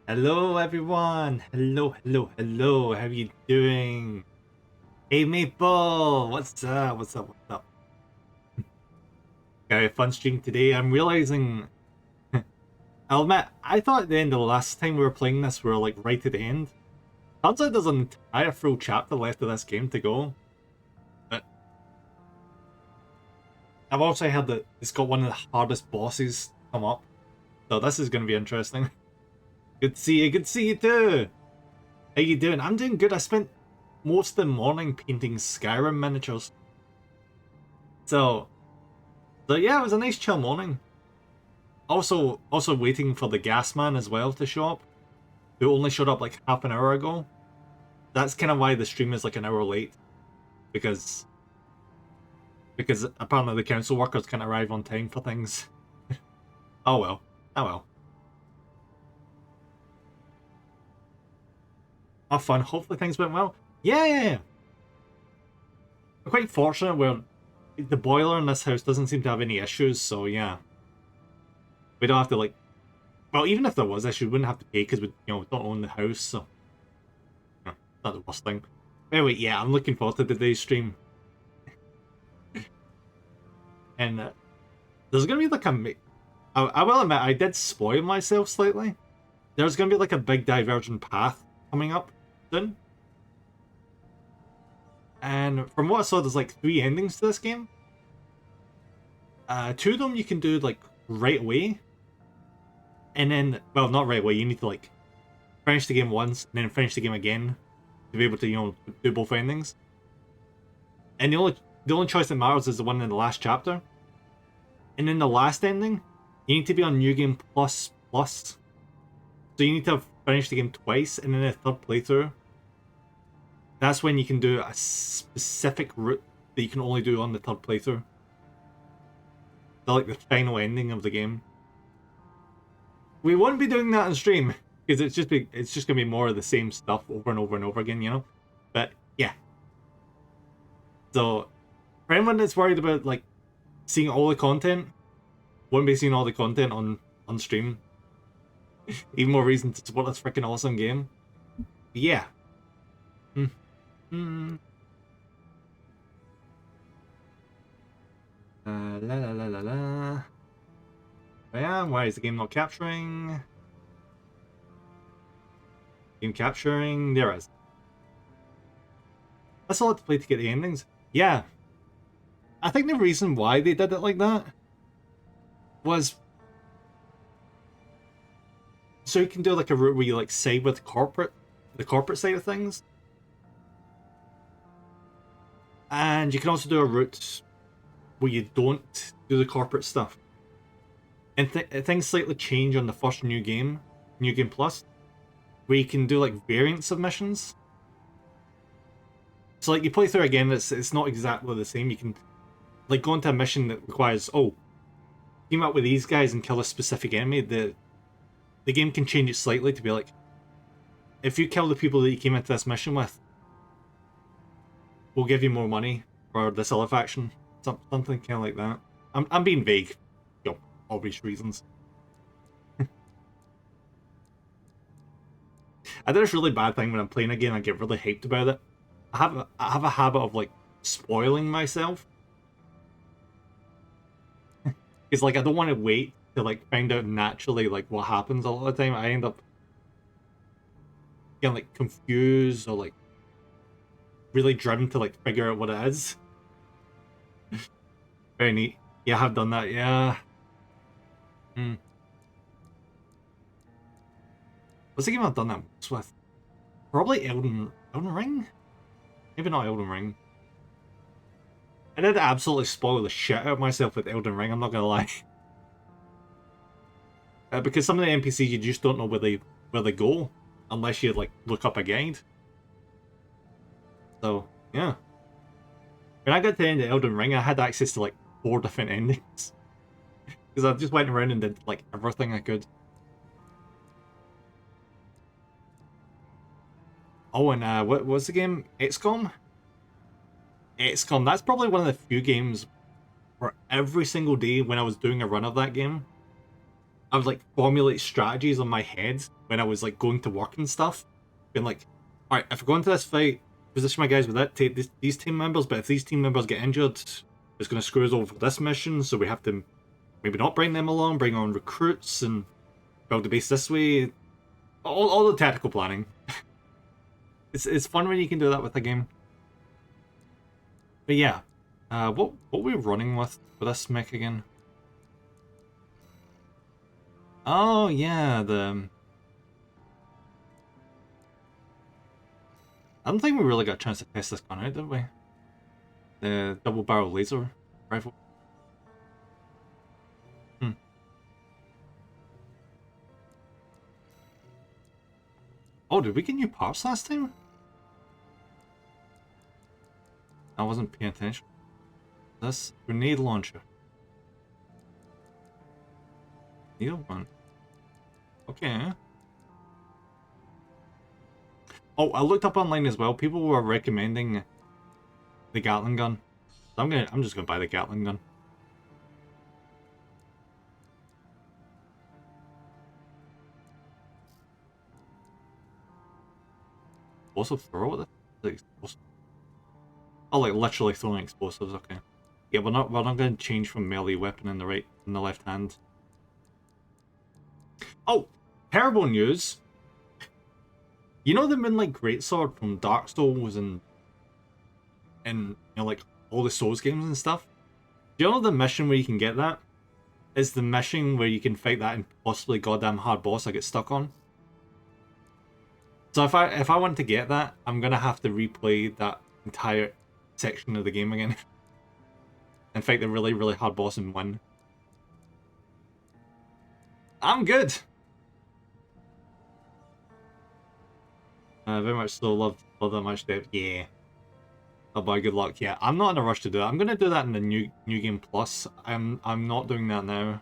Hello everyone! Hello, how you doing? Hey Maple! What's up? What's up? Got a fun stream today. I'm realizing I'll admit, I thought at the end of the last time we were playing this we were like right at the end. Turns out there's an entire full chapter left of this game to go. But I've also heard that it's got one of the hardest bosses come up. So this is gonna be interesting. Good to see you too! How you doing? I'm doing good. I spent most of the morning painting Skyrim miniatures. So yeah, it was a nice chill morning. Also waiting for the gas man as well to show up, who only showed up like half an hour ago. That's kind of why the stream is like an hour late, because apparently the council workers can't arrive on time for things. Oh well, oh well. Have fun. Hopefully things went well. Yeah. We're quite fortunate where the boiler in this house doesn't seem to have any issues, so yeah. We don't have to like, well, even if there was issues, we wouldn't have to pay because we don't own the house, so not the worst thing. Anyway, yeah, I'm looking forward to today's stream. And there's gonna be like I will admit, I did spoil myself slightly. There's gonna be like a big divergent path coming up soon. And from what I saw, there's like 3 endings to this game. 2 of them you can do like right away. And then, well, not right away, you need to like finish the game once and then finish the game again to be able to, do both endings. And the only choice that matters is the one in the last chapter. And in the last ending, you need to be on New Game Plus Plus. So you need to have finished the game twice, and then a third playthrough. That's when you can do a specific route that you can only do on the third playthrough. Like the final ending of the game. We won't be doing that on stream because it's just gonna be more of the same stuff over and over and over again, But yeah. So for anyone that's worried about like seeing all the content, won't be seeing all the content on stream. Even more reason to support this freaking awesome game. But yeah. La. Yeah, why is the game not capturing? Game capturing, there is. That's a lot to play to get the endings. Yeah. I think the reason why they did it like that was so you can do like a route where you like side with the corporate side of things. And you can also do a route where you don't do the corporate stuff. And things slightly change on the first New Game Plus, where you can do like variant submissions. So like you play through again, it's not exactly the same. You can like go into a mission that requires team up with these guys and kill a specific enemy. The game can change it slightly to be like, if you kill the people that you came into this mission with, we'll give you more money for this other faction. Something kind of like that. I'm being vague, obvious reasons. I did this really bad thing when I'm playing a game. I get really hyped about it. I have a habit of like spoiling myself. It's like I don't want to wait to like find out naturally like what happens a lot of the time. I end up getting like confused or like really driven to like figure out what it is. Very neat. Yeah, I have done that, yeah. What's the game I've done that most with? Probably Elden Ring? Maybe not Elden Ring. I did absolutely spoil the shit out of myself with Elden Ring, I'm not gonna lie. Because some of the NPCs you just don't know where they go unless you like look up a guide. So yeah. When I got to the end of Elden Ring, I had access to like 4 different endings. Because I just went around and did like everything I could. Oh, and what was the game? XCOM? XCOM, that's probably one of the few games where every single day when I was doing a run of that game, I would like formulate strategies on my head when I was like going to work and stuff. Being like, alright, if I go into this fight, position my guys with it, take these team members, but if these team members get injured, it's going to screw us over for this mission, so we have to maybe not bring them along, bring on recruits, and build the base this way. All the tactical planning. It's fun when you can do that with a game. But yeah, what we're running with for this mech again? Oh yeah, I don't think we really got a chance to test this gun out, did we? The double barrel laser rifle. Oh, did we get new parts last time? I wasn't paying attention. This grenade launcher. Needle one. Okay. Oh, I looked up online as well. People were recommending the Gatling gun. So I'm just gonna buy the Gatling gun. Explosive throw with it? Oh, like literally throwing explosives. Okay. Yeah, we're not gonna change from melee weapon in the left hand. Oh, terrible news. You know the Moonlight Greatsword from Dark Souls and you know, like all the Souls games and stuff? Do you know the mission where you can get that? Is the mission where you can fight that impossibly goddamn hard boss I get stuck on? So if I want to get that, I'm gonna have to replay that entire section of the game again. And fight the really, really hard boss and win. I'm good! Very much so, love that much depth. Yeah. Oh boy, good luck. Yeah, I'm not in a rush to do that. I'm gonna do that in the new game plus. I'm not doing that now.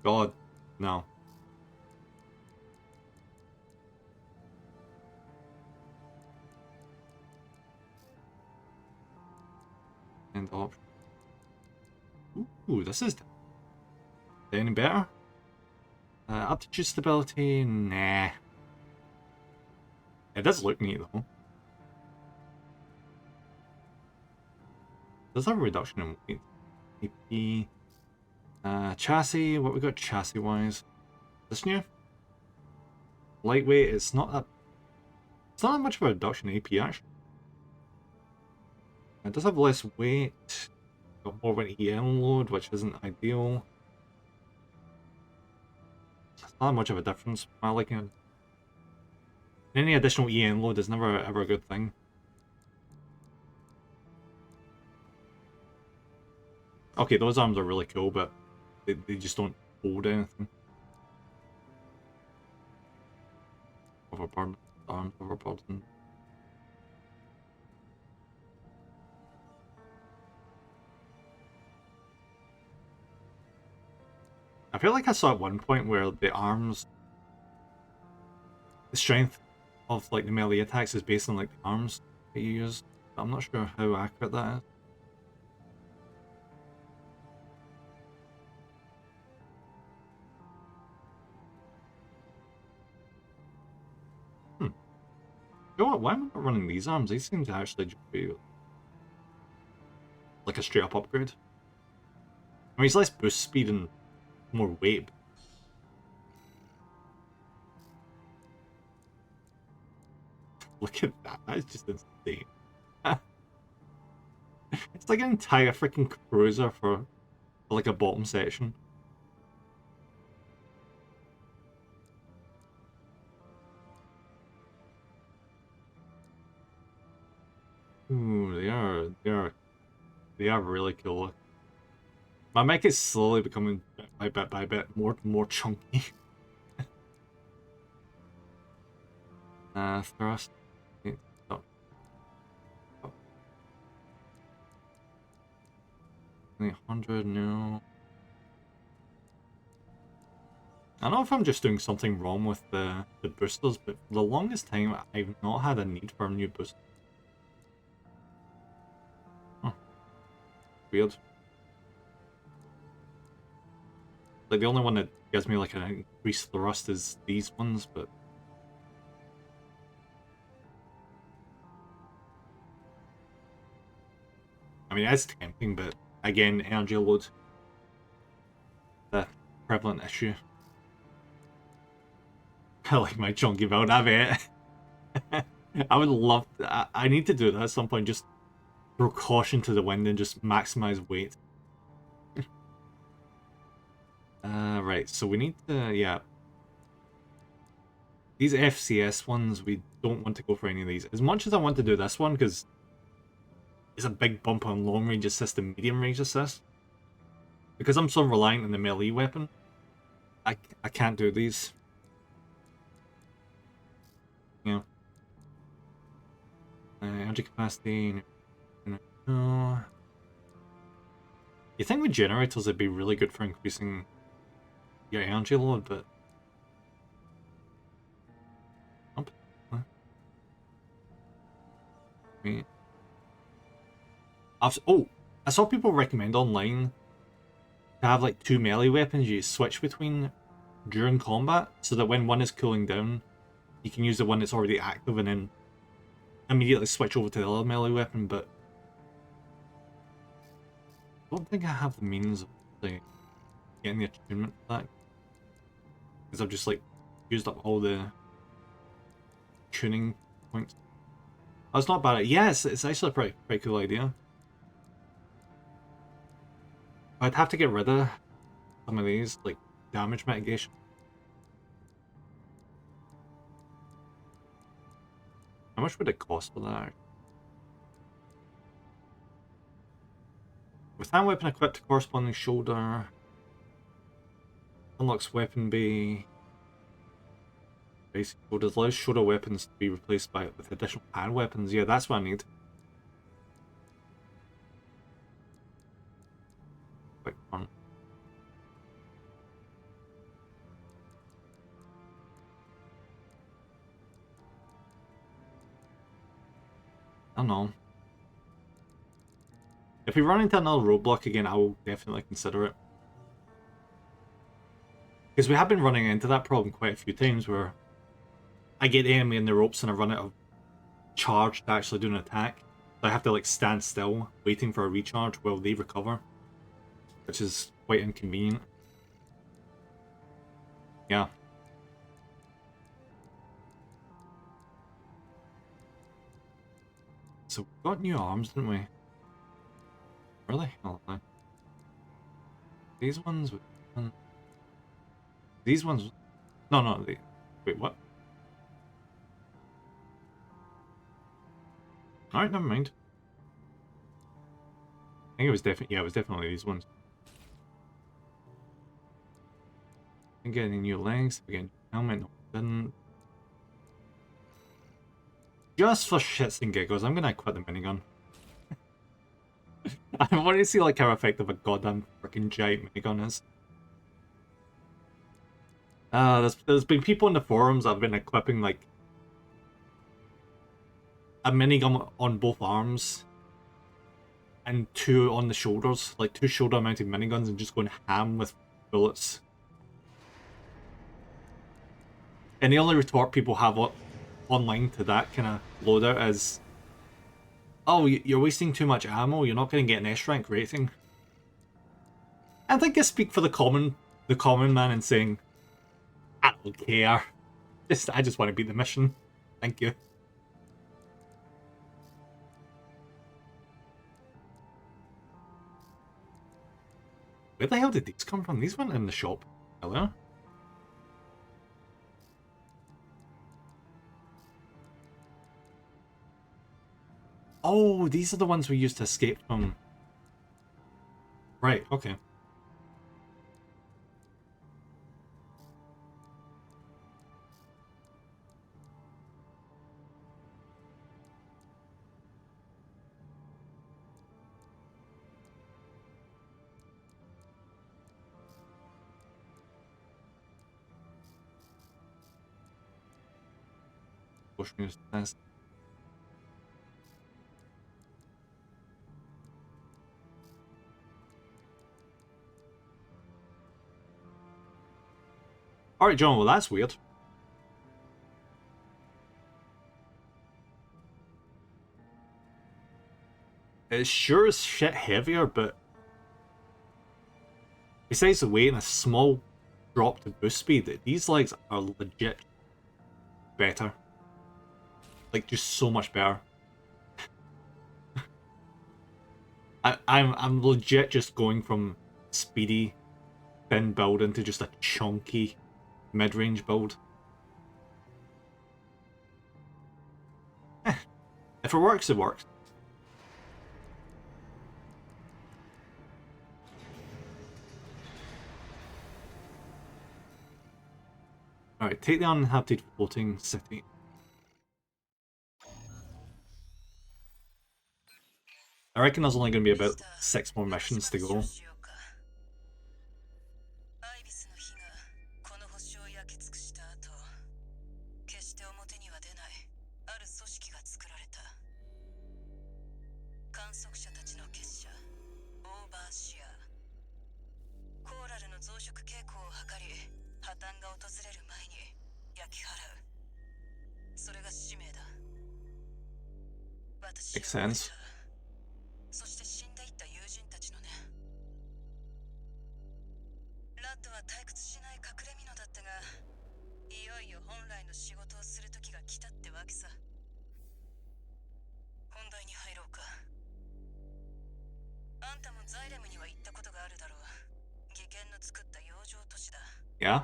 God, no. And option. Ooh, this is any better. Altitude stability, nah. It does look neat though. Does have a reduction in weight. AP. Chassis, what we got chassis wise? This new? Lightweight, it's not that much of a reduction in AP actually. It does have less weight, got more of an EN load, which isn't ideal. It's not much of a difference. I like it. Any additional EN load is never ever a good thing. Okay, those arms are really cool, but they just don't hold anything. Overpowered arms, overpowered. I feel like I saw at one point where the arms, the strength of like the melee attacks is based on like the arms that you use. I'm not sure how accurate that is. You know what? Why am I not running these arms? These seem to actually just be like a straight up upgrade. I mean, it's less boost speed and more weight. Look at that. That is just insane. It's like an entire freaking cruiser for like a bottom section. Ooh, they are really cool. My mech is slowly becoming by bit more chunky. Thrust. Oh. 800, no. I don't know if I'm just doing something wrong with the boosters, but for the longest time I've not had a need for a new booster. Huh. Weird. Like, the only one that gives me, like, an increased thrust is these ones, but... I mean, it's tempting, but, again, energy load. The prevalent issue. I like my chunky build, I bet. I would love... I need to do that at some point, just throw caution to the wind and just maximize weight. Right, so we need to... Yeah. These FCS ones, we don't want to go for any of these. As much as I want to do this one, because it's a big bump on long range assist and medium range assist. Because I'm so reliant on the melee weapon, I can't do these. Yeah. Energy capacity. No. You think with generators it'd be really good for increasing your energy load, but... Nope. Huh? Wait. I saw people recommend online to have like 2 melee weapons you switch between during combat, so that when one is cooling down, you can use the one that's already active and then immediately switch over to the other melee weapon, but I don't think I have the means of like, getting the attunement for that. Because I've just like used up all the tuning points. Oh, it's not bad. Yeah, it's actually a pretty cool idea. I'd have to get rid of some of these, like damage mitigation. How much would it cost for that? With hand weapon equipped to corresponding shoulder, unlocks weapon bay. Basic shoulders allows shoulder weapons to be replaced with additional hand weapons. Yeah, that's what I need. Quite fun. I don't know. If we run into another roadblock again, I will definitely consider it. Because we have been running into that problem quite a few times where I get the enemy in the ropes and I run out of charge to actually do an attack. So I have to like stand still, waiting for a recharge while they recover. Which is quite inconvenient. Yeah. So we got new arms, didn't we? Really? Oh, no. These ones... These ones... No, wait, what? Alright, never mind. I think it was definitely... Yeah, it was definitely these ones. Didn't get any new legs. Again, helmet, no, didn't. Just for shits and giggles, I'm gonna quit the minigun. I want to see like how effective a goddamn freaking giant minigun is. There's been people in the forums that have been equipping like a minigun on both arms and 2 on the shoulders, like 2 shoulder mounted miniguns, and just going ham with bullets. And the only retort people have online to that kind of loadout is, oh, you're wasting too much ammo, you're not going to get an S rank rating. I think I speak for the common man in saying, I don't care. I just want to beat the mission. Thank you. Where the hell did these come from? These weren't in the shop earlier. Oh, these are the ones we used to escape from. Right, okay. Push me to test. Alright, John, well that's weird. It's sure as shit heavier, but besides the weight and a small drop to boost speed, these legs are legit better. Like, just so much better. I'm legit just going from speedy, thin build into just a chunky mid-range build. If it works, it works. Alright, take the uninhabited floating city. I reckon there's only going to be about 6 more missions to go. Makes sense. Yeah?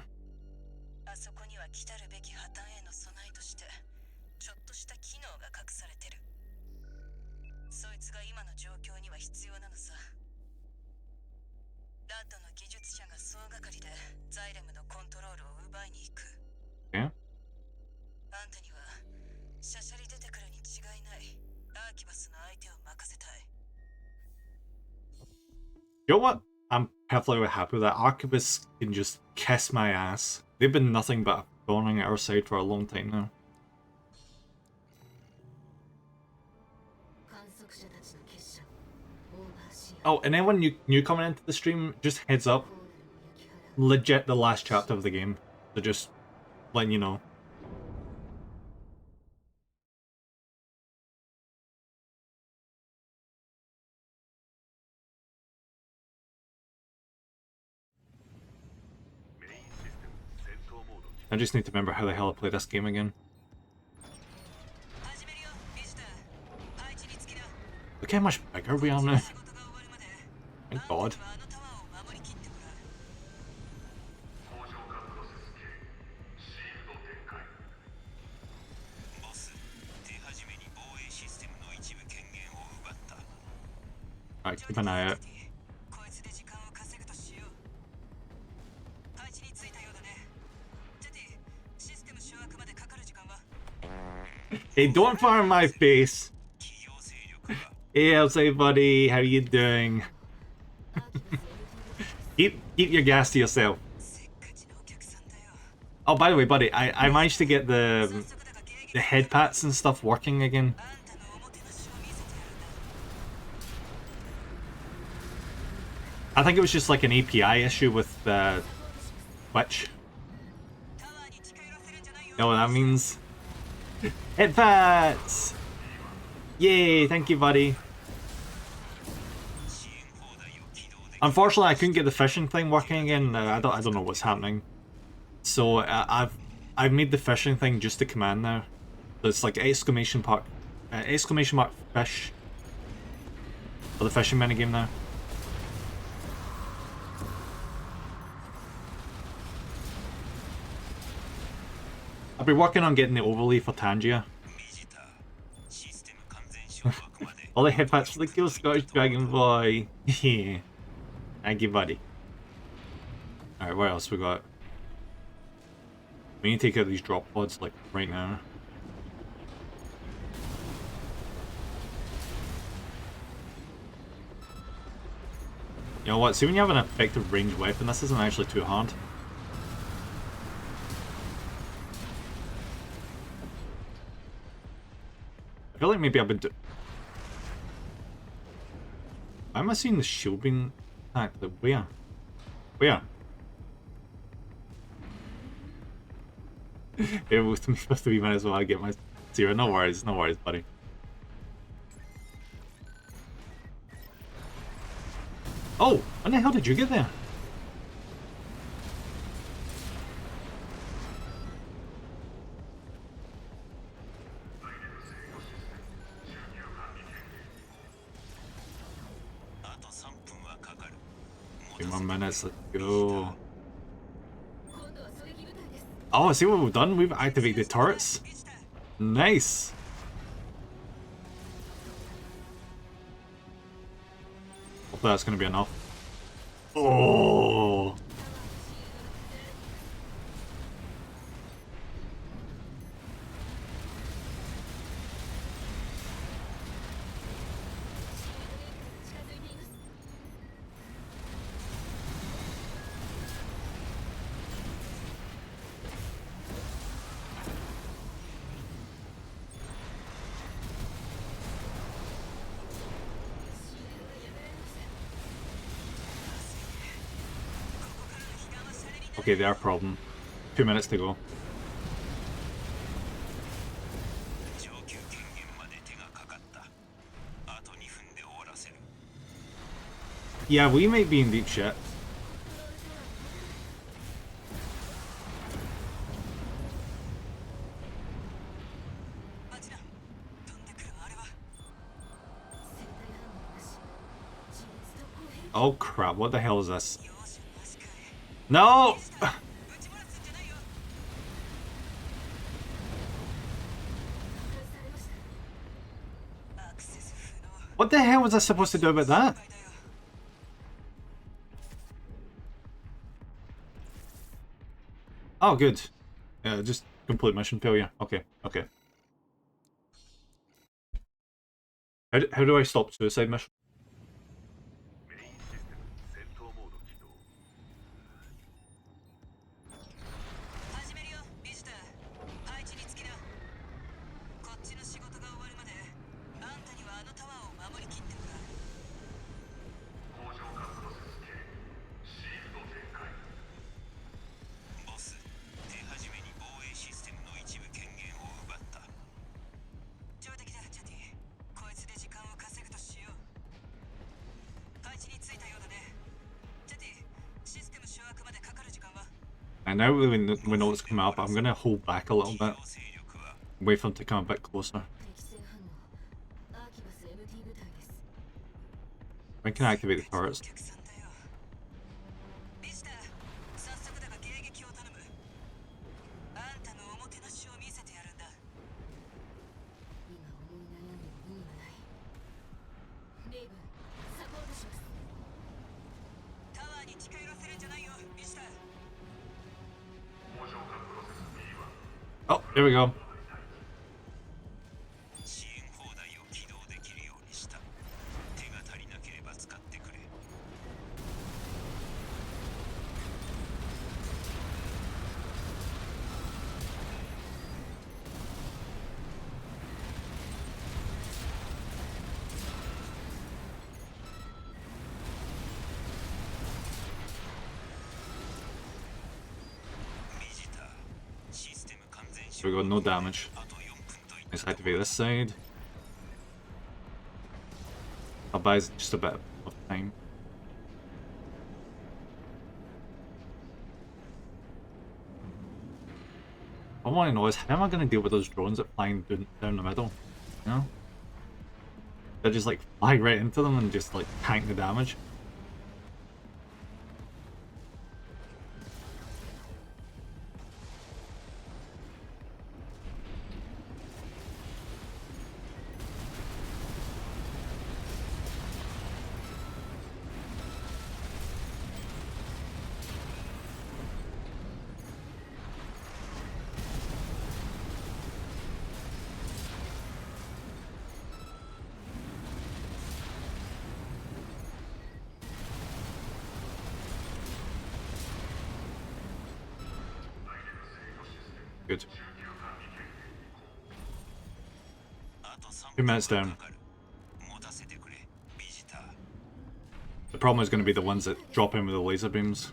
Yeah? You know what? I'm perfectly happy with that. Arquebus can just kiss my ass. They've been nothing but thorning at our side for a long time now. Oh, and anyone new coming into the stream, just heads up. Legit the last chapter of the game. So just letting you know. I just need to remember how the hell I play this game again. Look how much bigger we are now. Thank God. Alright, keep an eye out. Hey, don't farm my face! Hey, Elsie buddy, how you doing? keep your gas to yourself. Oh, by the way, buddy, I managed to get the head pats and stuff working again. I think it was just like an API issue with Twitch. You know what that means? Head pats! Yay, thank you, buddy. Unfortunately, I couldn't get the fishing thing working again. I don't know what's happening. So I've made the fishing thing just a command now. So it's like exclamation mark fish for the fishing minigame now. I've been working on getting the overlay for Tangia. All the headpats for the Kill Scottish Dragon Boy. Yeah. Thank you, buddy. Alright, what else we got? We need to take out these drop pods, like, right now. You know what, see when you have an effective ranged weapon, this isn't actually too hard. I feel like maybe I've been why am I seeing the shield being attacked? Where? Where? It was 3 minutes while I get my zero. No worries, buddy. Oh, when the hell did you get there? Few more minutes, let's go. Oh, see what we've done? We've activated turrets. Nice. Hopefully that's going to be enough. Oh. Okay, they are a problem. 2 minutes to go. Yeah, we might be in deep shit. Oh crap, what the hell is this? No! What the hell was I supposed to do about that? Oh, good. Yeah, just complete mission failure. Okay, okay. How do I stop suicide mission? And now we know what's coming up, I'm going to hold back a little bit. Wait for him to come a bit closer. When can I activate the turrets? Oh, here we go. So we got no damage. Let's activate this side. I'll buy just a bit of time. What I want to know is how am I going to deal with those drones that flying down the middle? You know? They just like fly right into them and just like tank the damage. Good. 2 minutes down. The problem is going to be the ones that drop in with the laser beams.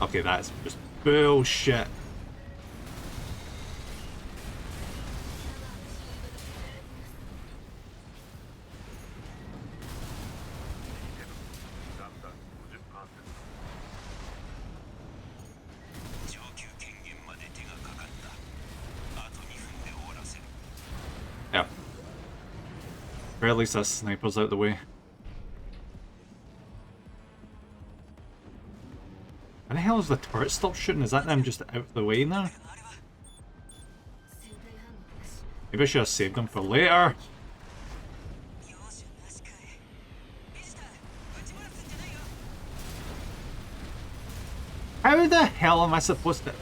Okay, that's just bullshit. Yeah. Or at least that sniper's out the way. How the hell is the turret stopped shooting? Is that them just out of the way now? Maybe I should have saved them for later. How the hell am I supposed to...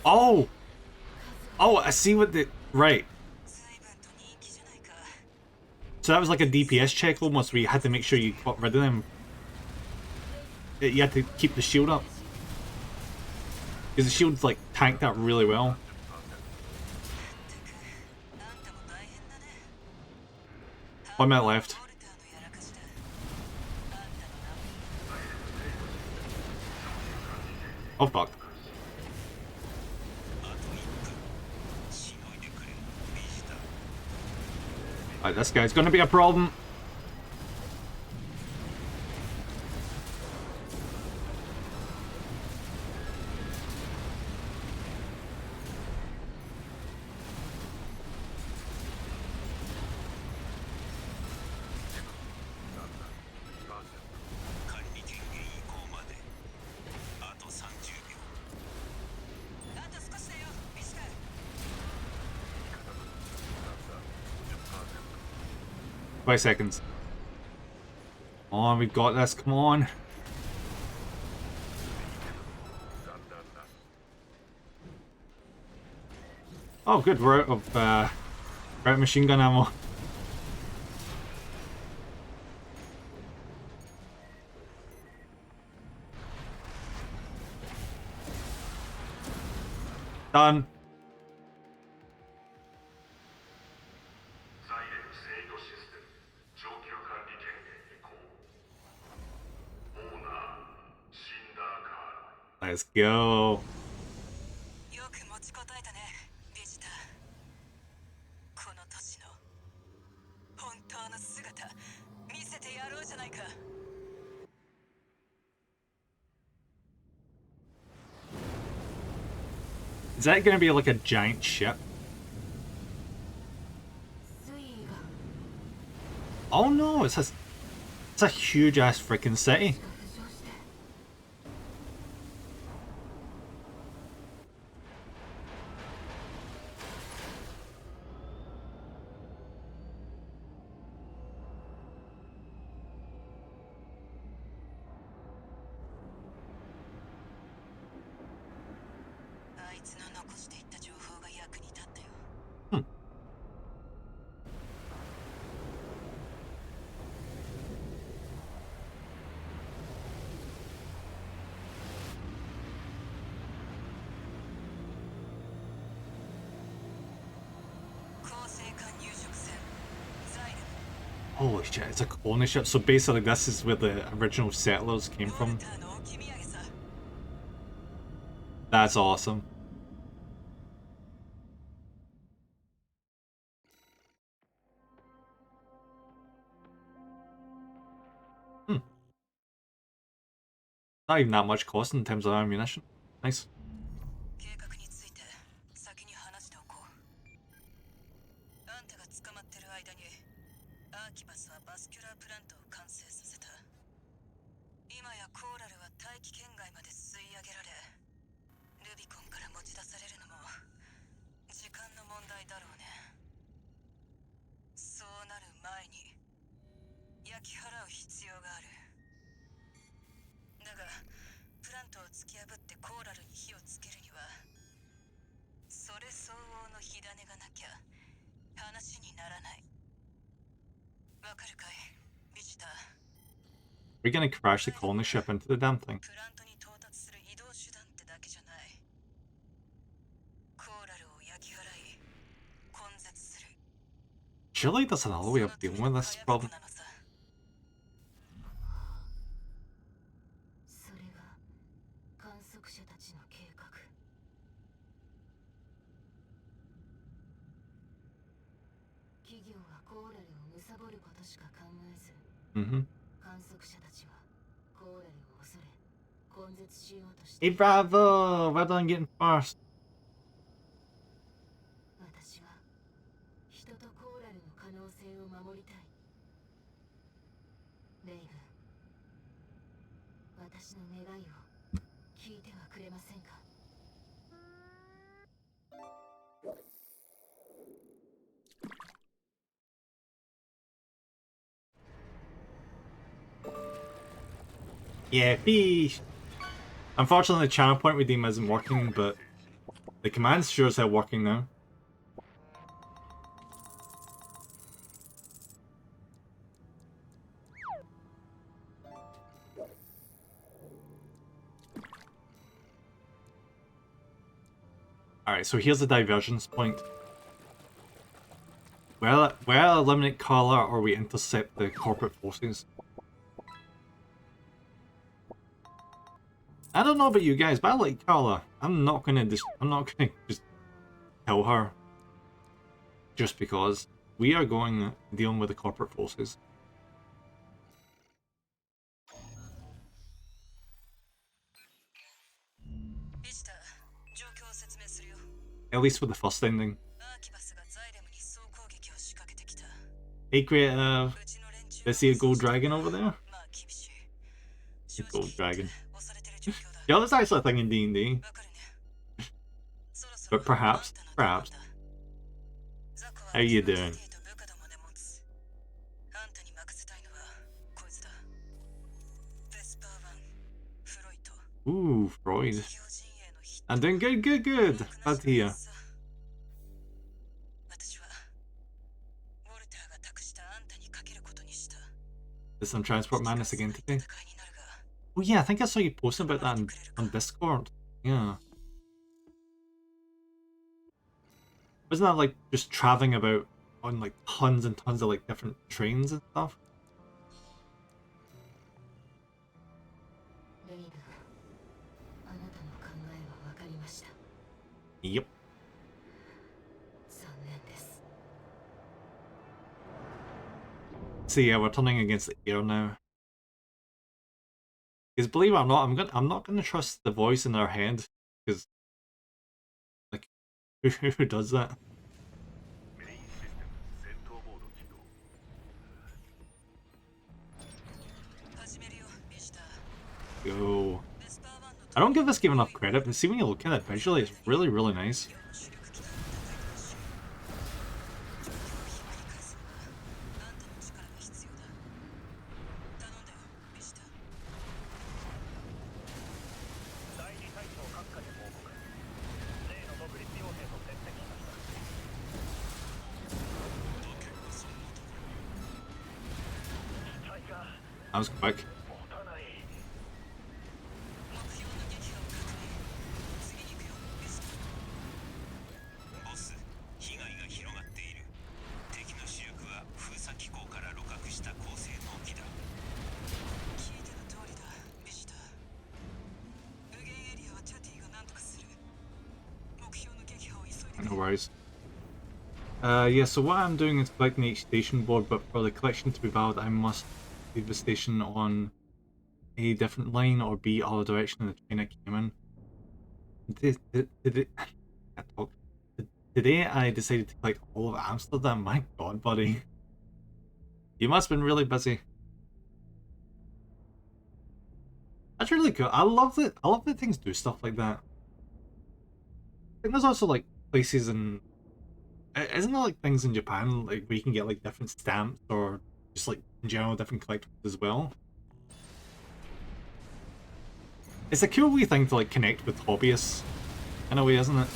Oh! Oh, I see what the... Right. So that was like a DPS check almost, where you had to make sure you got rid of them. You had to keep the shield up. Because the shield's like tanked that really well. 1 minute left. Oh fuck. Alright, this guy's gonna be a problem. Five seconds. Come on, we've got this, come on. Oh good, we're out of machine gun ammo. Done. Let's go. Is that gonna be like a giant ship? Oh no, it's a huge ass freaking city. Holy shit, it's a colony ship. So basically this is where the original settlers came from. That's awesome. Not even that much cost in terms of ammunition. Nice. We're gonna crash the colony ship into the damn thing. Surely there's another way of dealing with this problem. Mm-hmm. Hey, bravo! Well done getting first. Yeah, fish! Unfortunately, the channel point redeem isn't working, but the command's sure as hell working now. Alright, so here's the divergence point. Well, eliminate Carla or we intercept the corporate forces. I don't know about you guys, but I like Carla. I'm not gonna just kill her just because we are dealing with the corporate forces. At least with the first ending. Hey, creative. Did I see a gold dragon over there? A gold dragon. Yeah, that's actually a thing in D&D. But perhaps. How you doing? Ooh, Freud. I'm doing good. Glad to hear. There's some Transport Madness again today. Oh yeah, I think I saw you posting about that on Discord. Yeah. Wasn't that like just traveling about on like tons and tons of like different trains and stuff? Yep. So yeah, we're turning against the air now. Because believe it or not, I'm not gonna trust the voice in our head. Because like who does that? Go. I don't give this game enough credit, but see when you look at it visually, it's really, really nice. That was quick. No worries. Yeah, so what I'm doing is collecting each station board, but for the collection to be valid, I must leave the station on a different line or be other direction the train it came in. Today I decided to collect all of Amsterdam. My god, buddy. You must have been really busy. That's really cool. I love that things do stuff like that. I think there's also like places in isn't there like things in Japan like where you can get like different stamps or just like in general different collectibles as well? It's a cool wee thing to like connect with hobbyists in a way, isn't it?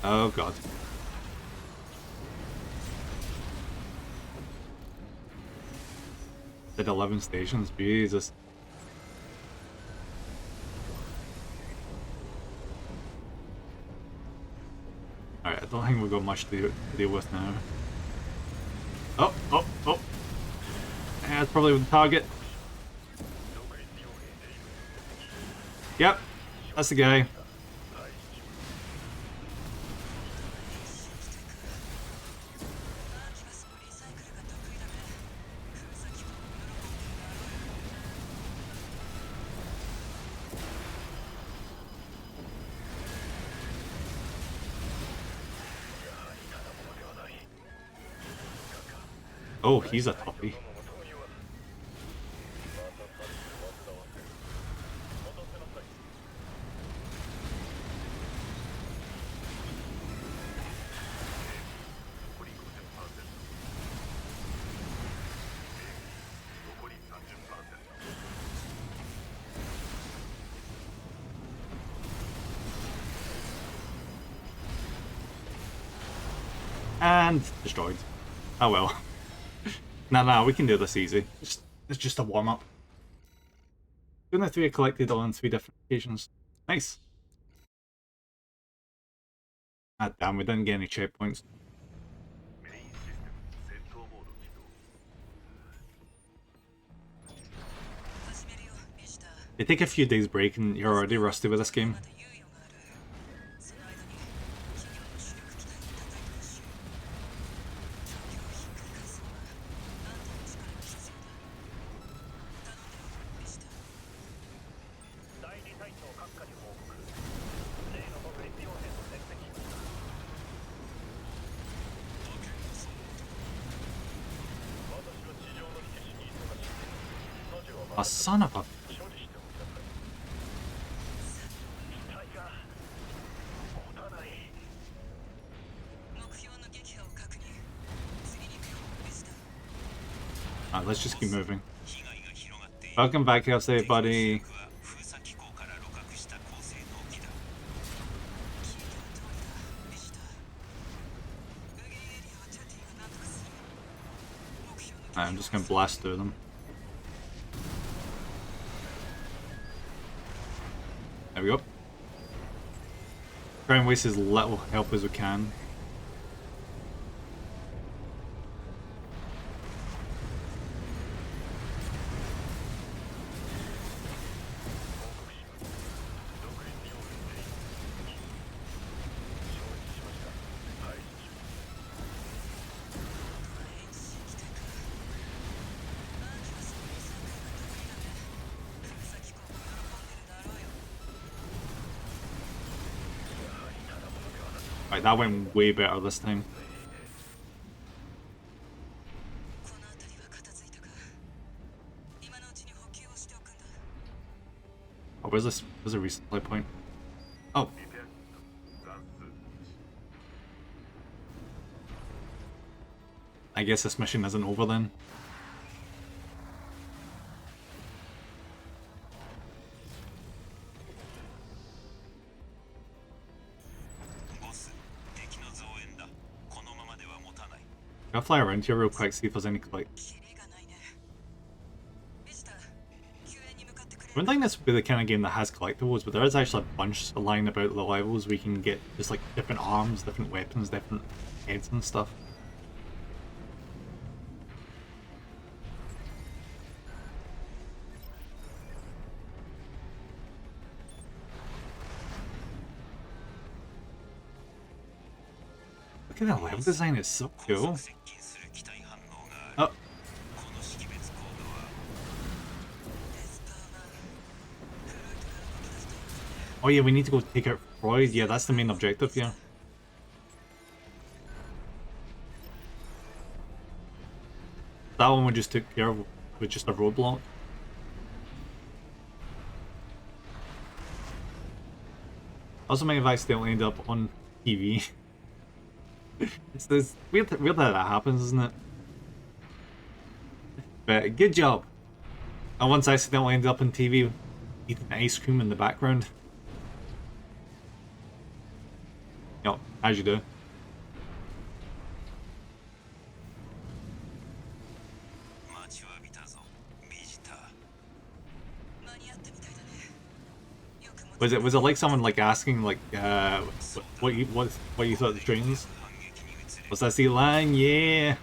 Oh god. Did 11 stations, Jesus. Alright, I don't think we've got much to deal with now. Oh! Yeah, that's probably the target. Yep. That's the guy. Oh, he's a toughie. And destroyed. Oh well. Nah, we can do this easy. It's just a warm-up. 2 and 3 are collected on 3 different occasions. Nice. Ah damn, we didn't get any checkpoints. You take a few days break and you're already rusty with this game. A son of a... Alright, let's just keep moving. Welcome back, Kelsey, buddy. I'm just gonna blast through them. There we go. Try and waste as little help as we can. Right, that went way better this time. Oh, where's this? Where's a resupply point? Oh. I guess this mission isn't over then. I'll fly around here real quick, see if there's any like. I don't think this would be the kind of game that has collectibles, but there is actually a bunch lying about the levels where you can get just like different arms, different weapons, different heads and stuff. Look at that level design, it's so cool. Oh. Oh yeah, we need to go take out Freud. Yeah, that's the main objective here. That one we just took care of with just a roadblock. Also might have accidentally ended up on TV. It's this weird that happens, isn't it? But good job. I once accidentally ended up on TV eating ice cream in the background. Yep, as you do. Was it like someone like asking like what you thought of the trains? Was that the line? Yeah.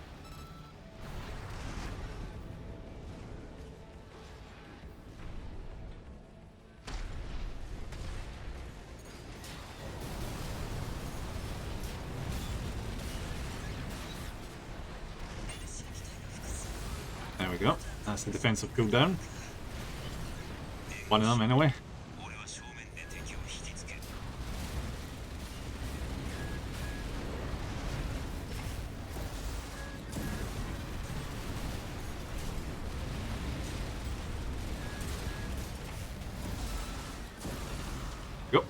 we go. That's the defensive cooldown. One of them anyway. Go.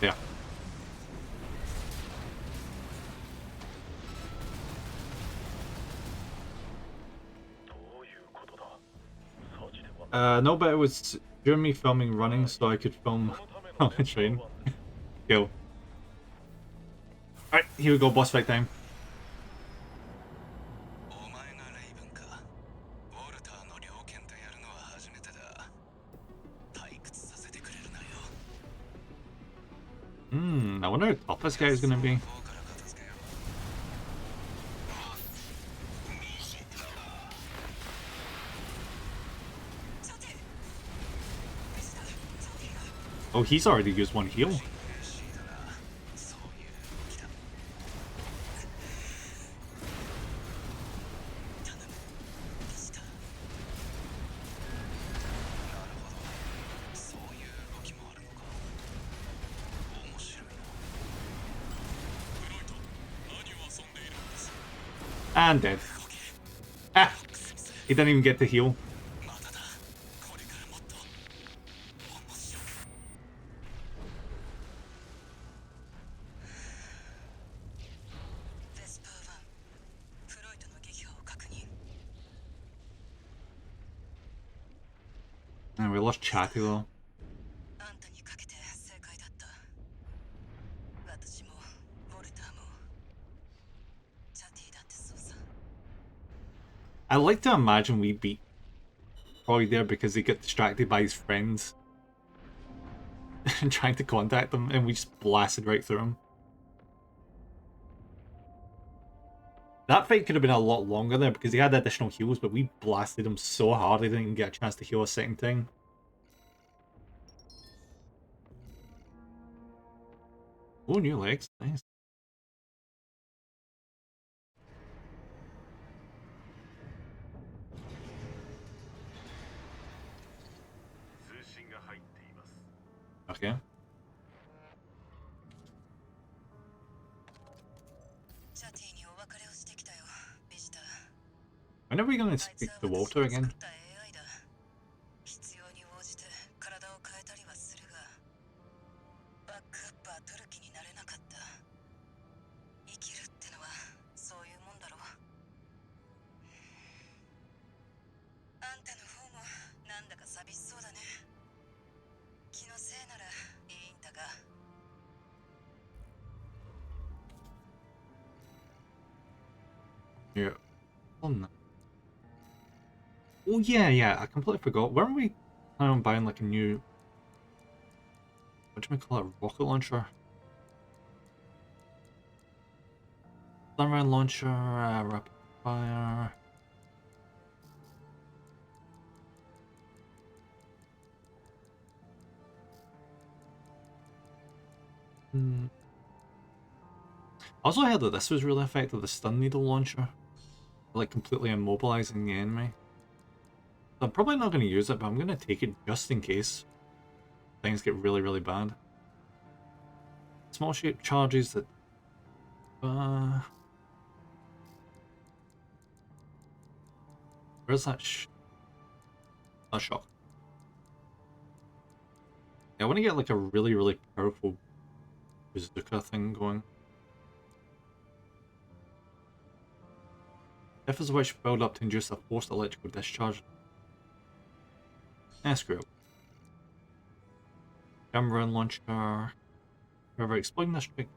Yeah. No, but it was during me filming running, so I could film on the train. Kill. Alright, here we go, boss fight time. I wonder how tough this guy is gonna be. Oh, he's already used one heal. And dead. Ah! He didn't even get to heal. And we lost Chatty though. I like to imagine we beat Roy there because he got distracted by his friends and trying to contact them, and we just blasted right through him. That fight could have been a lot longer there because he had additional heals, but we blasted him so hard he didn't even get a chance to heal a second time. Oh, new legs. Nice. Okay. When are we going to speak to Walter again? Yeah. Oh yeah, I completely forgot. Weren't we planning on buying like a new, what do we call it, rocket launcher? Sunrise launcher, rapid fire. I also heard that this was really effective, the stun needle launcher. Like completely immobilizing the enemy. So I'm probably not going to use it, but I'm going to take it just in case things get really, really bad. Small shape charges that... where's that that shock? Yeah, I want to get like a really, really powerful bazooka thing going. If is which build up to induce a forced electrical discharge. Screw it. Camera and launcher. However, exploding this trick.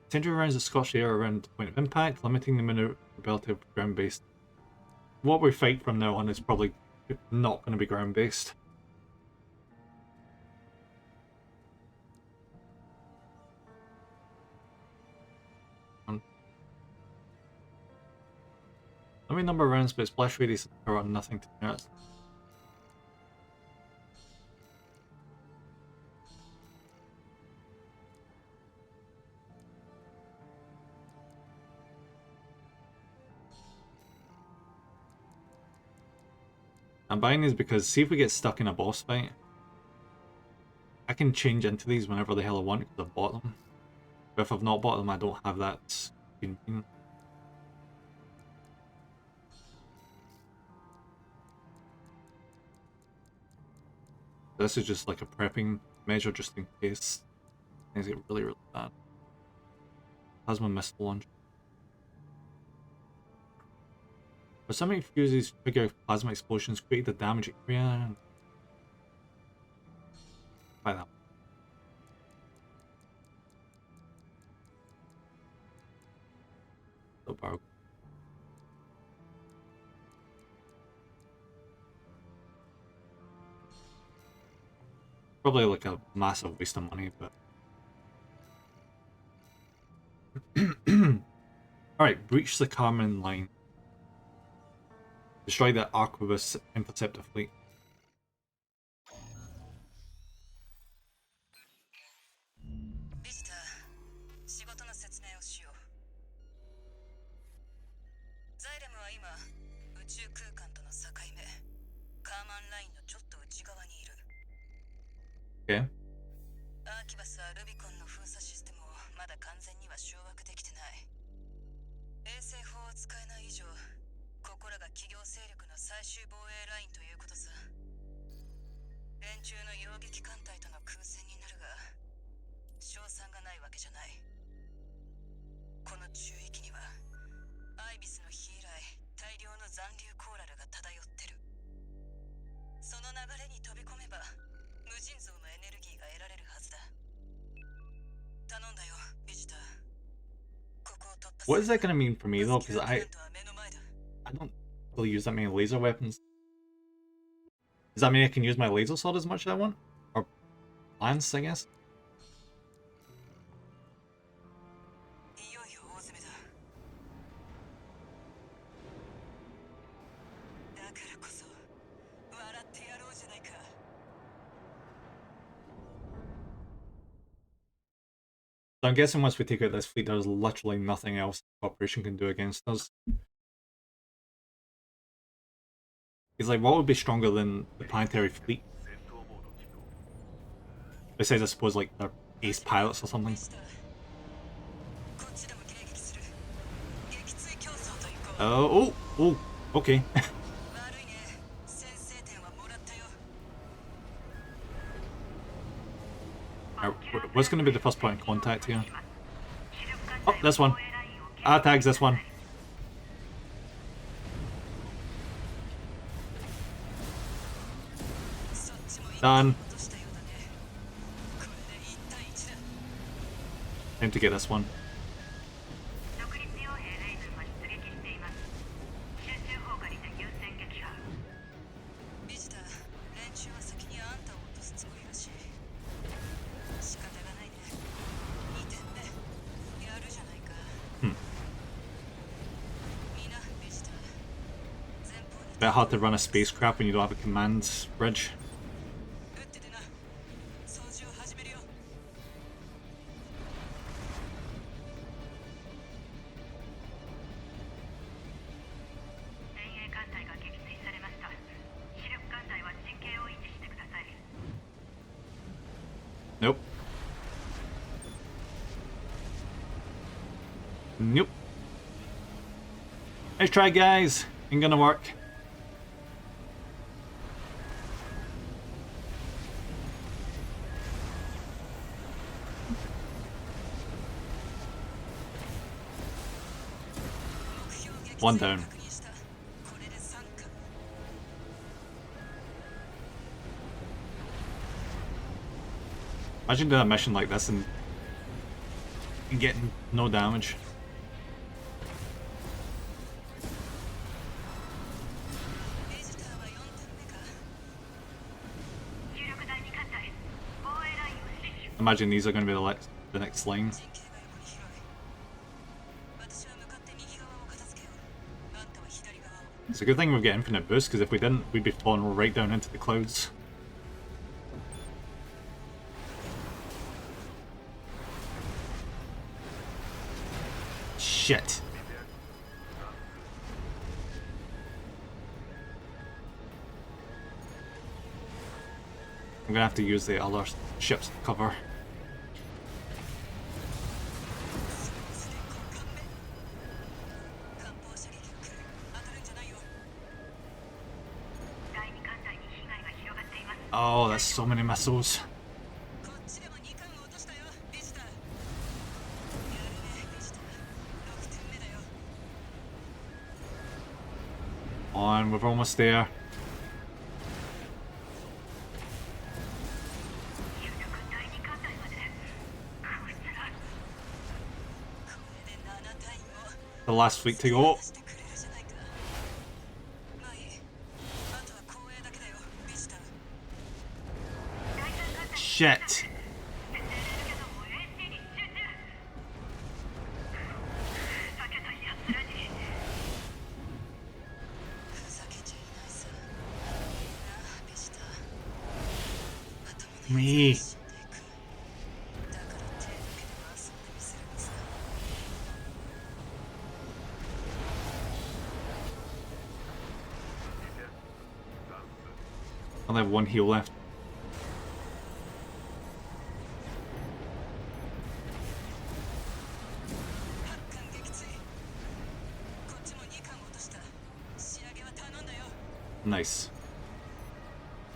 Center around the Scotch air around the point of impact, limiting the maneuverability of ground-based. What we fight from now on is probably not going to be ground-based. How many number of rounds, but its splash radius are nothing to notice. I'm buying these because see if we get stuck in a boss fight, I can change into these whenever the hell I want because I've bought them. But if I've not bought them, I don't have that green bean. This is just like a prepping measure just in case things get really, really bad. Plasma missile launch. But something fuses trigger plasma explosions, create the damage area. Buy that. So powerful. Probably like a massive waste of money, but alright, breach the Carmen line. Destroy the Arquebus Interceptor fleet. Okay. アーキバスはルビコンの封鎖システムをまだ完全には掌握できてない。衛星法を使えない以上、ここらが企業勢力の最終防衛ラインということさ。連中の遊撃艦隊との空戦になるが、勝算がないわけじゃない。この中域には、アイビスの日以来、大量の残留コーラルが漂ってる。その流れに飛び込めば、無尽蔵のエネルギーが得られるはずだ。頼んだよ、ビジター。ここを突破する。 What is that going to mean for me though? Because I don't really use that many laser weapons. Does that mean I can use my laser sword as much as I want? Or lance, I guess? いよいよ大詰めだ。だからこそ笑ってやろうじゃないか。 So I'm guessing once we take out this fleet, there's literally nothing else the Corporation can do against us. It's like, what would be stronger than the Planetary Fleet? Besides, I suppose, like, their ace pilots or something. Oh, okay. What's going to be the first point of contact here? Oh, this one. Tags this one. Done. Time to get this one. Bit hard to run a spacecraft when you don't have a command bridge. Nope. Nope. Nice try, guys. Ain't gonna work. One down. Imagine doing a mission like this and getting no damage. Imagine these are going to be the next line. It's a good thing we get infinite boost, because if we didn't, we'd be falling right down into the clouds. Shit. I'm gonna have to use the other ship's cover. Oh, that's so many missiles. On, we're almost there. The last week to go. Shit. Me. I only have one heal left. Nice.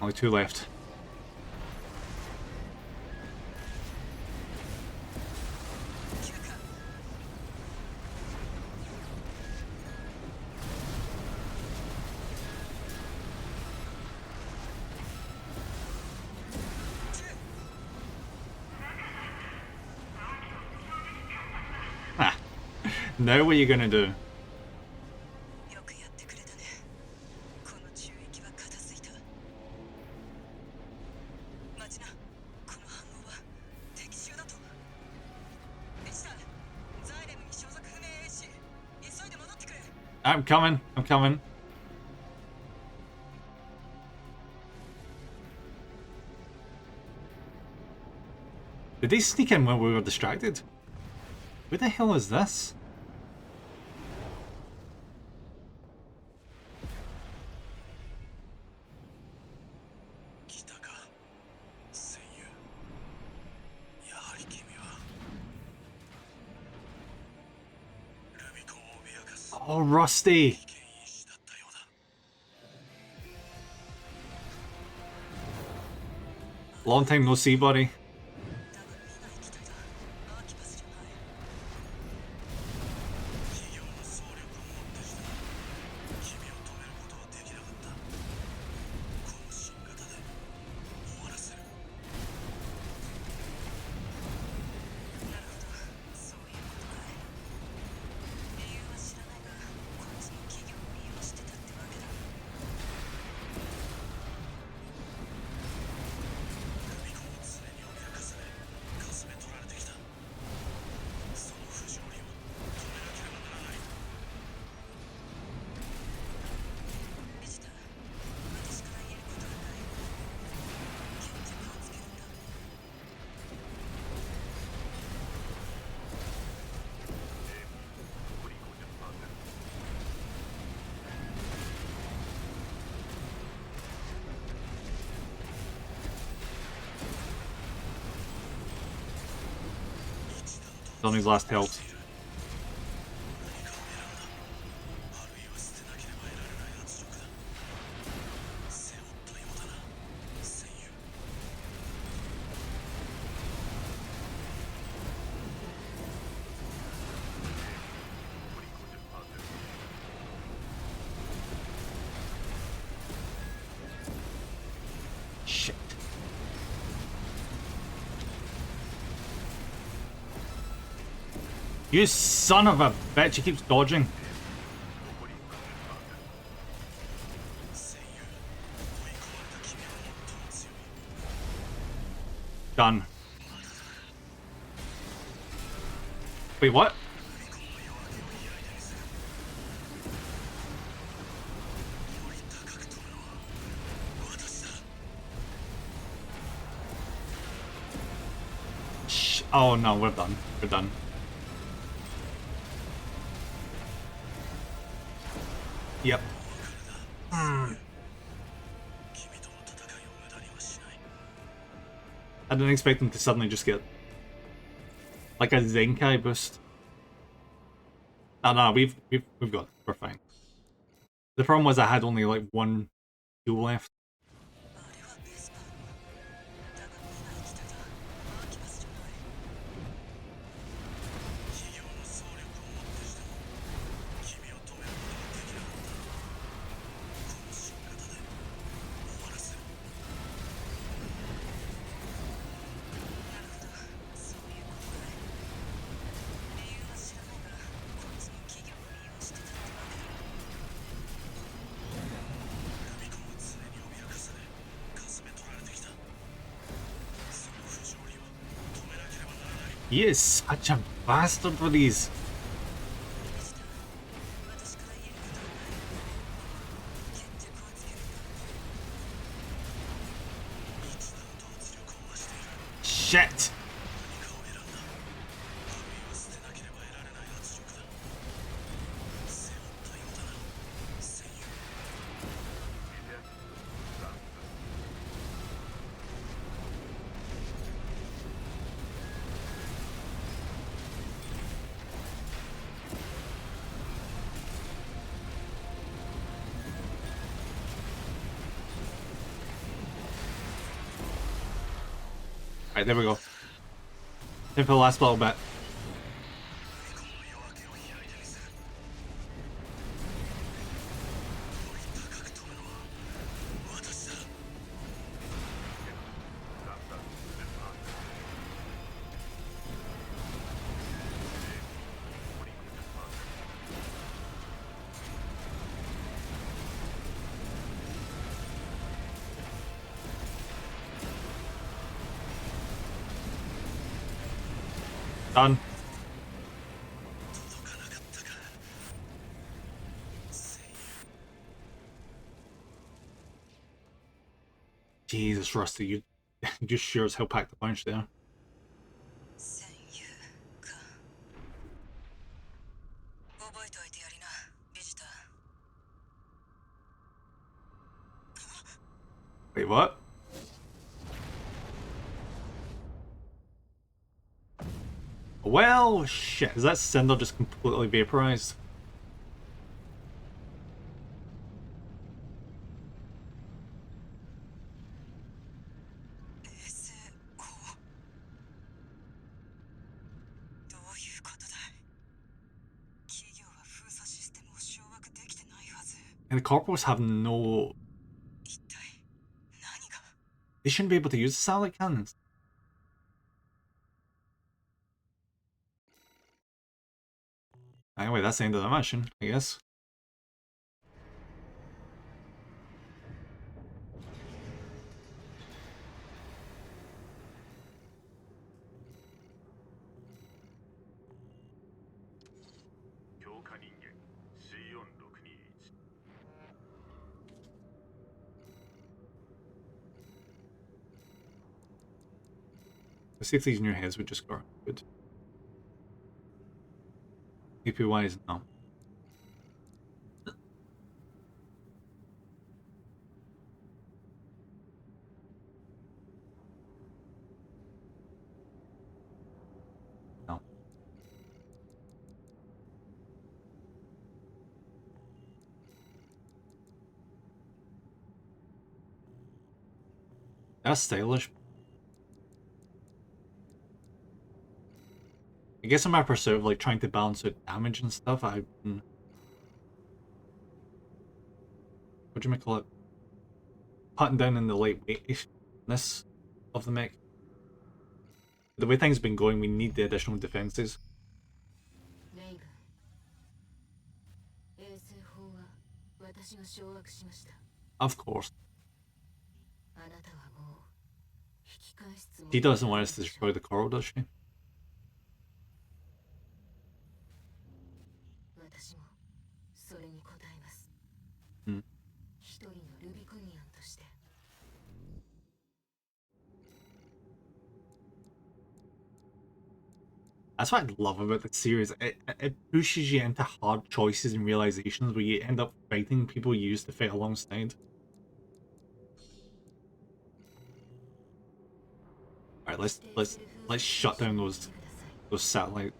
Only 2 left. Now what are you gonna do? I'm coming, I'm coming. Did they sneak in when we were distracted? Who the hell is this? Oh, Rusty! Long time no see, buddy. On his last health. Shit. You son of a bitch, he keeps dodging. Done. Wait, what? Oh no, we're done. We're done. Yep. I didn't expect him to suddenly just get like a Zenkai boost. No, we've got it. We're fine. The problem was I had only like one tool left. He is such a bastard for these. Shit! Alright, there we go. Time for the last little bit. Done. Jesus, Rusty, you just sure as hell packed a punch there. Wait, what? Well, shit. Is that Cinder just completely vaporized? And the corporals have no... They shouldn't be able to use the satellite cannons. Anyway, that's the end of the mission, I guess. Let's see if these new heads would just go good. AP wise, no. No. That's stylish. I guess in my pursuit of like trying to balance out damage and stuff, I've been... What do you call it? Cutting down in the lightweightness of the mech. The way things have been going, we need the additional defenses. Of course. She doesn't want us to destroy the coral, does she? Hmm. That's what I love about the series. It pushes you into hard choices and realizations where you end up fighting people you used to fight alongside. Alright, let's shut down those satellites.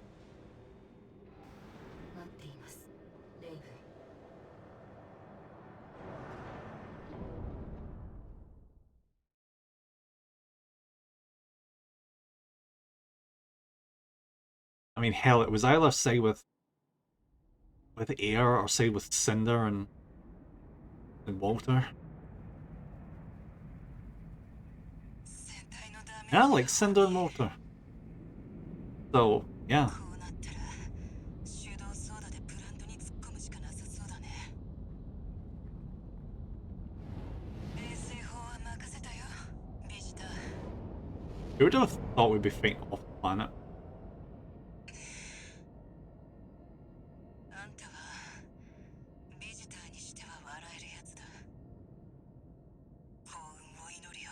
I mean, hell, it was either side with Air or side with Cinder and Walter. Yeah, I like Cinder and Walter. So, yeah. こうなったら手動ソードでプラントに突っ込むしかなさそうだね。衛星砲は任せたよ、ビジター。Who would have thought we'd be fighting off the planet? あんたはビジターにしては笑えるやつだ。幸運を祈るよ。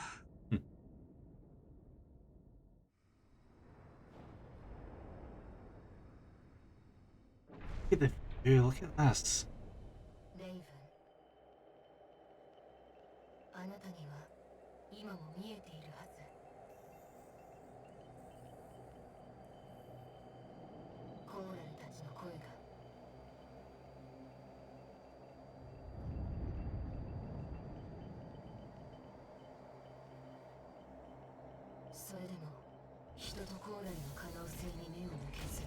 Look at the view, look at this. レイブン、あなたには今も見えているはず。コーラルたちの声が。それでも人とコーラルの可能性に目を向けず、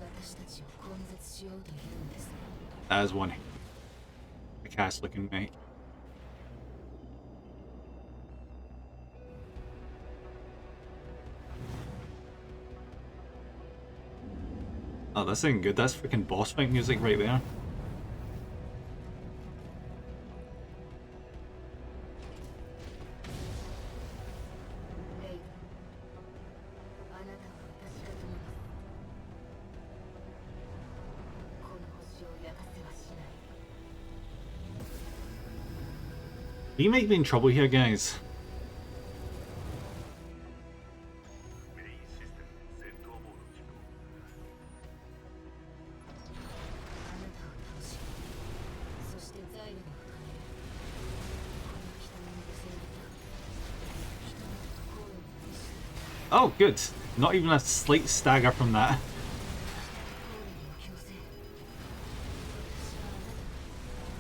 私たちを根絶しようというのです。 That is one the cast looking mate. Oh, this ain't good. That's freaking boss fight music right there. レイブ、あなたは私が止めます。この星を焼かせはしない。 You might be in trouble here, guys. メインシステム戦闘モード起動。あなたを倒し、そしてザイルを深める。この北の無線だ。人々とコーラルの意識。 Oh, good. Not even a slight stagger from that. コーラルの強制。私はあなた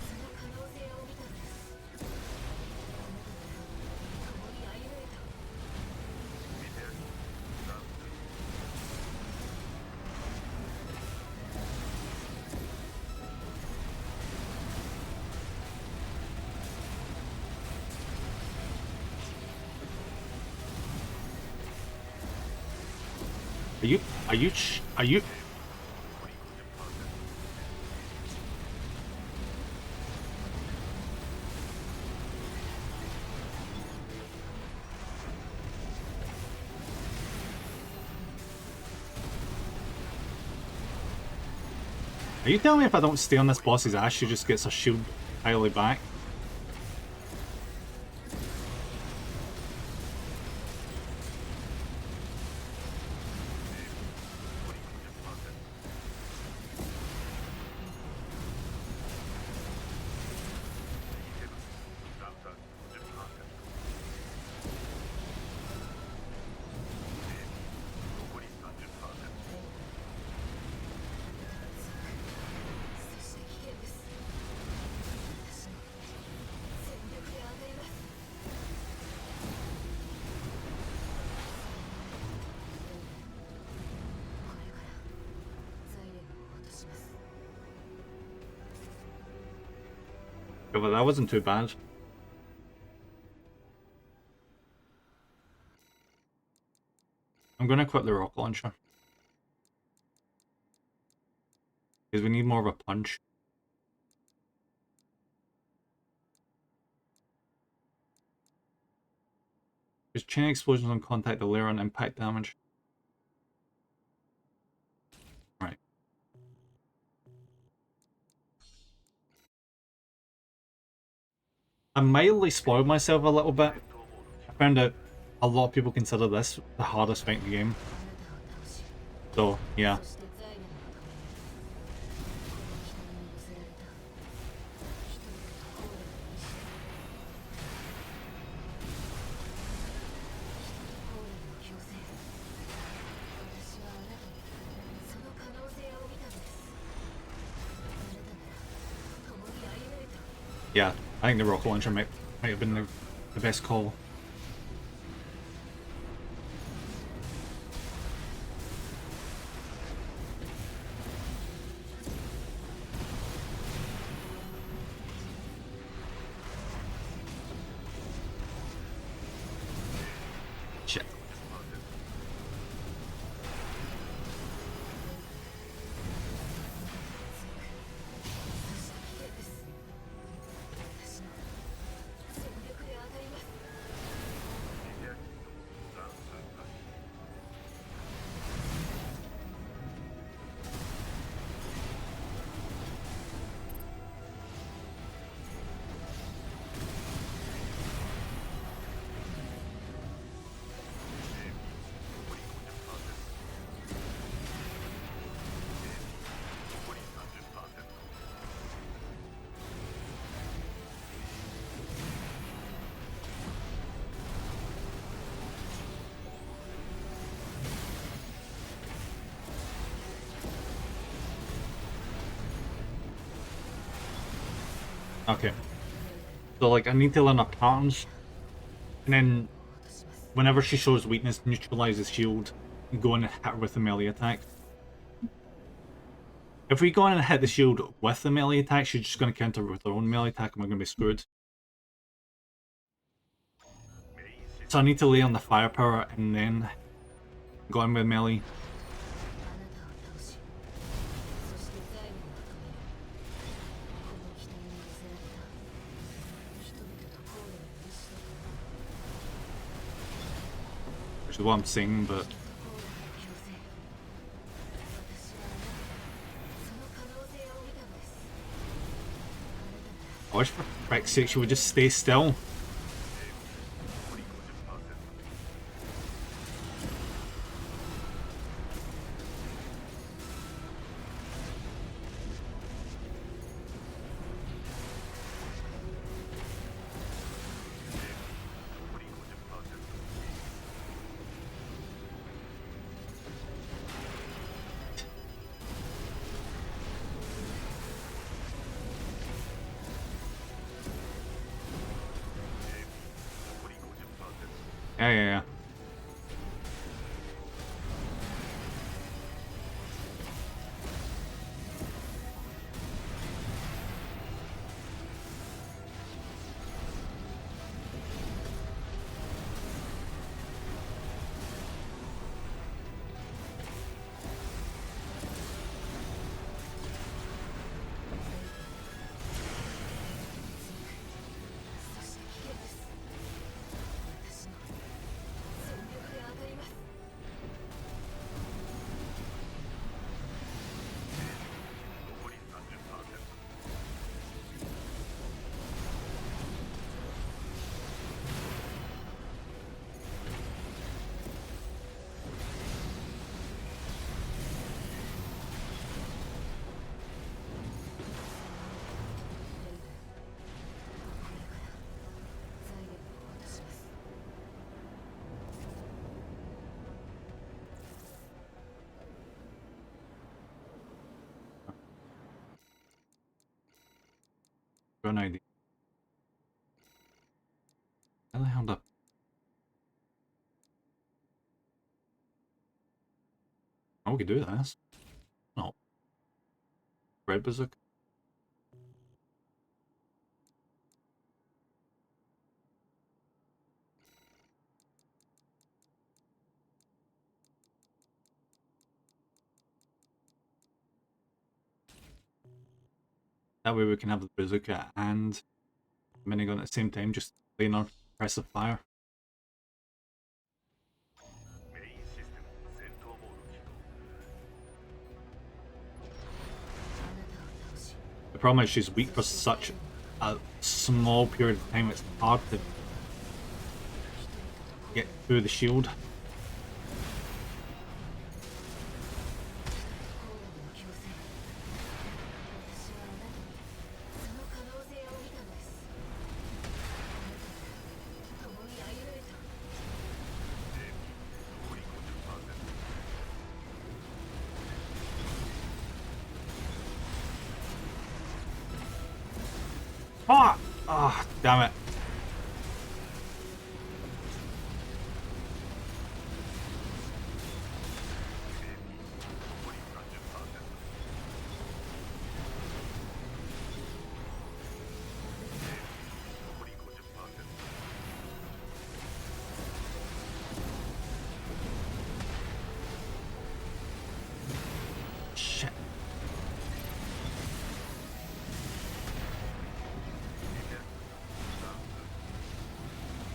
その可能性を見たんです。あなたなら共に歩めた。見てやる。ダウン。 Are you? Are you telling me if I don't stay on this boss's ass, she just gets her shield entirely back? Yeah, but that wasn't too bad. I'm gonna quit the rocket launcher. Because we need more of a punch. There's chain explosions on contact, the layer on impact damage. Right. I mildly spoiled myself a little bit. I found out a lot of people consider this the hardest fight in the game. あなたを倒し、So, yeah. そしてザイレのためにこの機体に乗せられた人々とコーレの意志人とコーレの共生私はあなたにその可能性を見たのですあなたなら共に歩めると Yeah, I think the rocket launcher might have been the best call. Shit. そして危険です私の全力で当たります リアキット残数なし 残り30%。 Okay. So, like, I need to learn her patterns. And then, whenever she shows weakness, neutralize the shield and go in and hit her with the melee attack. If we go in and hit the shield with the melee attack, she's just going to counter with her own melee attack and we're going to be screwed. So I need to lay on the firepower and then go in with melee. あなたを倒しそしてザイレを止めるこの機体に乗せられた人々とコーレの意志とともに Which is what I'm saying, but コーレの共生私はあなたにその可能性を見たのですあなたなら I wish for frick's sake she would just stay still. 残り50%。 残り50%。 残り50%。 Yeah, yeah, yeah. Got an idea. How the hell did... Oh, we could do this. No. Red Bazooka. That way we can have the bazooka and the minigun at the same time, just laying on press of fire. メインシステム戦闘モード起動。 あなたを倒し The problem is she's weak for such a small period of time, it's hard to get through the shield. Fuck! Oh, damn it. Shit.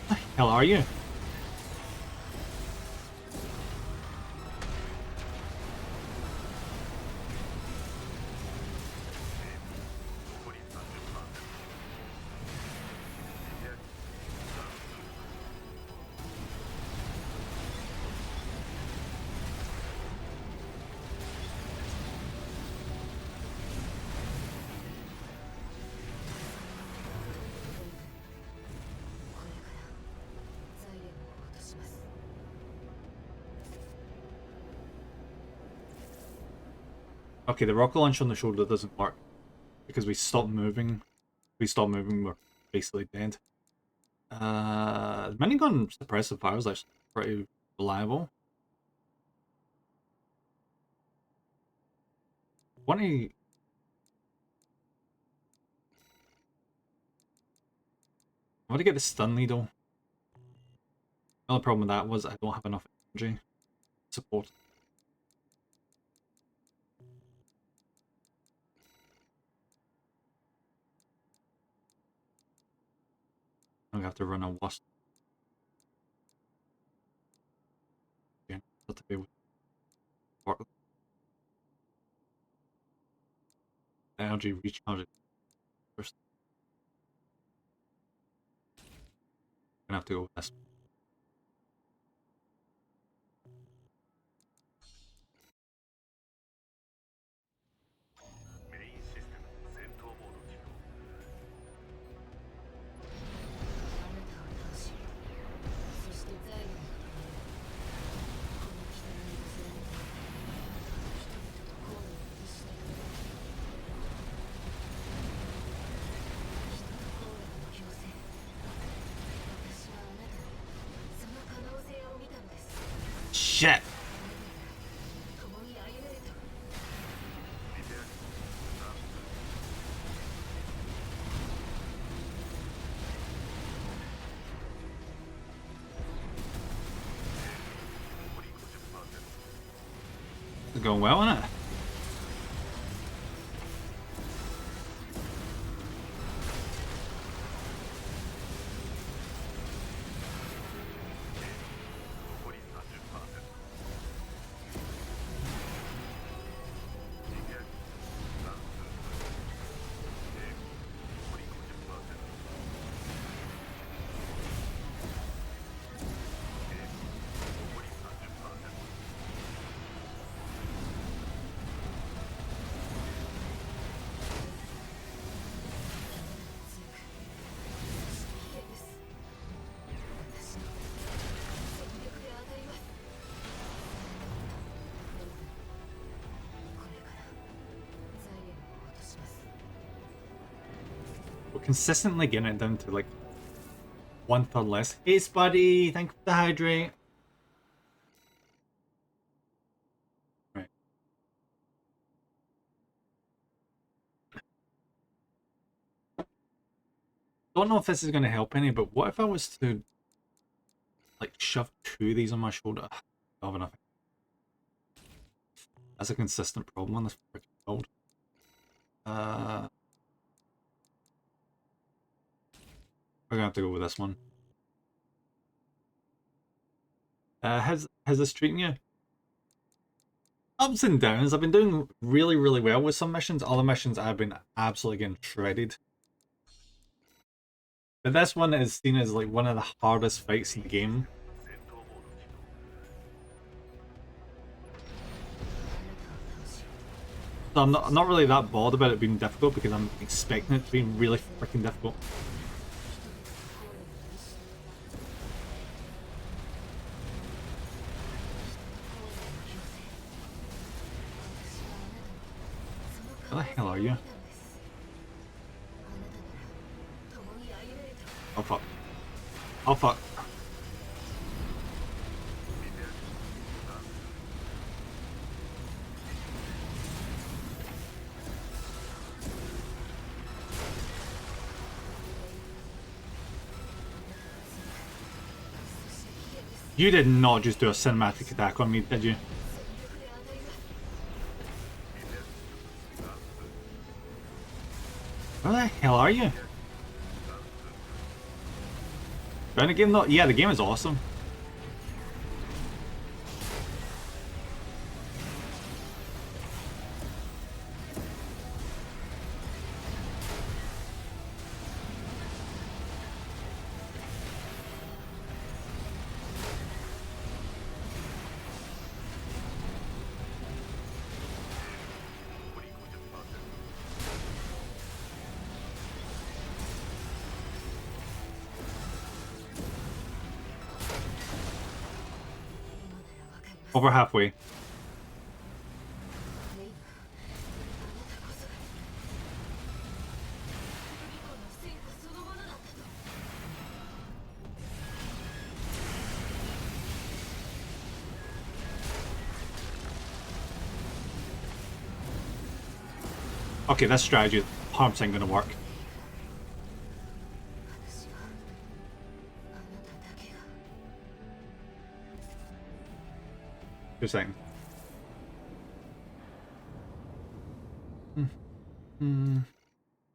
What the hell are you? Okay, the rocket launch on the shoulder doesn't work because we stopped moving. If we stop moving, we're basically dead. The minigun suppressive fire is actually pretty reliable. I want to get the stun needle. The only problem with that was I don't have enough energy support. I'm gonna have to run a wasp. Again, not to be able to work with energy recharge first. I'm gonna have to go with this. Shit! It's going well, isn't it? We're consistently getting it down to like 1/3 less. Hey, Spuddy! Thank you for the hydrate. Right. Don't know if this is going to help any, but what if I was to like shove 2 of these on my shoulder? I don't have enough. That's a consistent problem on this freaking build. We're gonna have to go with this one. How's this treating you? Ups and downs. I've been doing really, really well with some missions. Other missions I've been absolutely getting shredded. But this one is seen as like one of the hardest fights in the game. So I'm not really that bothered about it being difficult because I'm expecting it to be really freaking difficult. Where the hell are you? Oh fuck. You did not just do a cinematic attack on me, did you? Where the hell are you? Found a game though? Yeah, the game is awesome. Over halfway. レイブ、あなたこそがルミコの戦果そのものだったと。 Okay, this strategy is 100% gonna work. 私はあなただけが Just saying.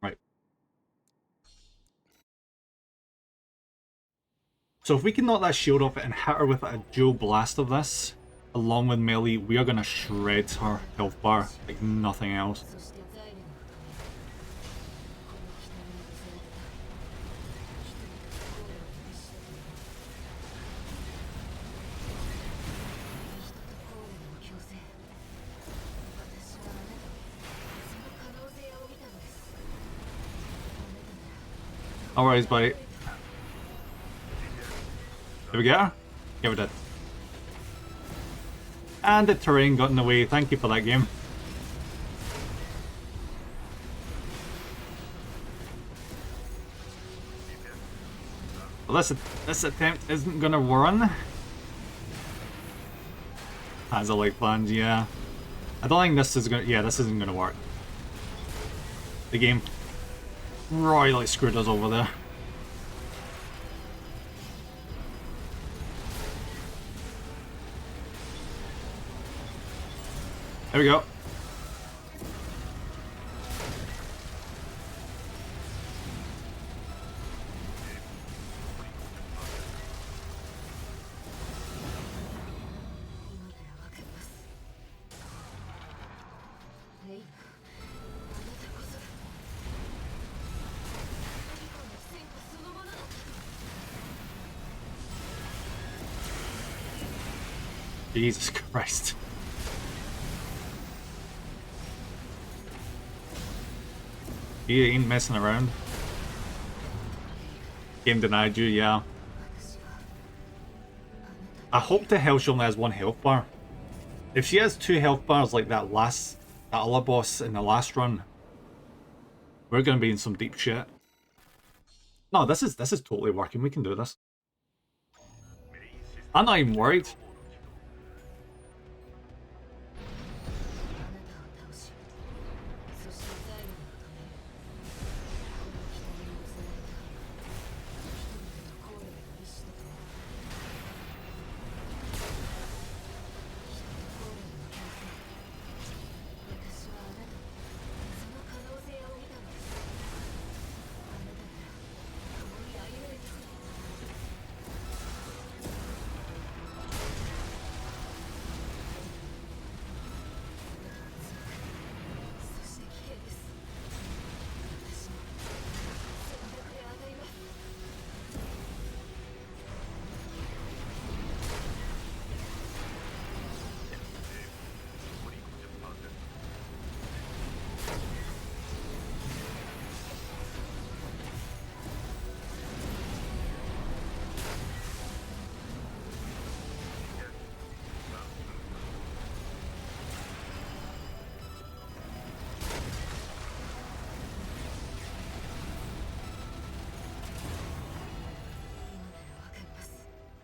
Right. So if we can knock that shield off and hit her with a dual blast of this, along with melee, we are gonna shred her health bar like nothing else. そして財力のためこの北に寄せられた人々と考慮の意志だという人と考慮の強制私はあなたにその可能性を見たのですあなたなら Alright, buddy. Did we get her? Yeah, we did. And the terrain got in the way. Thank you for that game. Well, this attempt isn't gonna run. As I like planned, yeah. I don't think this is gonna. Yeah, this isn't gonna work. The game royally screwed us over there. There we go. Jesus Christ. He ain't messing around. Game denied you, yeah. I hope to hell she only has one health bar. If she has 2 health bars like that other boss in the last run, we're gonna be in some deep shit. No, this is totally working. We can do this. I'm not even worried. あなたを倒しそして財務を止めるこの北に寄せられた人々の考慮への意志だと思う人と考慮への強制私はあなたにその可能性を見たのですあなたなら共に歩めると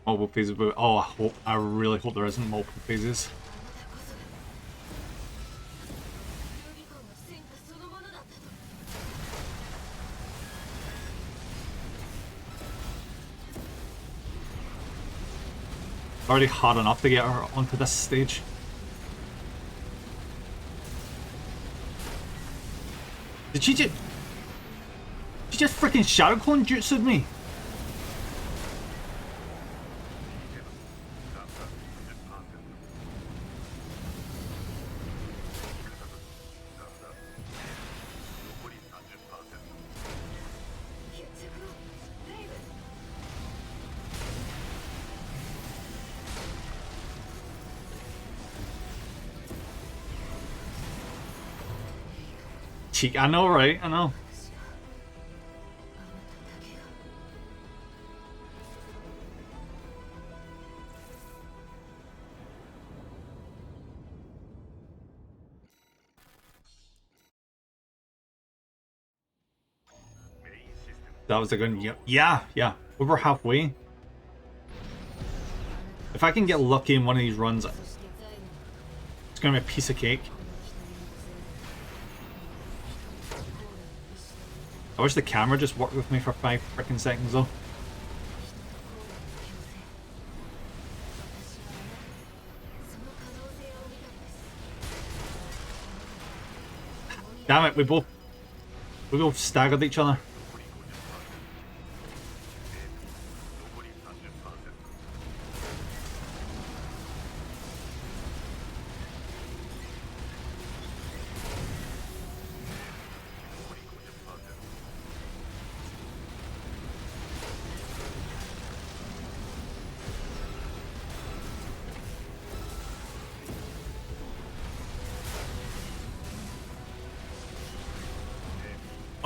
Multiple phases, but oh, I really hope there isn't multiple phases. ルビコンの戦果そのものだったと。 Already hard enough to get her onto this stage. Did she just... She just freaking Shadow Clone jutsu'd me? Cheek, I know, right? I know. That was a good... Yeah. Over halfway. If I can get lucky in one of these runs, it's gonna be a piece of cake. I wish the camera just worked with me for 5 freaking seconds though. Damn it, we both staggered each other.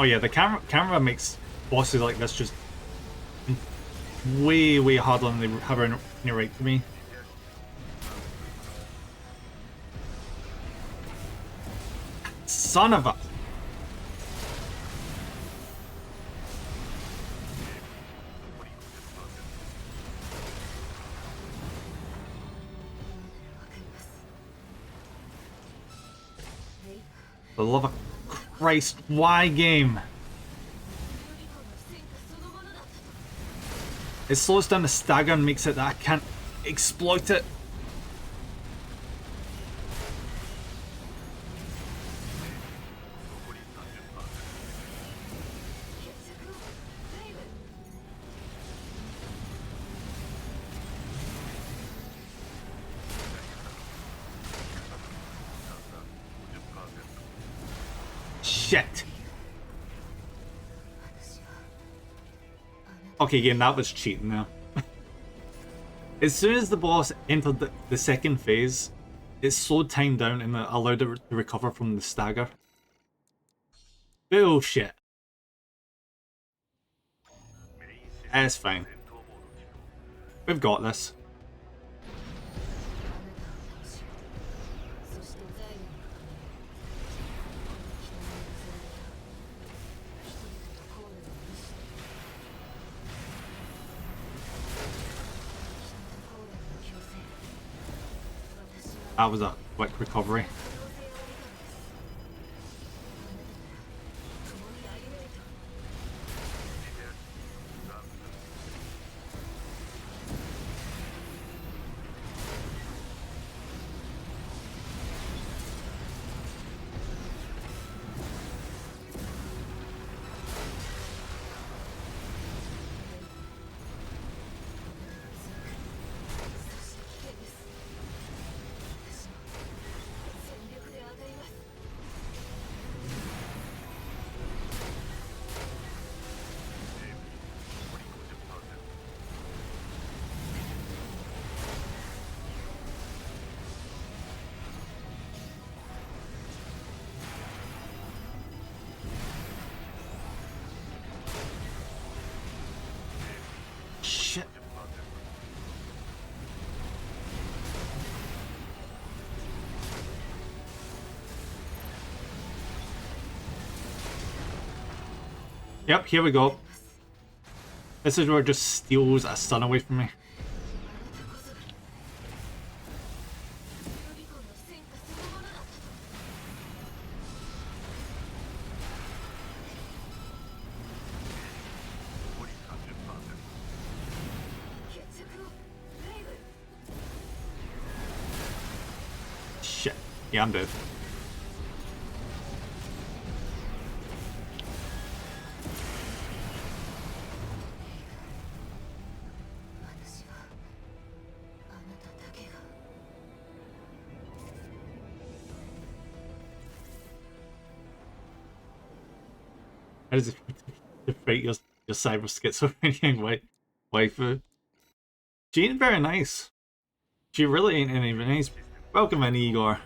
Oh yeah, the camera makes bosses like this just way harder than they have any right to me. Son of a... For the love of Christ, why game? It slows down the stagger and makes it that I can't exploit it. Shit. Okay, game, that was cheating now. As soon as the boss entered the second phase, it slowed time down and allowed it to recover from the stagger. Bullshit. It's fine. We've got this. That was a quick recovery. Shit. Yep, here we go. This is where it just steals a stun away from me. Yeah, I'm dead. How does it defeat your cyber schizophrenia waifu? She ain't very nice. She really ain't any nice. Welcome in, Igor.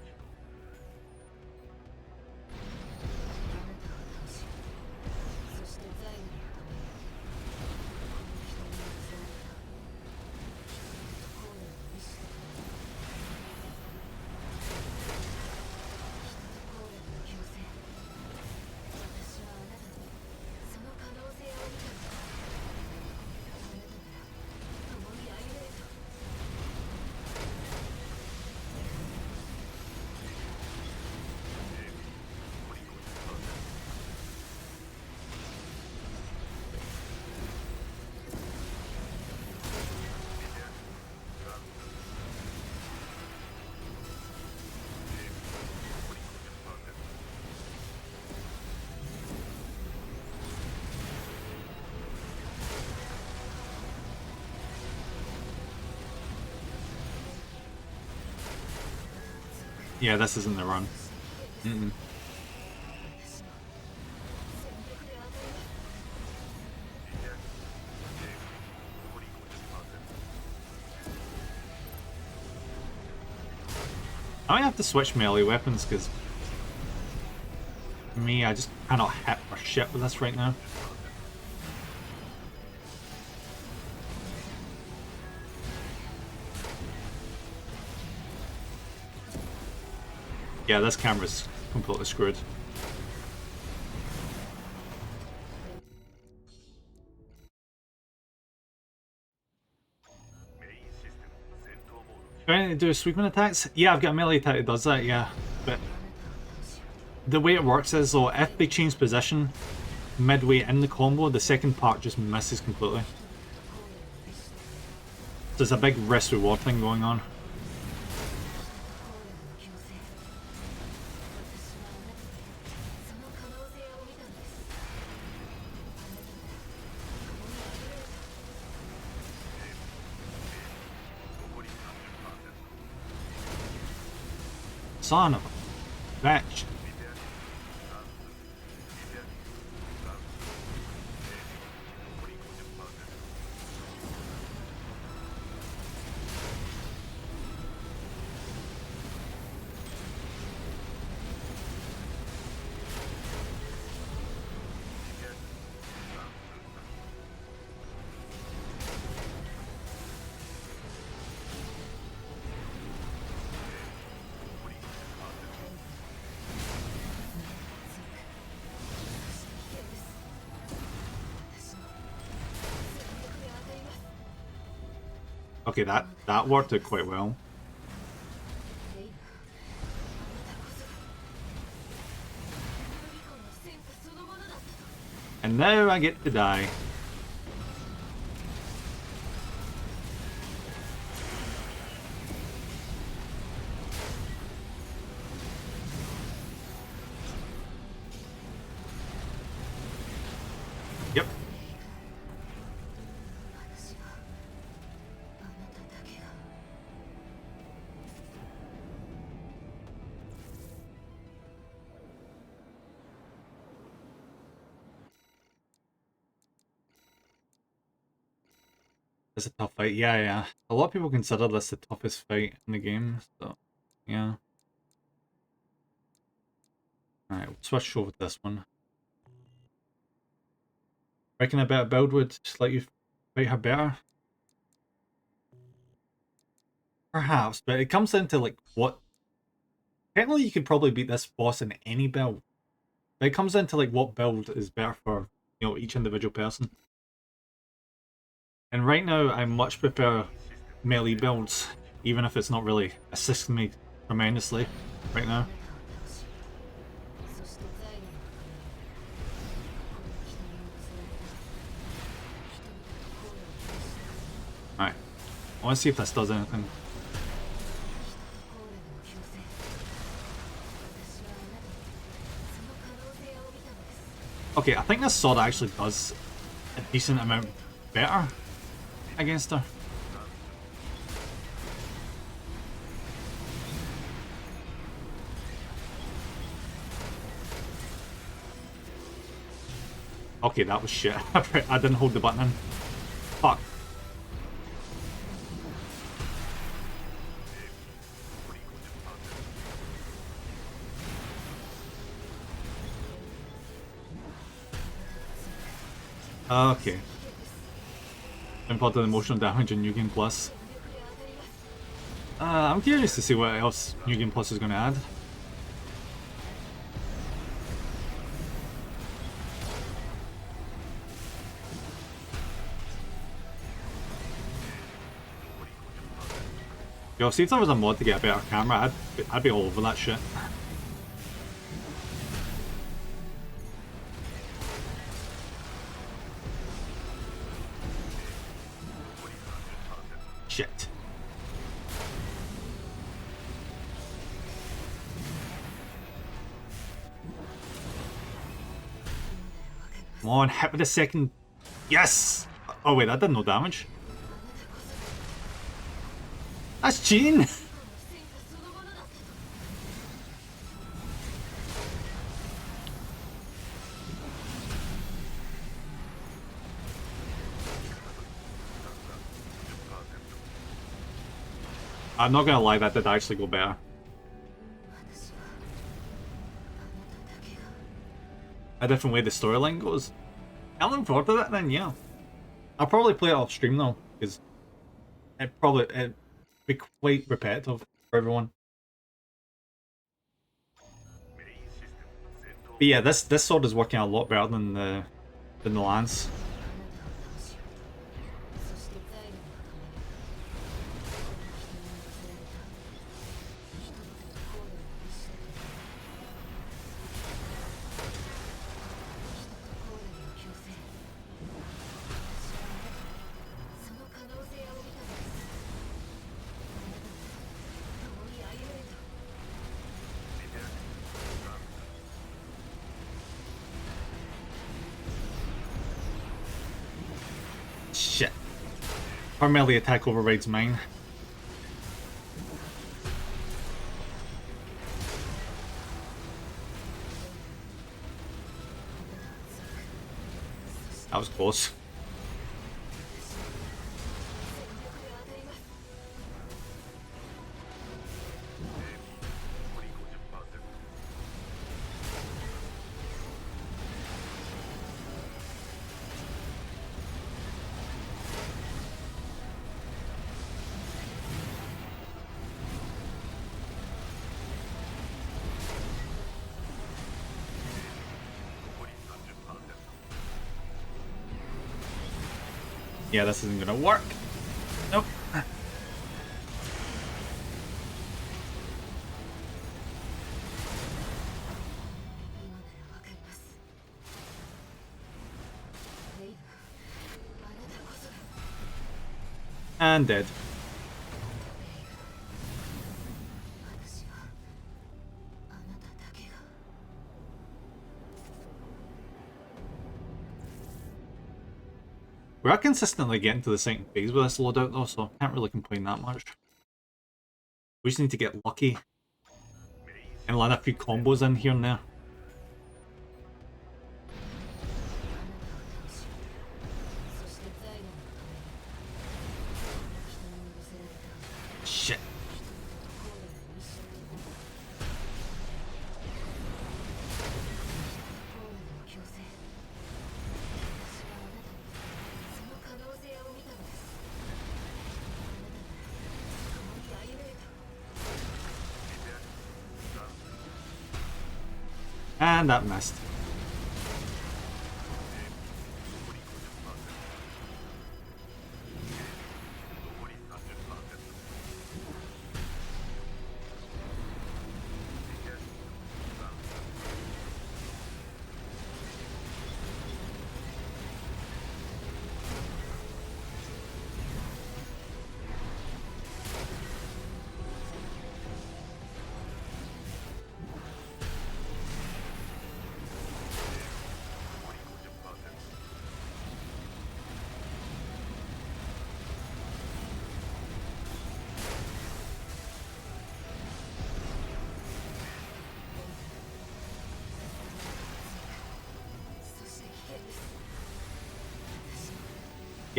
Yeah, this isn't the run. I might have to switch melee weapons because me, I just cannot hit for shit with this right now. Yeah, this camera's completely screwed. Do I need to do sweeping attacks? Yeah, I've got a melee attack that does that, yeah. But the way it works is, though, if they change position midway in the combo, the second part just misses completely. So there's a big risk-reward thing going on. Son of a bitch. Okay, that worked out quite well. And now I get to die. Yep. It's a tough fight. Yeah. A lot of people consider this the toughest fight in the game, so yeah. Alright, we'll switch over to this one. Reckon a better build would just let you fight her better? Perhaps, but it comes down to like what... Technically you could probably beat this boss in any build. But it comes down to like what build is better for, you know, each individual person. And right now I much prefer melee builds, even if it's not really assisting me tremendously right now. Alright, I want to see if this does anything. Okay, I think this sword actually does a decent amount better against her. Okay, that was shit. I didn't hold the button in. Fuck. Okay. Important emotional damage in New Game Plus. I'm curious to see what else New Game Plus is going to add. Yo, see if there was a mod to get a better camera, I'd be all over that shit. Shit. Come on, hit with the second. Yes! Oh wait, that did no damage. That's cheating! I'm not gonna lie, that did actually go better. A different way the storyline goes. I'm looking forward to that then, yeah. I'll probably play it off stream though, because it'd be quite repetitive for everyone. But yeah, this sword is working a lot better than the lance. その可能性を見たのです。共に歩めると。 Shit. Our melee attack overrides mine. That was close. Yeah, this isn't gonna work. Nope. And dead. We are consistently getting to the second phase with this loadout though, so I can't really complain that much. We just need to get lucky and land a few combos in here and there. Shit. And that missed.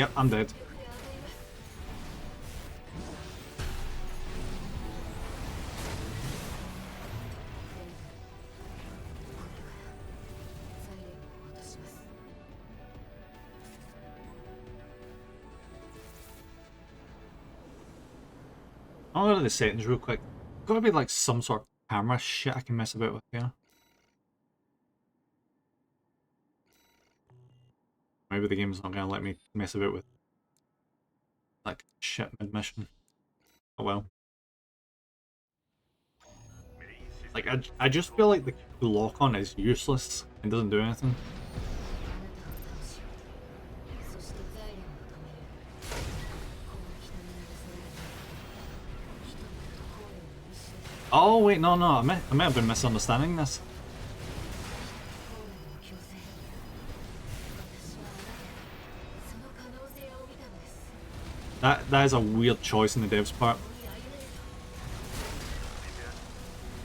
Yep, I'm dead. 全力で当たります。サイレンを落とします。I'll go to the settings real quick. Gotta be like some sort of camera shit I can mess about with here. Maybe the game's not gonna let me mess about with like shit mid-mission. Oh well. Like, I just feel like the lock-on is useless. It doesn't do anything. あなたを倒し、そしてザイレンを止める。この人に流される人々とコーレの意志で Oh wait, no, I may have been misunderstanding this. コーレの強制。私はあなたにその可能性を見たのです。 That is a weird choice in the devs part. 共に歩める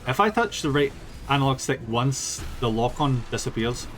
と If I touch the right analog stick once, the lock-on disappears.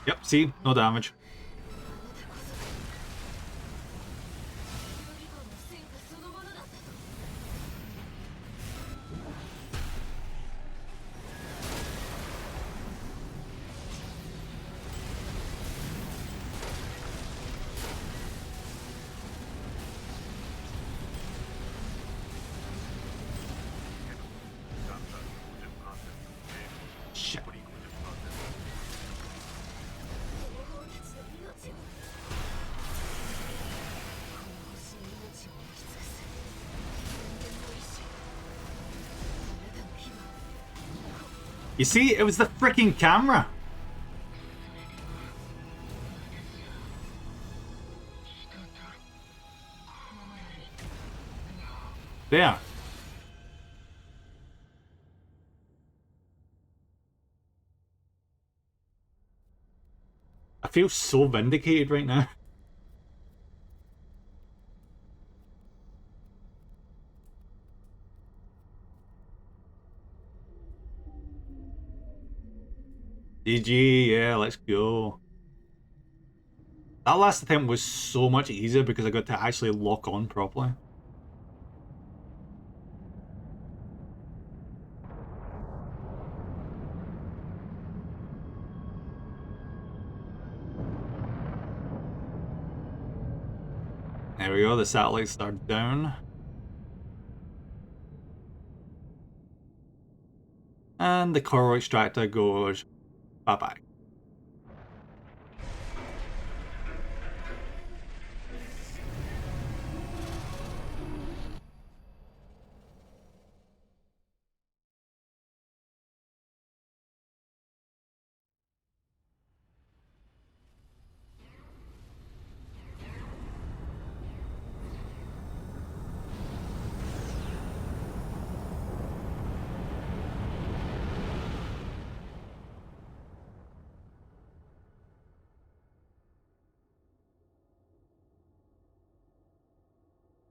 Yep, see? No damage. ルビコンの戦果そのものだったと。Shit. 情報たちの命を。この星に命を焼き尽くす。人間の意志。あなたの火は You see? It was the freaking camera! There. I feel so vindicated right now. GG, yeah, let's go. That last attempt was so much easier because I got to actually lock on properly. There we go, the satellites are down. And the coral extractor goes bye-bye.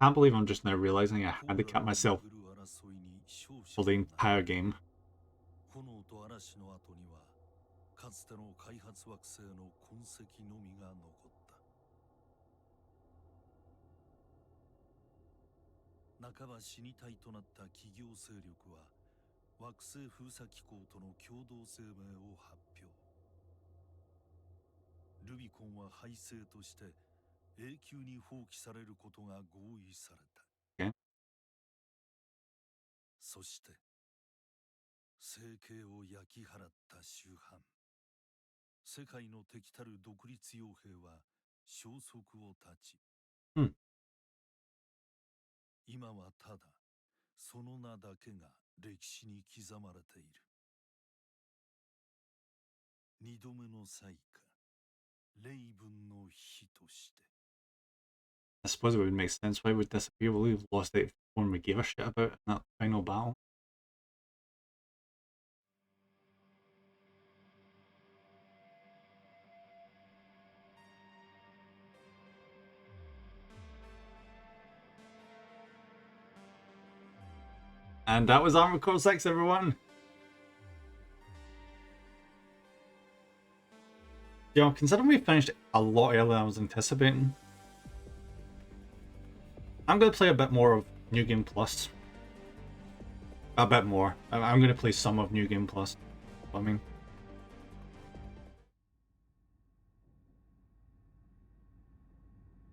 Can't believe I'm just now realizing I handicapped myself for the entire game. 炎と嵐の後にはかつての開発惑星の痕跡のみが残った半ば死に体となった企業勢力は惑星封鎖機構との共同声明を発表。ルビコンは廃星として永久に放棄されることが合意された。Okay. そして生計を焼き払った周藩、世界の敵たる独立傭兵は消息を絶ち、Hmm. 今はただその名だけが歴史に刻まれている。二度目の災禍、レイブンの火として。 I suppose it would make sense. Why would disappear? Well, we've lost it when we gave a shit about in that final battle. And that was Armored Core 6, everyone. You know, considering we finished a lot earlier than I was anticipating, I'm going to play a bit more of New Game Plus. A bit more. I'm going to play some of New Game Plus. I mean,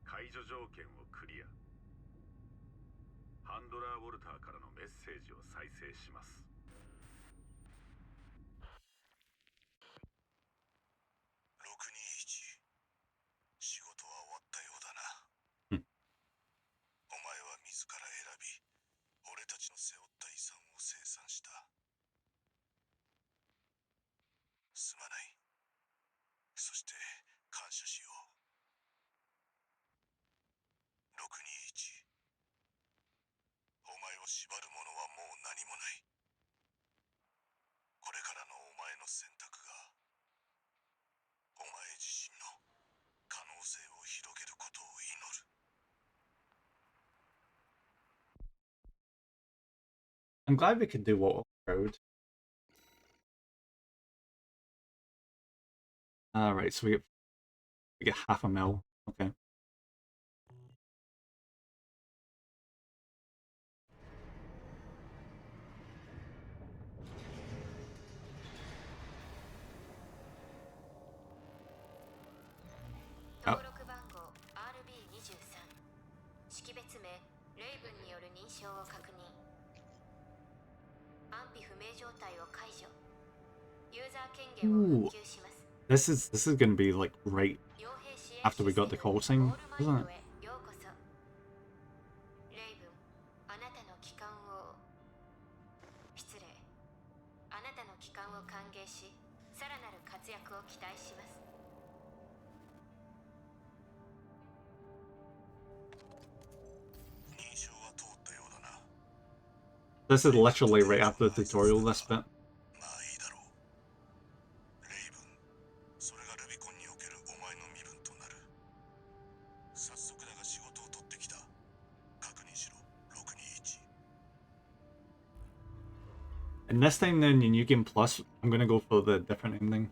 解除条件をクリア。ハンドラー・ウォルターからのメッセージを再生します。621、仕事は終わったようだな。うんお前は自ら選び、俺たちの背負った遺産を生産した。すまない。そして感謝しよう。621、お前を縛るものはもう何もない。これからのお前の選択がお前自身の可能性を広げることを祈る。 I'm glad we could do what crowd. Alright, so we get half a mil. Okay. Oh. 登録番号 RB23 識別名レイブンによる認証を確認。安否不明状態を解除。ユーザー権限を復旧します。 This is gonna be like right after we got the call sign, isn't it? ようこそ。レイブン、あなたの帰還を失礼。あなたの帰還を歓迎し、さらなる活躍を期待します。 認証は通ったようだな。 This is literally right after the tutorial, this bit. まあいいだろう。レイブン、それがルビコンにおけるお前の身分となる。早速だが仕事を取ってきた。確認しろ、621。 And this time then in New Game Plus, I'm gonna go for the different ending.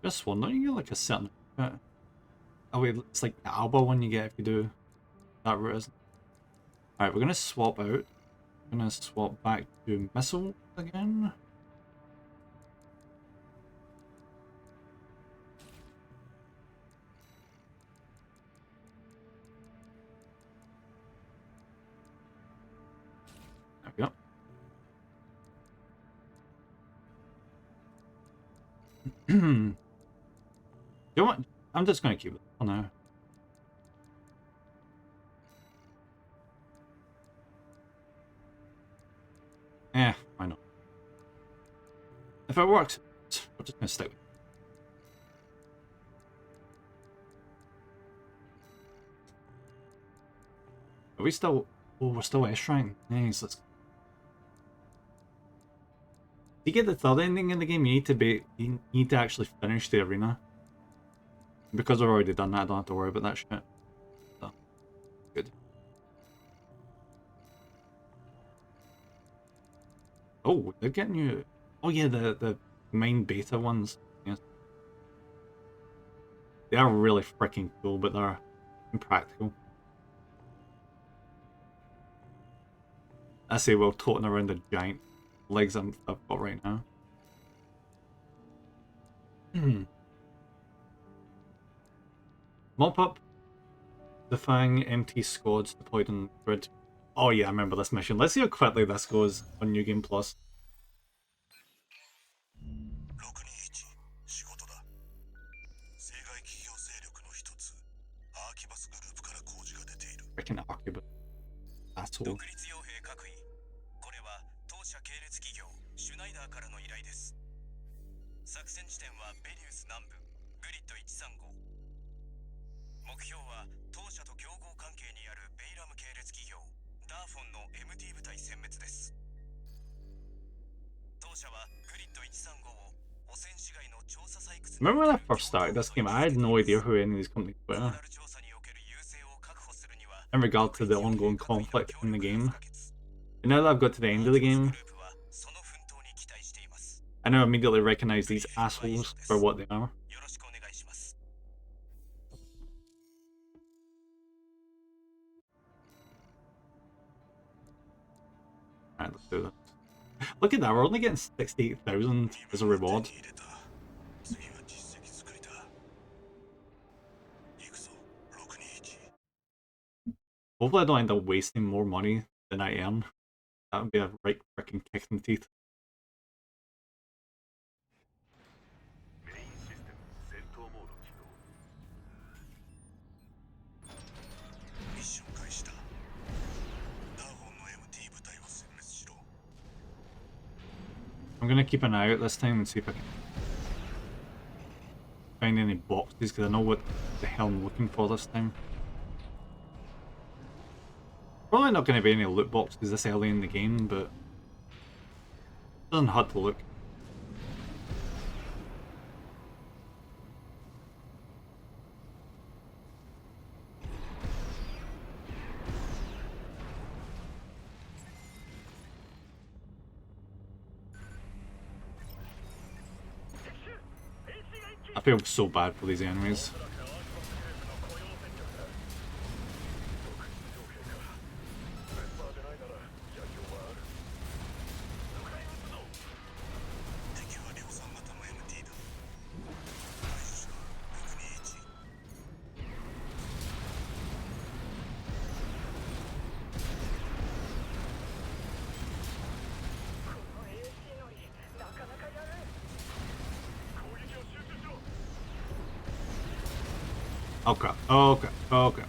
Just one, don't you get like a certain bit? Oh wait, it's like the Alba one you get if you do that route, isn't it? Alright, we're gonna swap out. We're gonna swap back to Missile again. There we go. You know what? I'm just gonna keep it for now. Yeah, why not? If it works, we're just gonna stick with it. Are we still... Oh, we're still S rank. Nice, let's... To get the third ending in the game, you need to actually finish the arena. Because we've already done that, I don't have to worry about that shit. So, good. Oh, they're getting you... Oh yeah, the main beta ones. Yes. They are really freaking cool, but they're impractical. I say we're toting around the giant legs I've got right now. Mop up. Defying MT squads deployed on the grid. Oh yeah, I remember this mission. Let's see how quickly this goes on New Game Plus. 621仕事だ。政外企業勢力の一つアーキバスグループから工事が出ている。 Freaking Arquebus. Asshole. 独立傭兵各位、これは当社系列企業シュナイダーからの依頼です。作戦地点はベリウス南部グリッド135。目標は当社と競合関係にあるベイラム系列企業ダーフォンの MT 部隊殲滅です。当社はグリッド135を汚染市街の調査採掘。 Remember when I first started this game, I had no idea who any of these companies were. In regard to the ongoing conflict in the game. And now that I've got to the end of the game, I now immediately recognize these assholes for what they are. Alright, let's do that. Look at that, we're only getting 68,000 as a reward. 手に入れた。次は実績作りだ。行くぞ、621。 Hopefully I don't end up wasting more money than I earn. That would be a right freaking kick in the teeth. メインシステム戦闘モード起動。ミッション開始だ。ダーフォンの MT 部隊を殲滅しろ。 I'm gonna keep an eye out this time and see if I can find any boxes because I know what the hell I'm looking for this time. Probably not going to be any loot boxes this early in the game, but it doesn't hurt to look. I feel so bad for these enemies. Oh crap, oh crap, oh crap.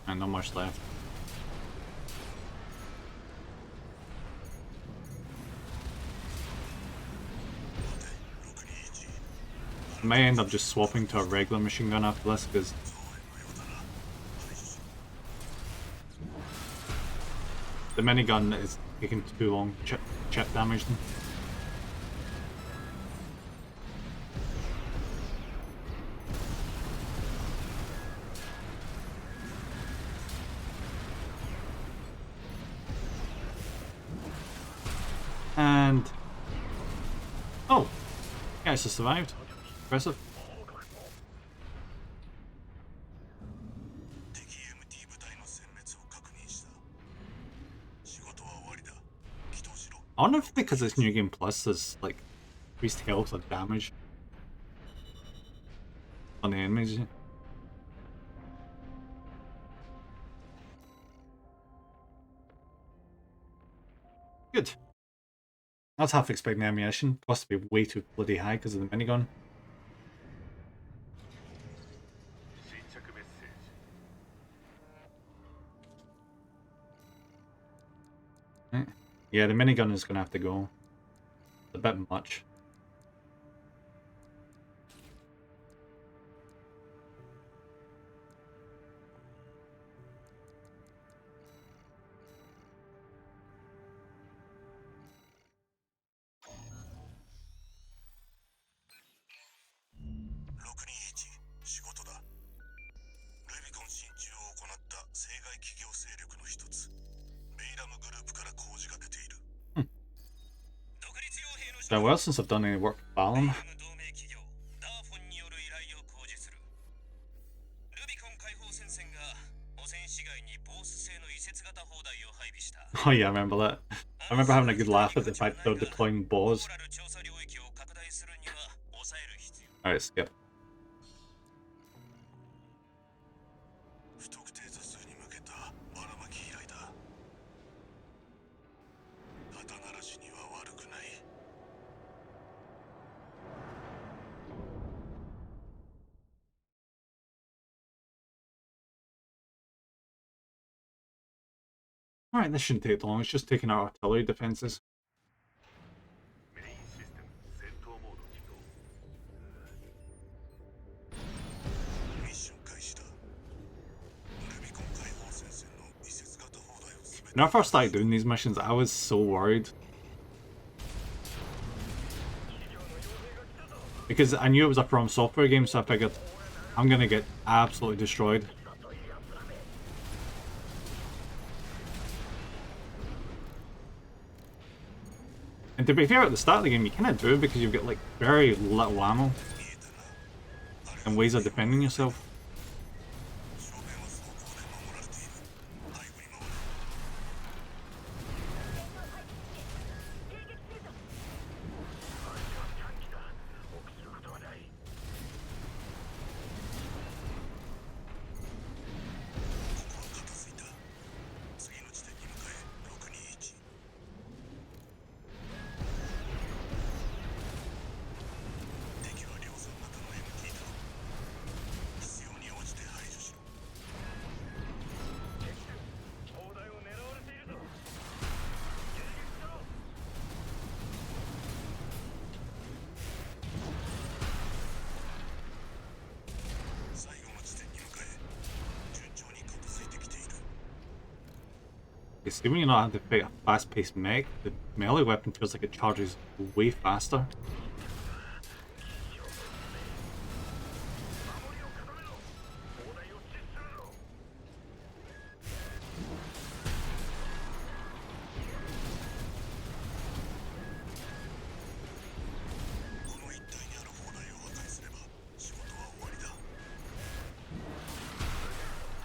And not much left. I may end up just swapping to a regular machine gun after this because the minigun is taking too long to chip damage them. And oh, yeah, it's just survived. Impressive. 敵 MT 部隊の殲滅を確認した。仕事は終わりだ。起動しろ。 I wonder if because it's New Game Plus, there's like increased health or damage on the enemies. Good. I was half expecting the ammunition cost to be way too bloody high because of the minigun. 新着メッセージ。 Yeah, the minigun is going to have to go. It's a bit much. been a while since I've done any work with Balam. 同盟企業ダーフォンによる依頼を講じする。ルビコン解放戦線が汚染市街にボース製の移設型砲台を配備した。 Oh yeah, I remember that. I remember having a good laugh at the fact they're deploying bows. コーラル調査領域を拡大するには抑える必要。 Alright, skip. 不特定多数に向けたばらまき依頼だ。肩慣らしには悪くない。 Alright, this shouldn't take long. It's just taking our artillery defenses. メインシステム戦闘モード起動。ミッション開始だ。ルビコン解放戦線の移設型砲台を全て When I first started doing these missions, I was so worried. Because I knew it was a From Software game, so I figured I'm gonna get absolutely destroyed. And to be fair, at the start of the game, you kind of do because you've got like very little ammo 見えたな。 and ways of defending yourself. 正面は装甲で守られている。背後に回る。 ここは片付いた。次の地点に向かえ。621。敵は量産型の MT だ。必要に応じて排除しろ。砲台を狙われているぞ。最後の地点に向かえ。順調に片付いてきている。 You see, when you're not having to fight a fast-paced mech, the melee weapon feels like it charges way faster. 砲台を実するぞ。 この一帯にある砲台を破壊すれば仕事は終わりだ。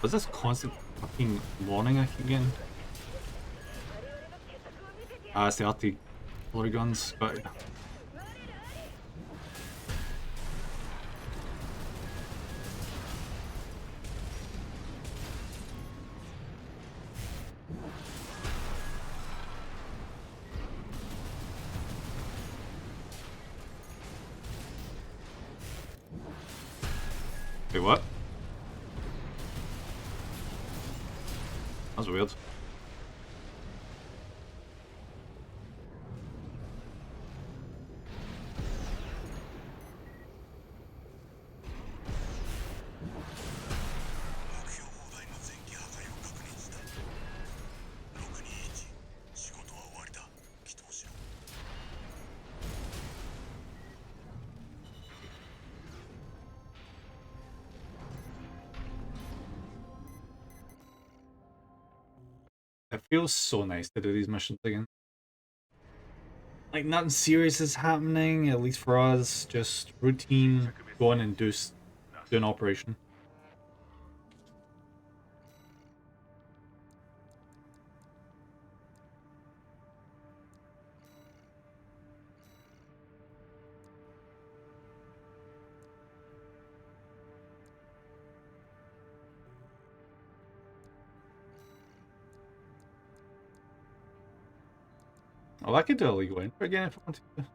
What's this constant fucking warning I keep getting? Ah, it's the artillery guns, but wait, what? That's weird. It feels so nice to do these missions again. Like nothing serious is happening, at least for us. Just routine, go in and do an operation. Oh, I could do a legal entry again if I wanted to.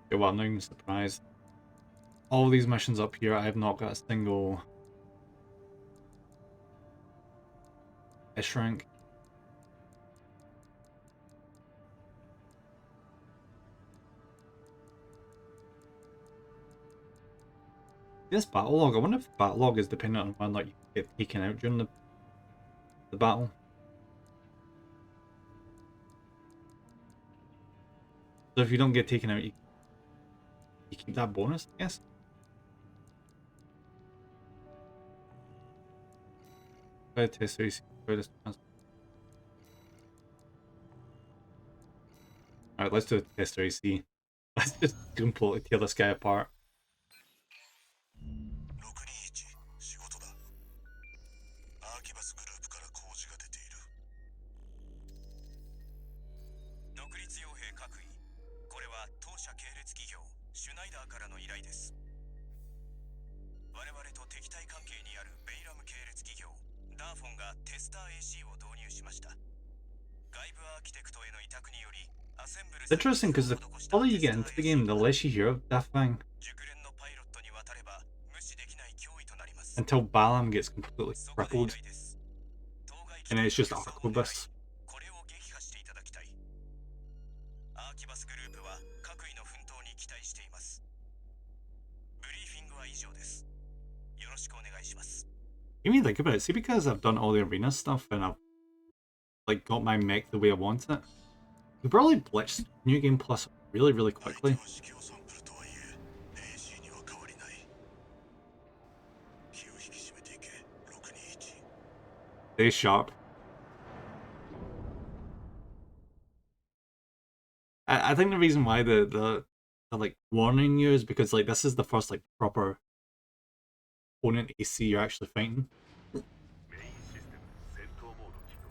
Yeah, well, I'm not even surprised. All these missions up here, I have not got a single S rank. This battle log, I wonder if the battle log is dependent on when like you get taken out during the battle. So if you don't get taken out, you keep that bonus, I guess. Test race, Alright, let's do a tester AC. Let's just completely tear this guy apart. 621仕事だ。アーキバスグループから工事が出ている。独立傭兵各位、これは当社系列企業シュナイダーからの依頼です。我々と敵対関係にあるベイラム系列企業ダーフォンがテスター AC を導入しました。外部アーキテクトへの委託によりアセンブル It's interesting because the further you get into the game, the less you hear of Daft Fang 熟練のパイロットに渡れば無視できない脅威となります。 until Balam gets completely そこで依 crippled 頼です。当該 and then it's just 企業の Arquebus. これを撃破していただきたい。アーキバスグループは各位の奮闘に期待しています。ブリーフィングは以上です。よろしくお願いします。 You mean think about it, see because I've done all the arena stuff and I've like got my mech the way I want it, we probably blitzed New Game Plus really, really 相手 quickly. は試供サンプルとはいえ AC には変わりない。気を引き締めていけ。621 Stay sharp. I think the reason why the like warning you is because like this is the first like proper opponent AC you're actually fighting. メインシステム戦闘モード起動。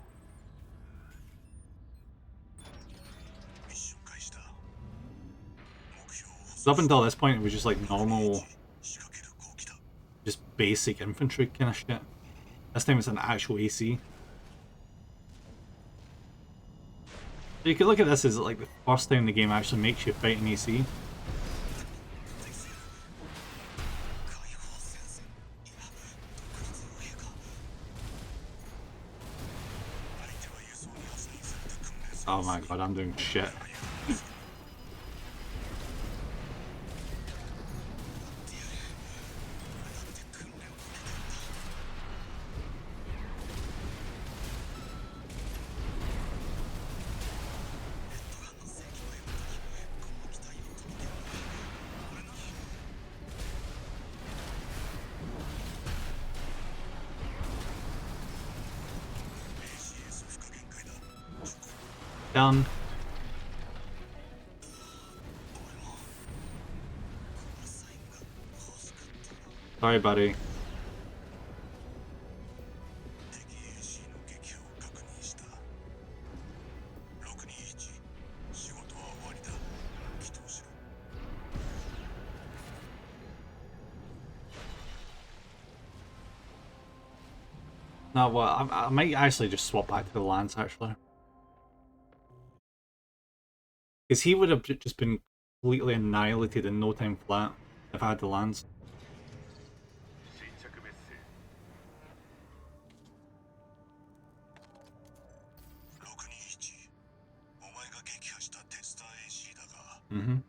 ミッション開始だ。目標を So up until this point it was just like normal, 仕掛ける攻撃だ。 just basic infantry kind of shit. This time it's an actual AC. So you could look at this as like the first time the game actually makes you fight an AC. 解放戦線。いや、独立傭兵か。相手は輸送にアサインされた訓練生。 Oh my god, I'm doing shit. Done. Sorry, buddy. 敵 AC の撃破を確認した。621仕事は終わりだ。起動しろ。 No, well, I might actually just swap back to the Lance actually. Because he would have just been completely annihilated in no time flat if I had the Lance. 新着メッセージ。621お前が撃破したテスター AC だが、 Mm-hmm.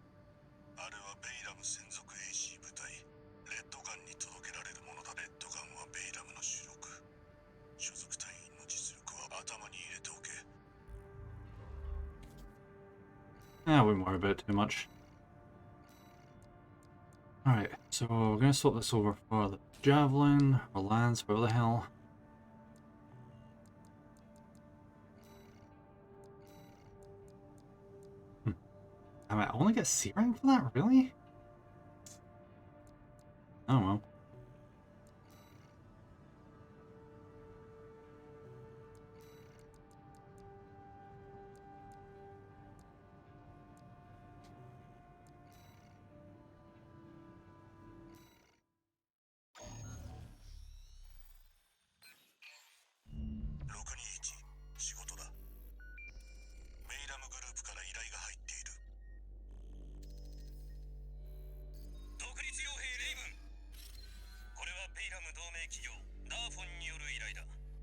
あれはベイラム専属 AC 部隊。レッドガンに届けられるものだ。レッドガンはベイラムの主力。所属隊員の実力は頭に入れておけ。 I wouldn't worry about it too much. Alright, so we're gonna swap this over for the Javelin, or Lance, whatever the hell. I mean, I only get C rank for that? Really? Oh well.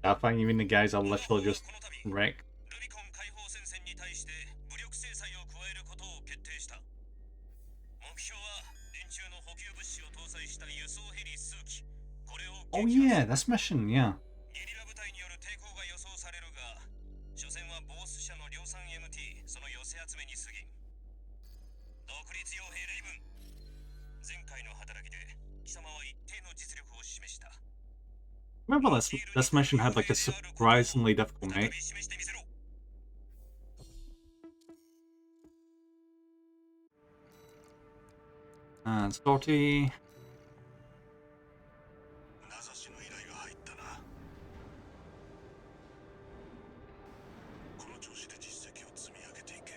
I find you mean the guys are literally just wrecked. ルビコン解放戦線に対して武力制裁を加えることを決定した。目標は連中の補給物資を搭載した輸送ヘリ数機。これを Oh yeah, this mission, yeah. ゲリラ部隊による抵抗が予想されるが、所詮はボース社の量産 MT、その寄せ集めに過ぎん。独立傭兵レイブン。前回の働きで貴様は一定の実力を示した。 Remember this mission had like a surprisingly difficult mate. And Scotty. 名指しの依頼が入ったな。この調子で実績を積み上げていけ。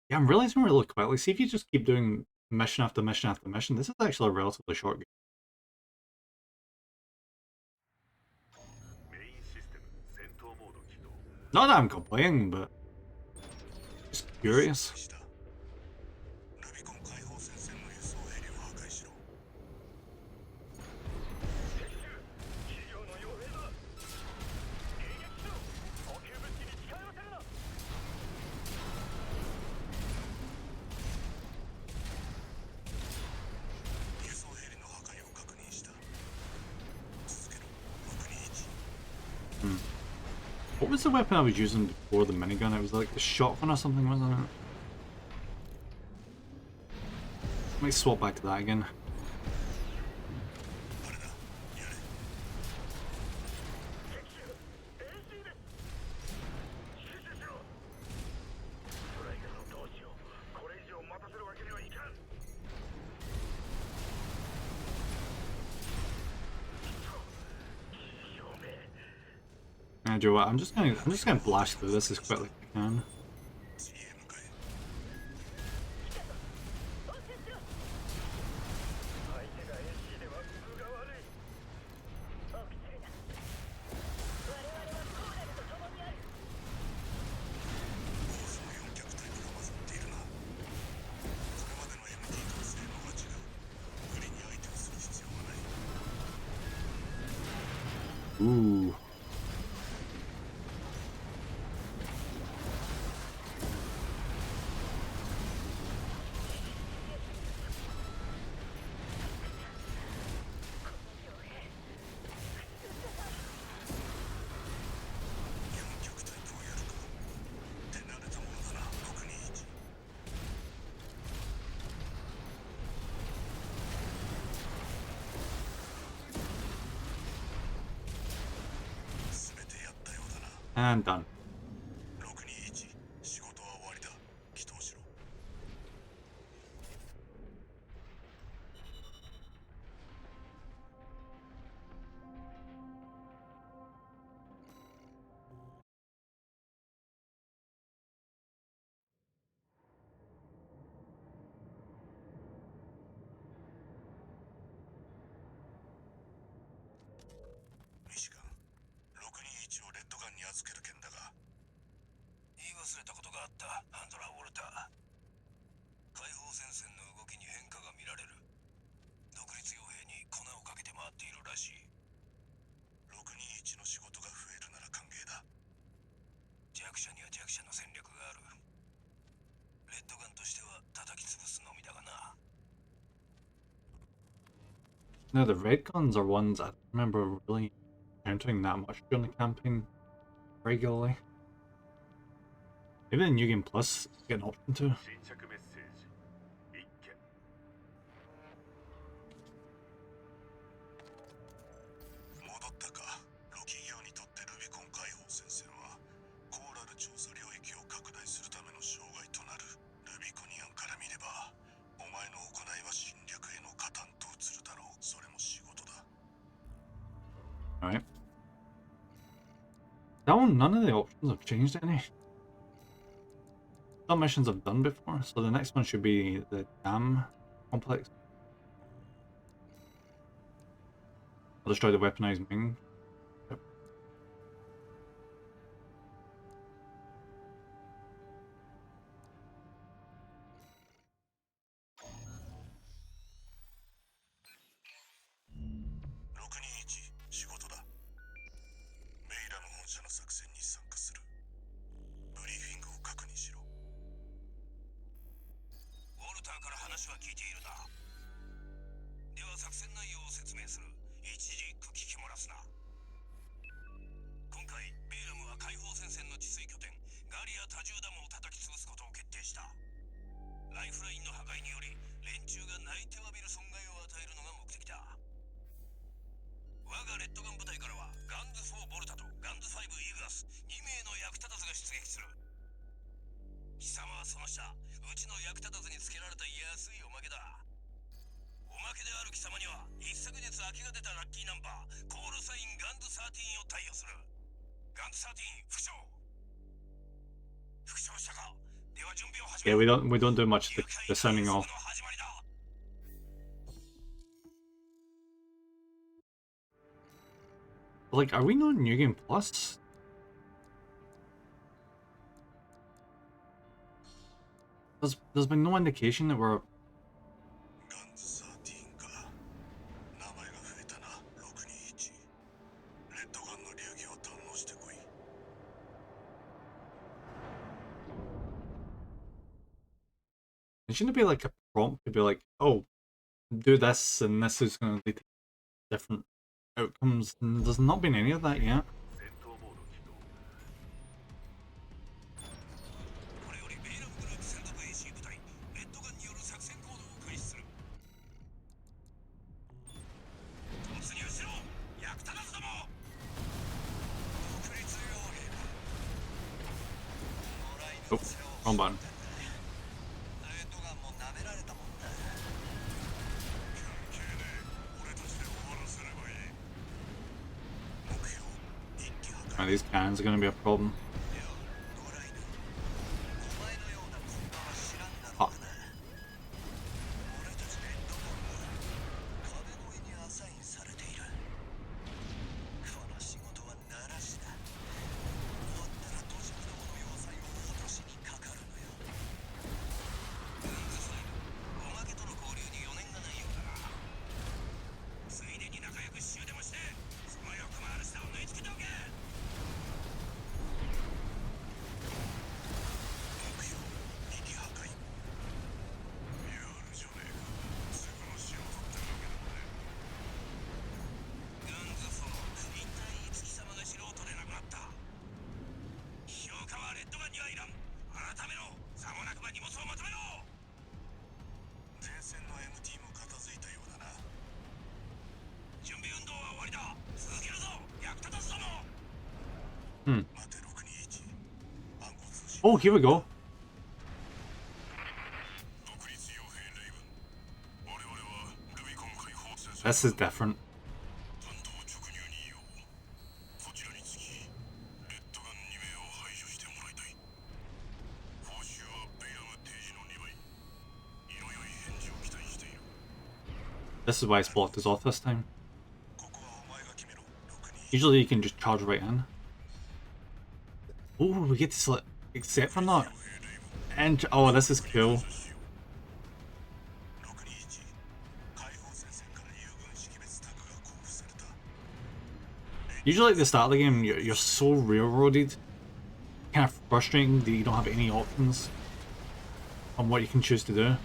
Yeah, I'm realizing really quickly. See if you just keep doing mission after mission after mission. This is actually a relatively short game. メインシステム戦闘モード起動。 Not that I'm complaining, but just curious. したルビコン解放戦線の輸送ヘリを破壊しろ。企業の傭兵だ。迎撃しろ。補給物資に近寄らせるな。輸送ヘリの破壊を確認した。続けろ。621。 What was the weapon I was using before the minigun? It was like the shotgun or something, wasn't it? Might swap back to that again. あれだ。やれ。敵機演習です。集中しろ。トライガーのどうしよう。これ以上待たせるわけにはいかん。 Yeah, Joe, what? I'm just gonna blast through this as quickly as I can. 次へ向かえ。相手が AC では分が悪い。臆するな。我々はコーラルと共にある。ボスの4脚タイプが混ざっているな。これまでの MD とは性能が違う。無理に相手をする必要はない。 Ooh. And done. 621仕事は終わりだ。起動しろ。ミシガン、621をレッドガンに預ける件だが、言い忘れたことがあった。ハンドラー・ウォルター。解放戦線の動きに変化が見られる。独立傭兵に粉をかけて回っているらしい。621の仕事が増えるなら歓迎だ。弱者には弱者の戦略がある。レッドガンとしては叩き潰すのみだがな。 No, the red guns are ones I don't remember really encountering that much during the campaign regularly. Maybe the New Game Plus get an option to. 新着メッセージ一件。戻ったか。ロ企業にとってルビコン解放戦線はコーラル調査領域を拡大するための障害となる。ルビコニアンから見ればお前の行いは侵略への加担と映るだろう。それも仕事だ。 Alright. That one, none of the options have changed any. Some missions I've done before, so the next one should be the dam complex. I'll destroy the weaponized wing. Yep. 621仕事だ。メイラム本社の作戦に参加する。ブリーフィングを確認しろ。ウォルターから話は聞いているな。では作戦内容を説明する。一字一句聞き漏らすな。その下うちの役立たずにつけられた安いおまけだ。おまけである貴様には一昨日空きが出たラッキーナンバーコールサインガンズ13を貸与する。ガンズ13副長。副長したか。では準備を始め Yeah, ろ。 we don't do much the signing off. の始まりだ。 Like, are we not New Game Plus? There's been no indication that we're... ガンズ13か。名前が増えたな。621。レッドガンの流儀を堪能してこい。 Shouldn't it be like a prompt to be like, oh, do this and this is going to lead to different outcomes? And there's not been any of that yet. これよりベイラムグループ専属 AC 部隊レッドガンによる作戦行動を開始する。突入しろ役立たずども。独立傭兵だ。もらいの Oh, wrong button. レッドガンも舐められたもんだ。関係ねえ。俺たちで終わらせればいい。目標一気破壊。 Now, these cannons are going to be a problem. ドライヌお前のようなコンパは知らんだろうがな。俺たちレッドガンは壁の上にアサインされている。この仕事は鳴らしだ。終わったら土着どもの要塞を落としにかかるのよ。ガンズファイルおまけとの交流に余念がないようだな。ついでに仲良くしゅうでもしてその欲もある下を縫い付けておけ。目標二気破壊。やるじゃねえか。すぐの死を取ってるわけでもねガンズフォーク一体いつ貴様が素人でなくなった。評価はレッドガンにはいらん。改めろさもなくば荷物をまとめろ。え。前線の MT も片付いたようだな。準備運動は終わりだ。続けるぞ役立たずども。待て621。暗号通信。 Oh, here we go. 独立傭兵レイブン。我々はルビコン解放戦線。 This is different. 担当直入によう。こちらにつきレッドガン2名を排除してもらいたい。報酬はベイラム提示の2倍。色良い返事を期待している。 This is why it's blocked us off this time. ここはお前が決めろ。621。 Usually you can just charge right in. Oh, we get to select accept or not. And oh, this is cool. 621。解放戦線から友軍識別タグが交付された。 Usually at the start of the game, you're so railroaded, kind of frustrating that you don't have any options on what you can choose to do.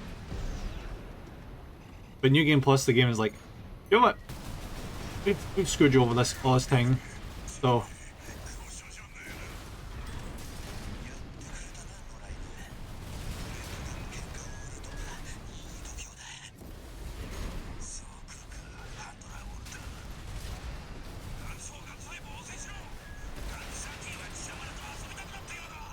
But New Game Plus, the game is like, you know what? We've screwed you over this time, so 交渉じゃねえな。やってくれたな野良犬。レッドガン喧嘩を売るとかいい度胸だ。そう来るかハンドラーウォルター。ガンズフォーガンズファイブ応戦しろ。ガンズ13は貴様らと遊びたくなったようだ。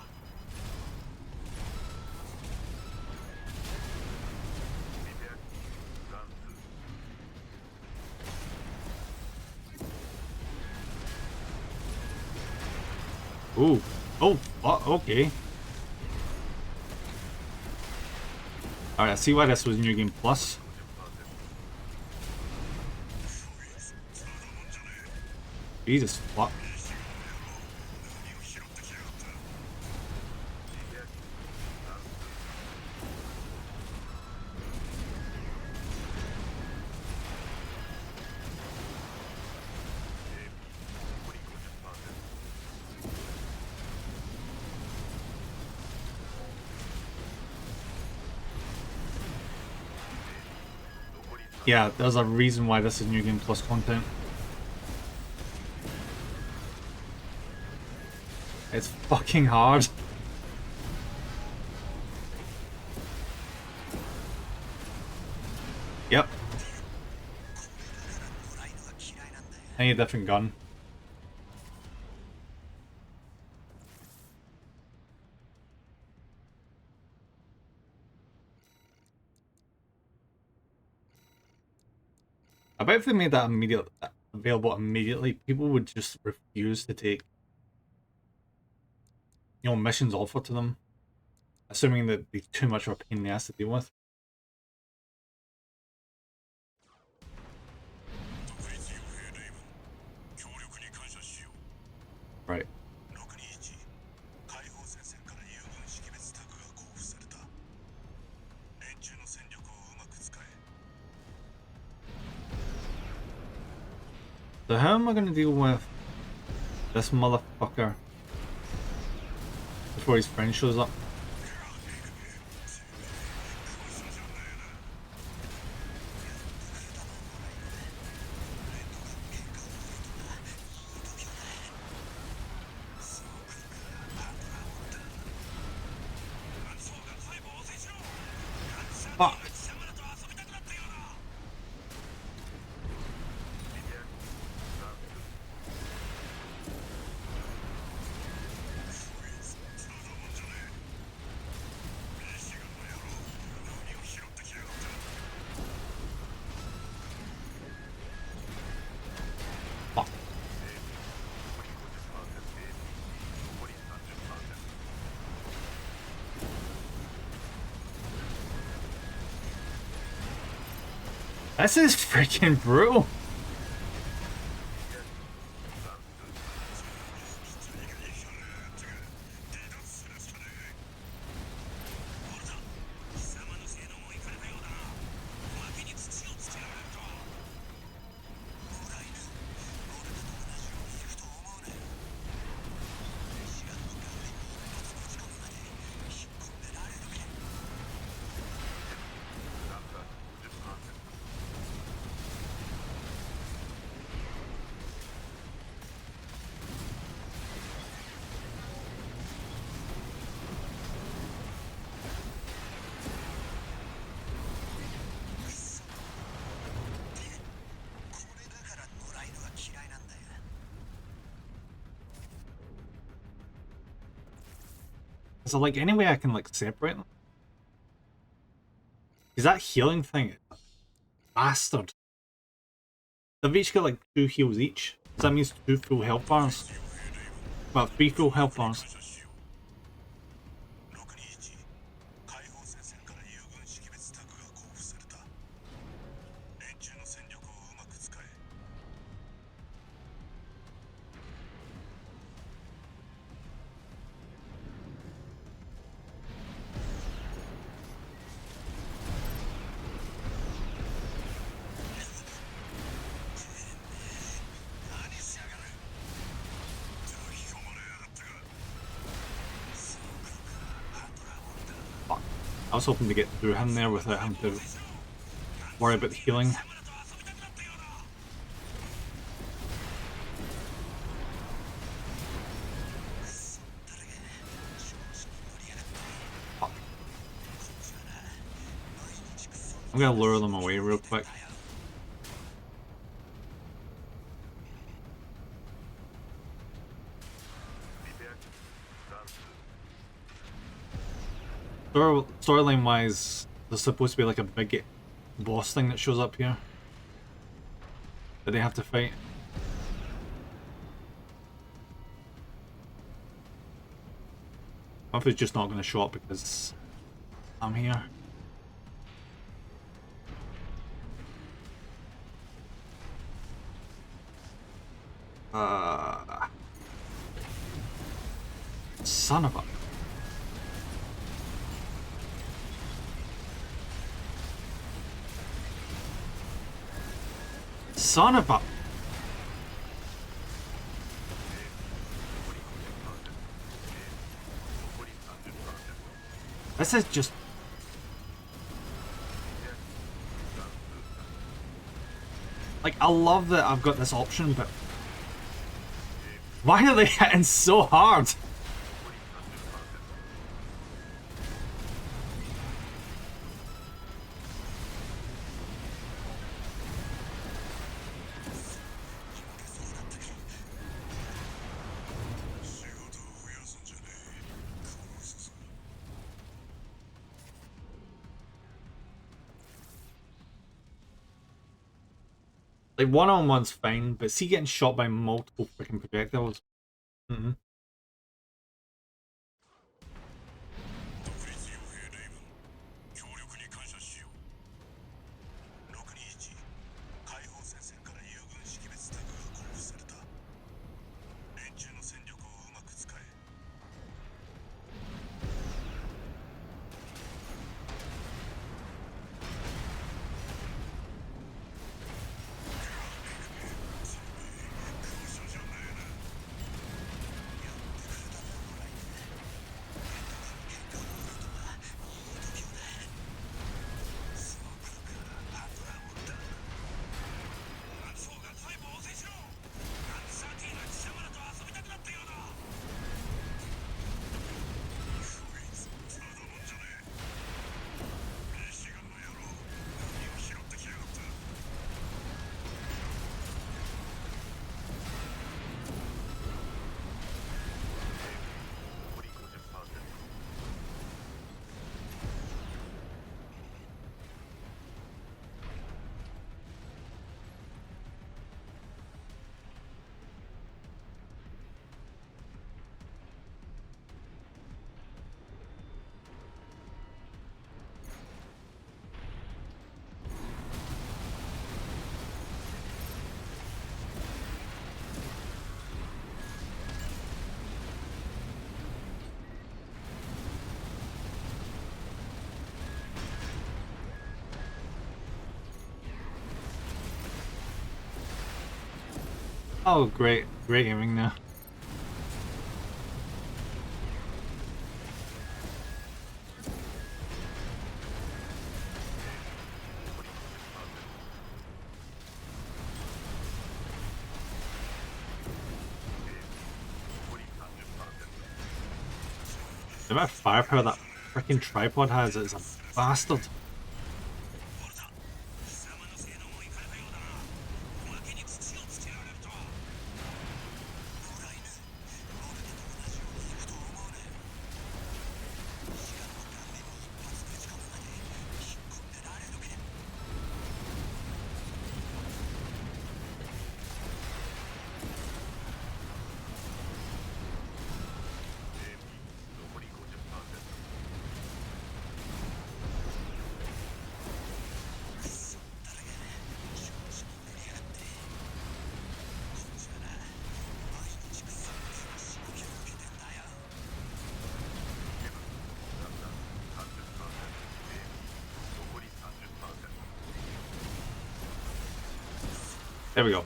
ooh, oh, okay. Alright, I see why this was New Game Plus. Jesus fuck. Yeah, there's a reason why this is New Game Plus content. It's fucking hard. Yep. I need a different gun. I bet if they made that available immediately, people would just refuse to take, missions offered to them, assuming that they're too much of a pain in the ass to deal with. 特立傭兵レイブン、協力に感謝しよう。 Right. 621解放戦線から友軍識別タグが交付された。連中の戦力をうまく使え。 So how am I going to deal with this motherfucker before his friend shows up? Fuck. Fuck. This is freaking brutal. Is there like any way I can like separate them? Is that healing thing? Bastard. They've each got like 2 heals each. So that means 2 full health bars. Well, 3 full health bars. 621解放戦線から友軍識別タグが交付された。連中の戦力をうまく使え。 Fuck. I was hoping to get through him there without having to worry about the healing. Fuck. I'm gonna lure them away real quick. Storyline wise, there's supposed to be like a big boss thing that shows up here that they have to fight. Or if it's just not going to show up because I'm here. Son of a... Son of a... This is just... Like, I love that I've got this option, but... Why are they hitting so hard? Like, one-on-one's fine, but see getting shot by multiple freaking projectiles. Mm-hmm. 独立傭兵レイブン、協力に感謝しよう。621、解放戦線から友軍識別タグが交付された。連中の戦力をうまく使え。Oh, great. Great aiming now. The amount of firepower that freaking tripod has is a bastard. There we go. ガ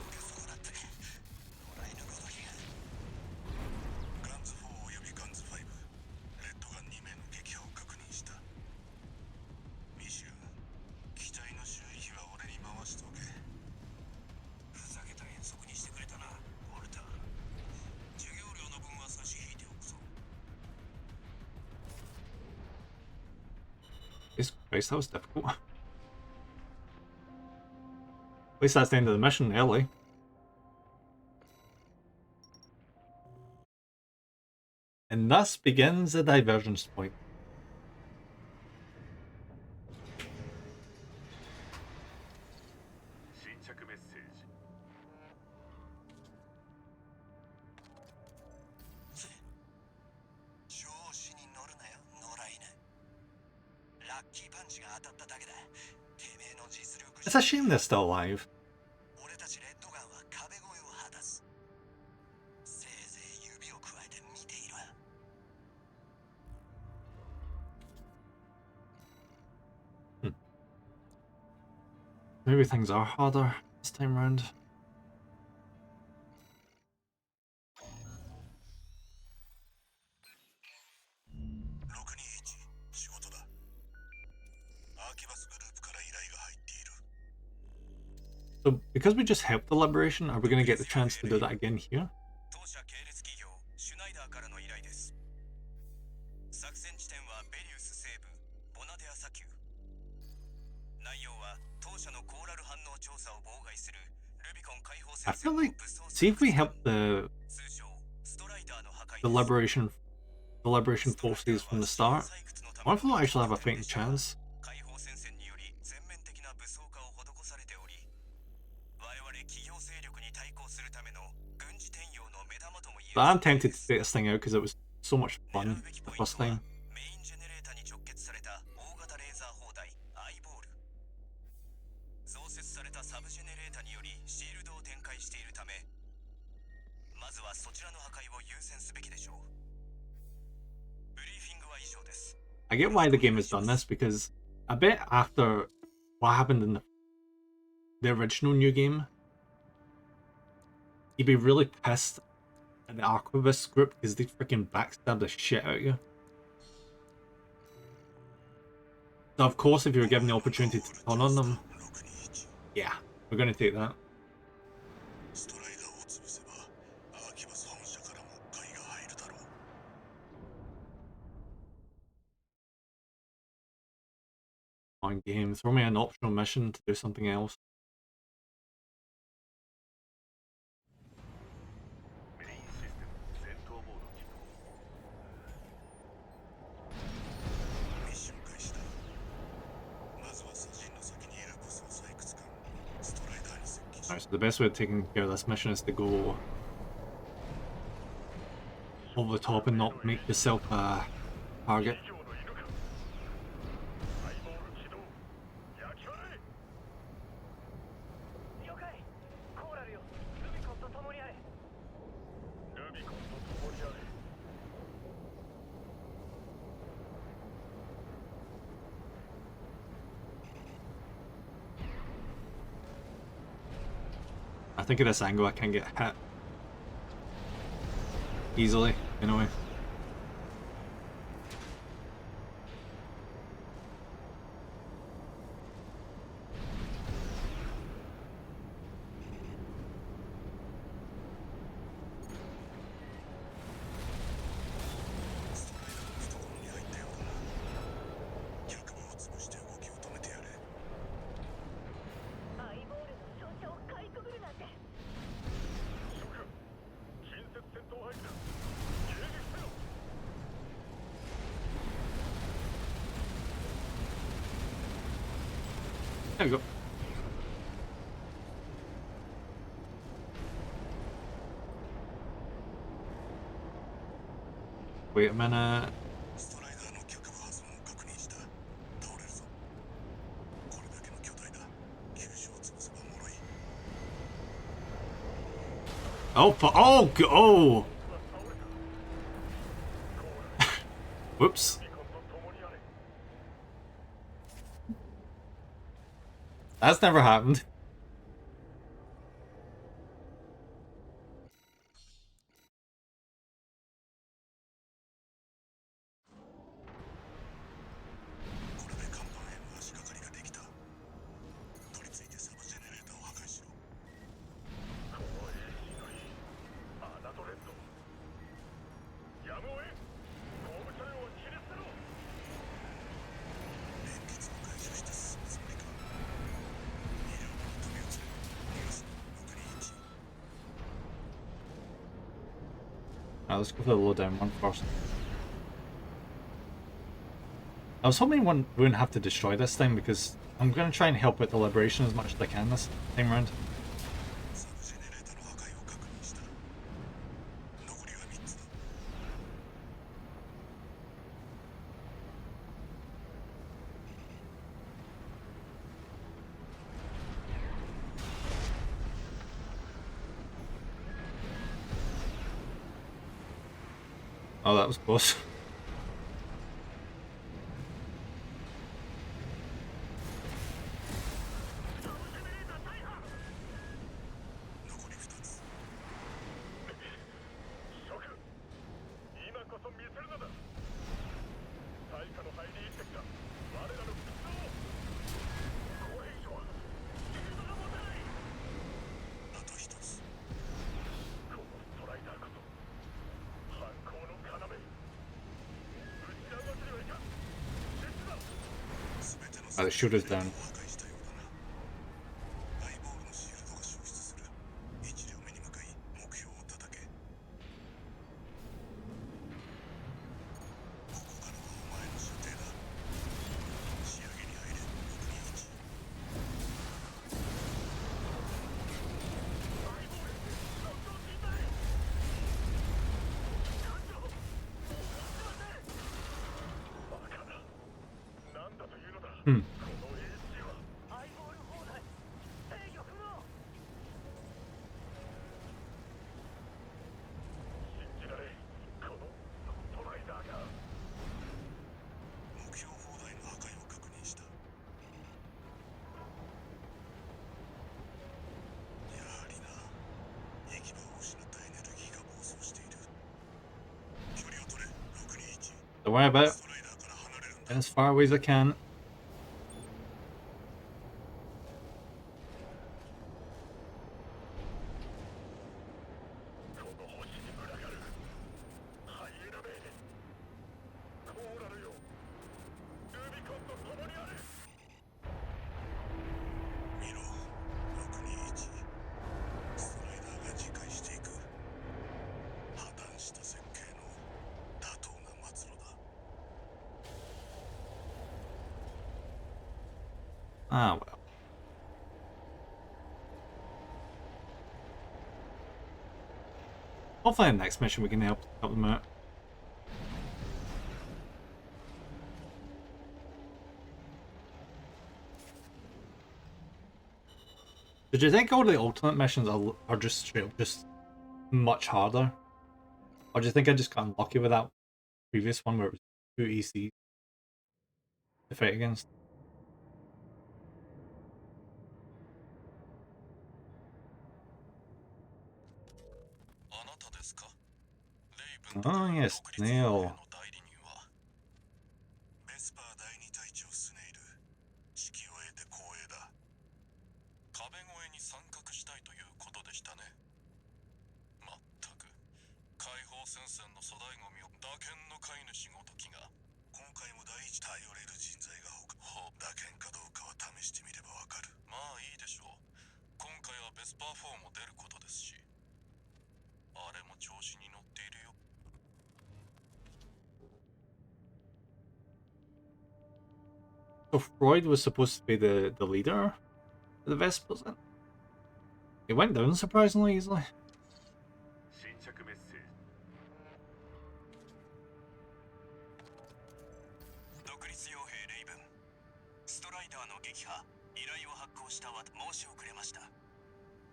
ンズ4およびガンズ5、レッドガン2名の撃破を確認した。ミシュー、機体の修理費は俺に回しておけ。ふざけた遠足にしてくれたな、ウォルター。授業料の分は差し引いておくぞ。Jesus Christ, that was difficult. At least that's the end of the mission early. And thus begins the divergence point. 新着メッセージ。調子に乗るなよ、野良犬。ラッキーパンチが当たっただけだ。てめえの実力 It's a shame they're still alive. 俺たちレッドガンは壁越えを果たす。せいぜい指をくわえて見ていろ。Maybe things are harder this time round. 621、仕事だ。アーキバスグループから依頼が入っている。 So, because we just helped the liberation, are we going to get the chance to do that again here? 当社系列企業シュナイダーからの依頼です。作戦地点はベリウス西部ボナデア砂丘。内容は当社のコーラル反応調査を妨害するルビコン解放 I 戦線 feel の like, 武装 see if we help the 通称ストライダーの破壊 the です。 liberation forces from the start. I wonder if we'll actually have a fighting chance. 解放戦線により全面的な武装化を施されており、我々 But I'm tempted to take this thing out because it was so much fun the first time. メインジェネレータに直結された大型レーザー砲台アイボール。増設されたサブジェネレータによりシールドを展開しているため、まずはそちらの破壊を優先すべきでしょう。ブリーフィングは以上です。 I get why the game has done this because I bet after what happened in the original new game, you'd be really pissed at the Arquivist group because they freaking backstab the shit out of you. So of course, if you were given the opportunity to turn on them, yeah, we're going to take that. ストライダーを潰せばアーキバス本社からも買いが入るだろう。 On game, throw me an optional mission to do something else. メインシステム戦闘モード起動。ミッション開始だ。まずはサジンの先にいる武装採掘艦ストライダーに接近し Alright, so the best way of taking care of this mission is to go over the top and not make yourself a target. 以上の犬か。アイボール起動。焼き払え。了解。コーラルよ。ルビコンと共にあれ。ルビコンと共にあれ。 I think at this angle I can get hit easily, in a way. There we go. Wait a minute. ストライダーの脚部破損を確認した。倒れるぞ。これだけの巨体だ。急所を潰せば脆い。 Oh, oh! Whoops. That's never happened. Let's go for the low down one first. I was hoping we wouldn't have to destroy this thing because I'm going to try and help out the Liberation as much as I can this time around. Oh, that was close. Oh, the shooter's down. Hmm. この H はアイボール砲台制御不能信じられんこのストライダーが目標砲台の破壊を確認した。やはりな、行き場を失ったエネルギーが暴走している。距離を取れ、621。 Don't worry about it. ストライダーから離れるんだ。 Get as far away as I can. この星に群がるハイエナめコーラルよルビコンと共にある見ろ、621。ストライダーが自壊していく。破綻した設計の妥当な末路だ。 Ah, well. Hopefully in the next mission we can help them out. Did you think all the alternate missions are just straight up just much harder? Or do you think I just got unlucky with that previous one where it was 2 ECs to fight against? あなたですか？レイブンと Oh yes, 独立傭兵 Snail. の代理人はベスパー第二隊長スネイル。指揮を得て光栄だ。壁越えに参画したいということでしたね。まったく解放戦線の粗大ゴミを打剣の飼い主ごときが。今回も第一頼れる人材が打剣かどうかは試してみればわかる。まあいいでしょう。今回はベスパー4も出ることですし。あれも調子に乗っているよ。 So Freud was supposed to be the leader of the Vespers then? It went down surprisingly easily. 新着メッセージ独立傭兵レイブン、ストライダーの撃破依頼を発行したわ申し遅れました。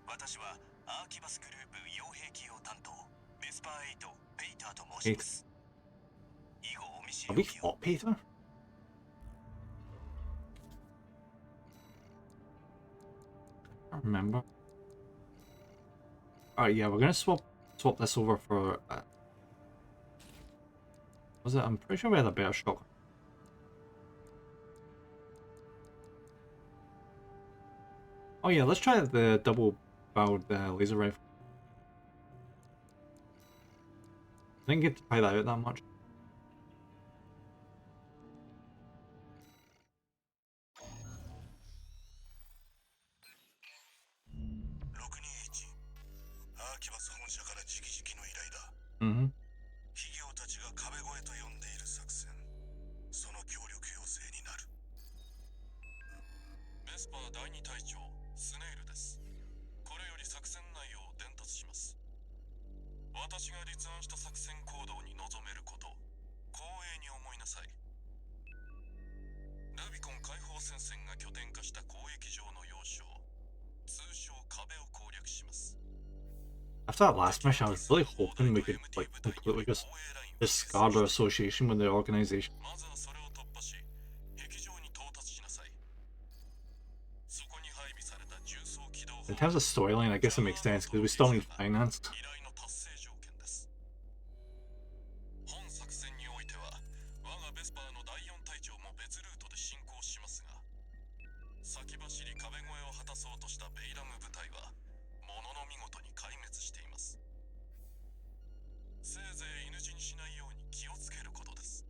私はアーキバスグループ傭兵器用担当ベスパー8ペイターと申します。以後お見知 Have り we おきを。 fought Peter? I don't remember. Alright, yeah, we're gonna swap this over for was it? I'm pretty sure we had a better shot. Oh yeah, let's try the double-barreled laser rifle. I didn't get to try that out that much. 621。アーキバス本社から直々の依頼だ。 Mm-hmm. 企業たちが壁越えと呼んでいる作戦。その協力要請になる。ベスパー第二隊長スネイルです。これより作戦内容を伝達します。私が立案した作戦行動に臨めること、光栄に思いなさい。ルビコン解放戦線が拠点化した交易場の要衝、通称壁を攻略します。 After that last mission, I was really hoping we could like completely just discard our association with the organization. まずはそれを突破し、壁場に到達しなさい。そこに配備された重装機動 In terms of storyline, I guess it makes sense because we still need finance. 依頼の達成条件です。本作戦においては、我がベスパーの第4隊長も別ルートで進行しますが、先走り壁越えを果たそうとしたベイラム部隊は、ものの見事に壊滅しています。せいぜい犬死にしないように気をつけることです。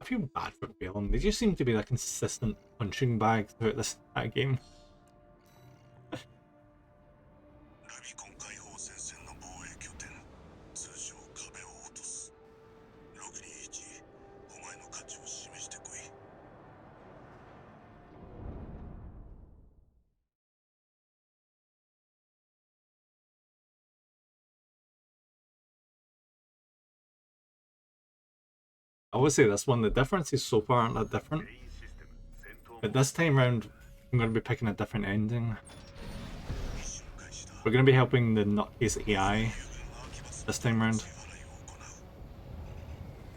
I feel bad for Balaam. They just seem to be a consistent punching bag throughout this game. ルビコン解放戦線の防衛拠点、通称壁を落とす。621、お前の価値を示してこい。I would say this one, the differences so far aren't that different. メインシステム戦闘 But this time round, I'm going to be picking a different ending. ミッション開始だ We're going to be helping the nutcase AI 友軍アーキバス this time round. 支払いを行う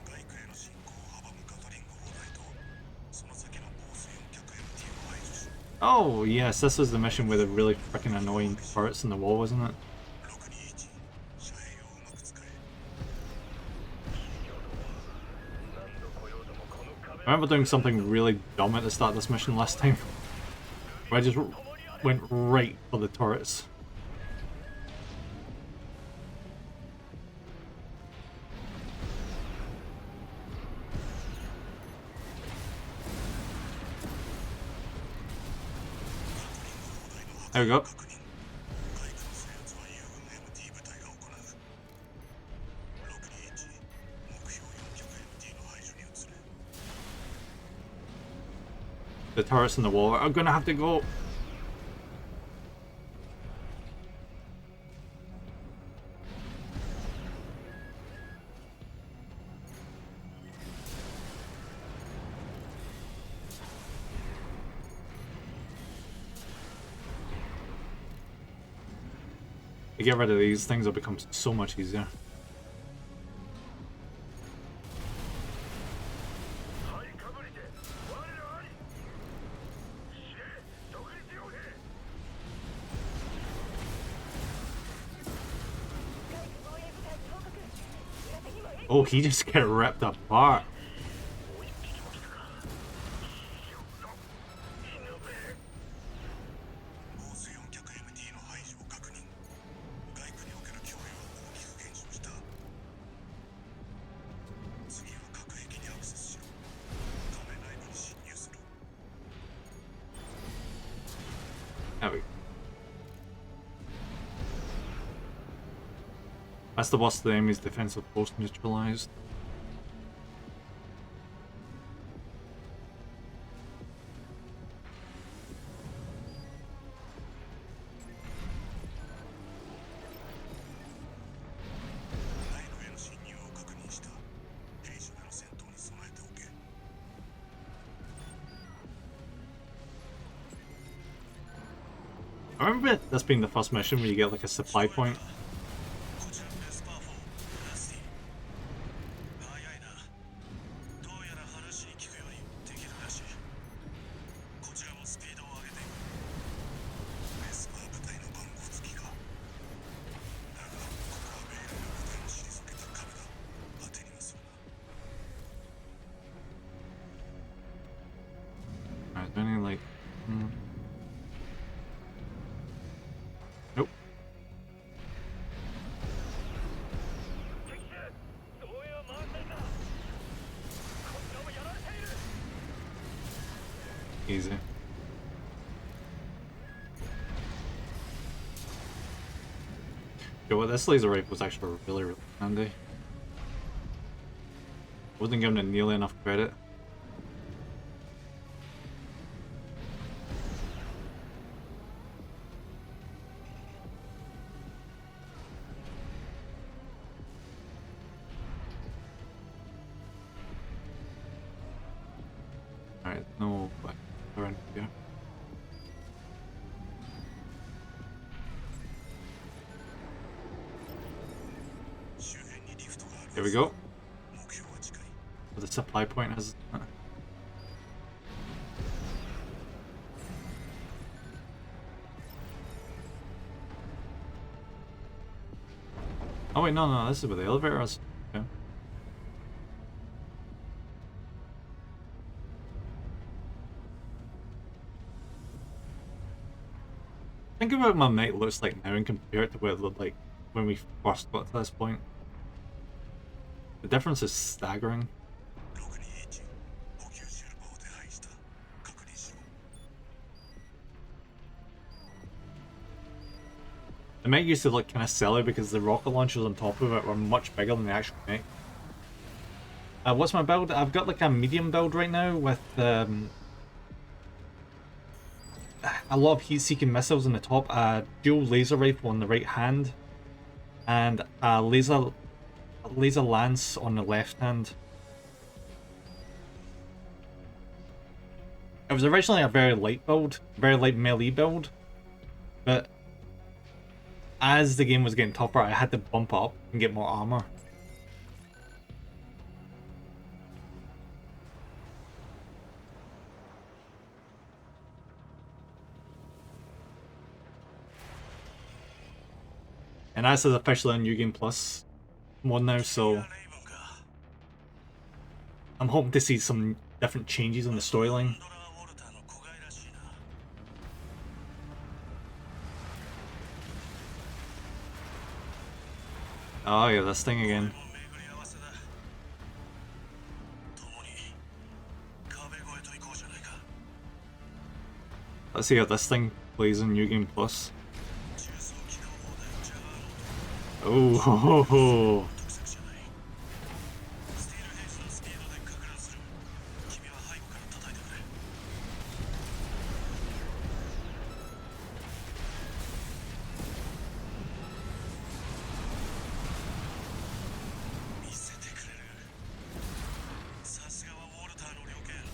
外区への侵攻を阻むガトリング砲台とその先の防水4脚 MT を排除し Oh, yes, this was the mission with the really freaking annoying turrets in the wall, wasn't it? 621遮蔽をうまく使え 何度来ようともこの壁 I remember doing something really dumb at the start of this mission last time. Where I just went right for the turrets. There we go. 確認外区の制圧は友軍 MT 部隊が行う621目標4脚 MT の排除に移れ The turrets in the wall are gonna have to go. To get rid of these things, it becomes so much easier. はいかぶりて我らあり司令独立傭兵 Oh, he just got ripped apart. もう一匹も来たか犬べ防水4脚 MT の排除を確認外区における脅威は大きく減少した次は核兵器にアクセスしろ亀内部に侵入する There we go. That's the boss of the enemy's defensive post neutralized. I remember this being the first mission where you get like a supply point. こちらベスパー4ラスティ早いなどうやら話に聞くよりできるらしいこちらもスピードを上げていくベスパー部隊の番号付きかだがここはベイルの部隊を退けた壁だ当てにはするな Alright, is there any like... Nope. 敵兵どうや満載だこちらもやられている Easy. Yo, what, this laser rifle was actually really handy. Wasn't giving it nearly enough credit. Alright, no black around here. There we go. The supply point has. Oh wait, no, this is where the elevator is. Okay. Think about what my mate looks like now and compare it to what it looked like when we first got to this point. The difference is staggering. The mech used to look kind of silly because the rocket launchers on top of it were much bigger than the actual mech. What's my build? I've got like a medium build right now with a lot of heat-seeking missiles on the top, a dual laser rifle on the right hand, and a laser lance on the left hand. It was originally a very light build, very light melee build, but as the game was getting tougher, I had to bump up and get more armor. And this is officially on New Game Plus one now, so I'm hoping to see some different changes in the storyline. Oh yeah, this thing again. Let's see how this thing plays in New Game Plus. Oh, ho, ho, ho.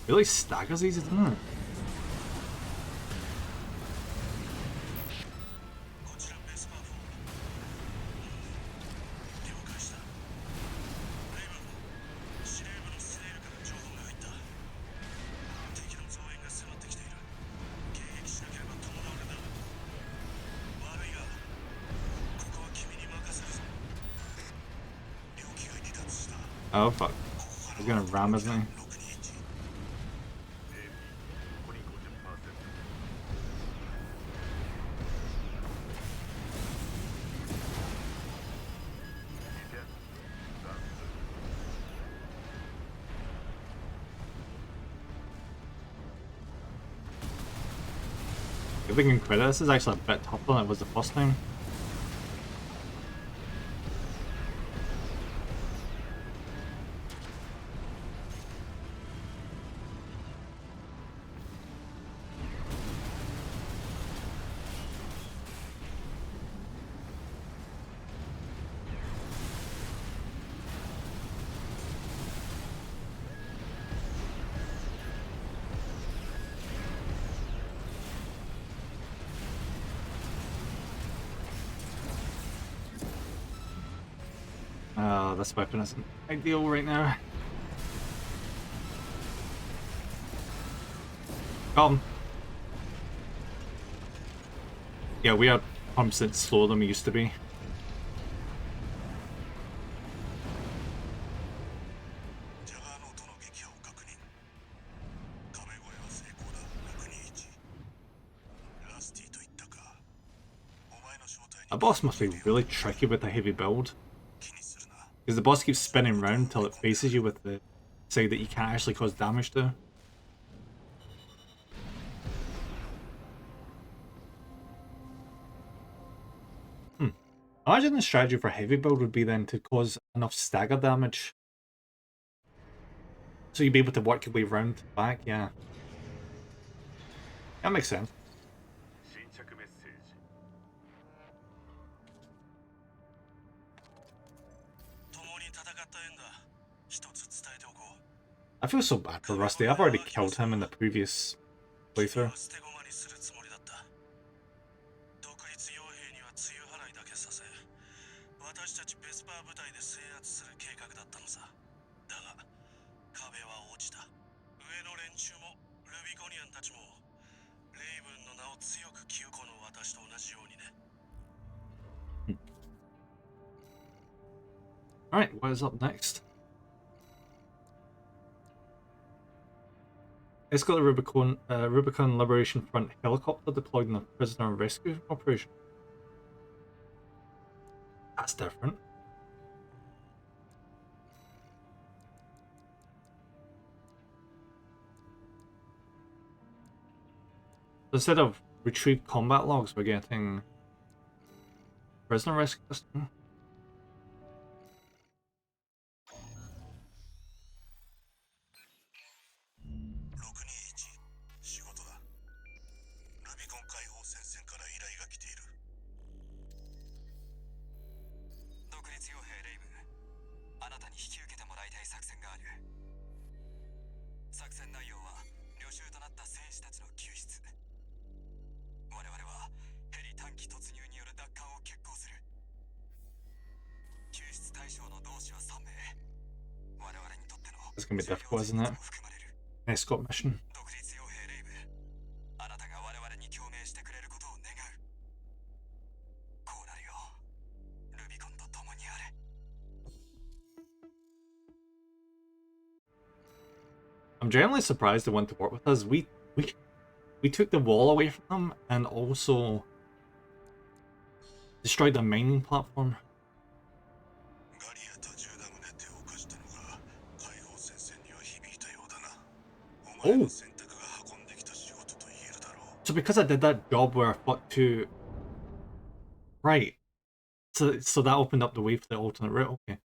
Really staggers these, doesn't it? Oh fuck. He's gonna ram, isn't he? If we can credit, this is actually a bit tougher than it was the first time. This weapon isn't ideal right now. Come. Yeah, we are 100% slower than we used to be. A boss must be really tricky with a heavy build. Because the boss keeps spinning around until it faces you with the side that you can't actually cause damage to. I imagine the strategy for heavy build would be then to cause enough stagger damage. So you'd be able to work your way around back, yeah. That makes sense. I feel so bad for Rusty. I've already killed him in the previous playthrough. Alright, what is up next? It's got the Rubicon Liberation Front helicopter deployed in a prisoner rescue operation. That's different. Instead of retrieved combat logs, we're getting prisoner rescue system. gonna be difficult, isn't it? Escort mission. 独立傭兵レイブ、あなたが我々に共鳴してくれることを願う。こうなるよ、ルビコンと共にあれ。I'm genuinely surprised they went to work with us. We took the wall away from them and also destroyed the mining platform. ガリアとジュダムで手を貸したのが解放戦線には響いたようだな。お前の選択が運んできた仕事と言えるだろう。 So because I did that job where I fought to... Right. So that opened up the way for the alternate route, okay.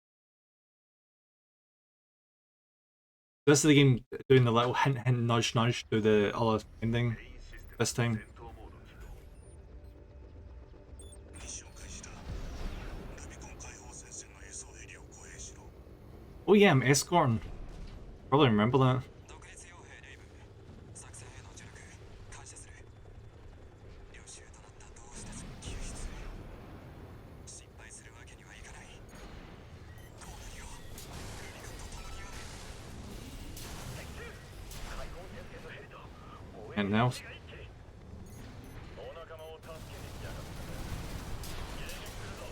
This is the game doing the little hint hint nudge nudge to the other ending this time. ミッション開始だ。ルビコン解放戦線の輸送ヘリを護衛しろ。 Oh yeah, I'm escorting. Probably remember that. 独立傭兵レイブ、作戦への助力感謝する。領袖となった同志たちの救出、失敗するわけにはいかない。こうなるよ、ルビコンと共にあれ。 And now... お仲間を助けに来やがった。迎撃するぞ。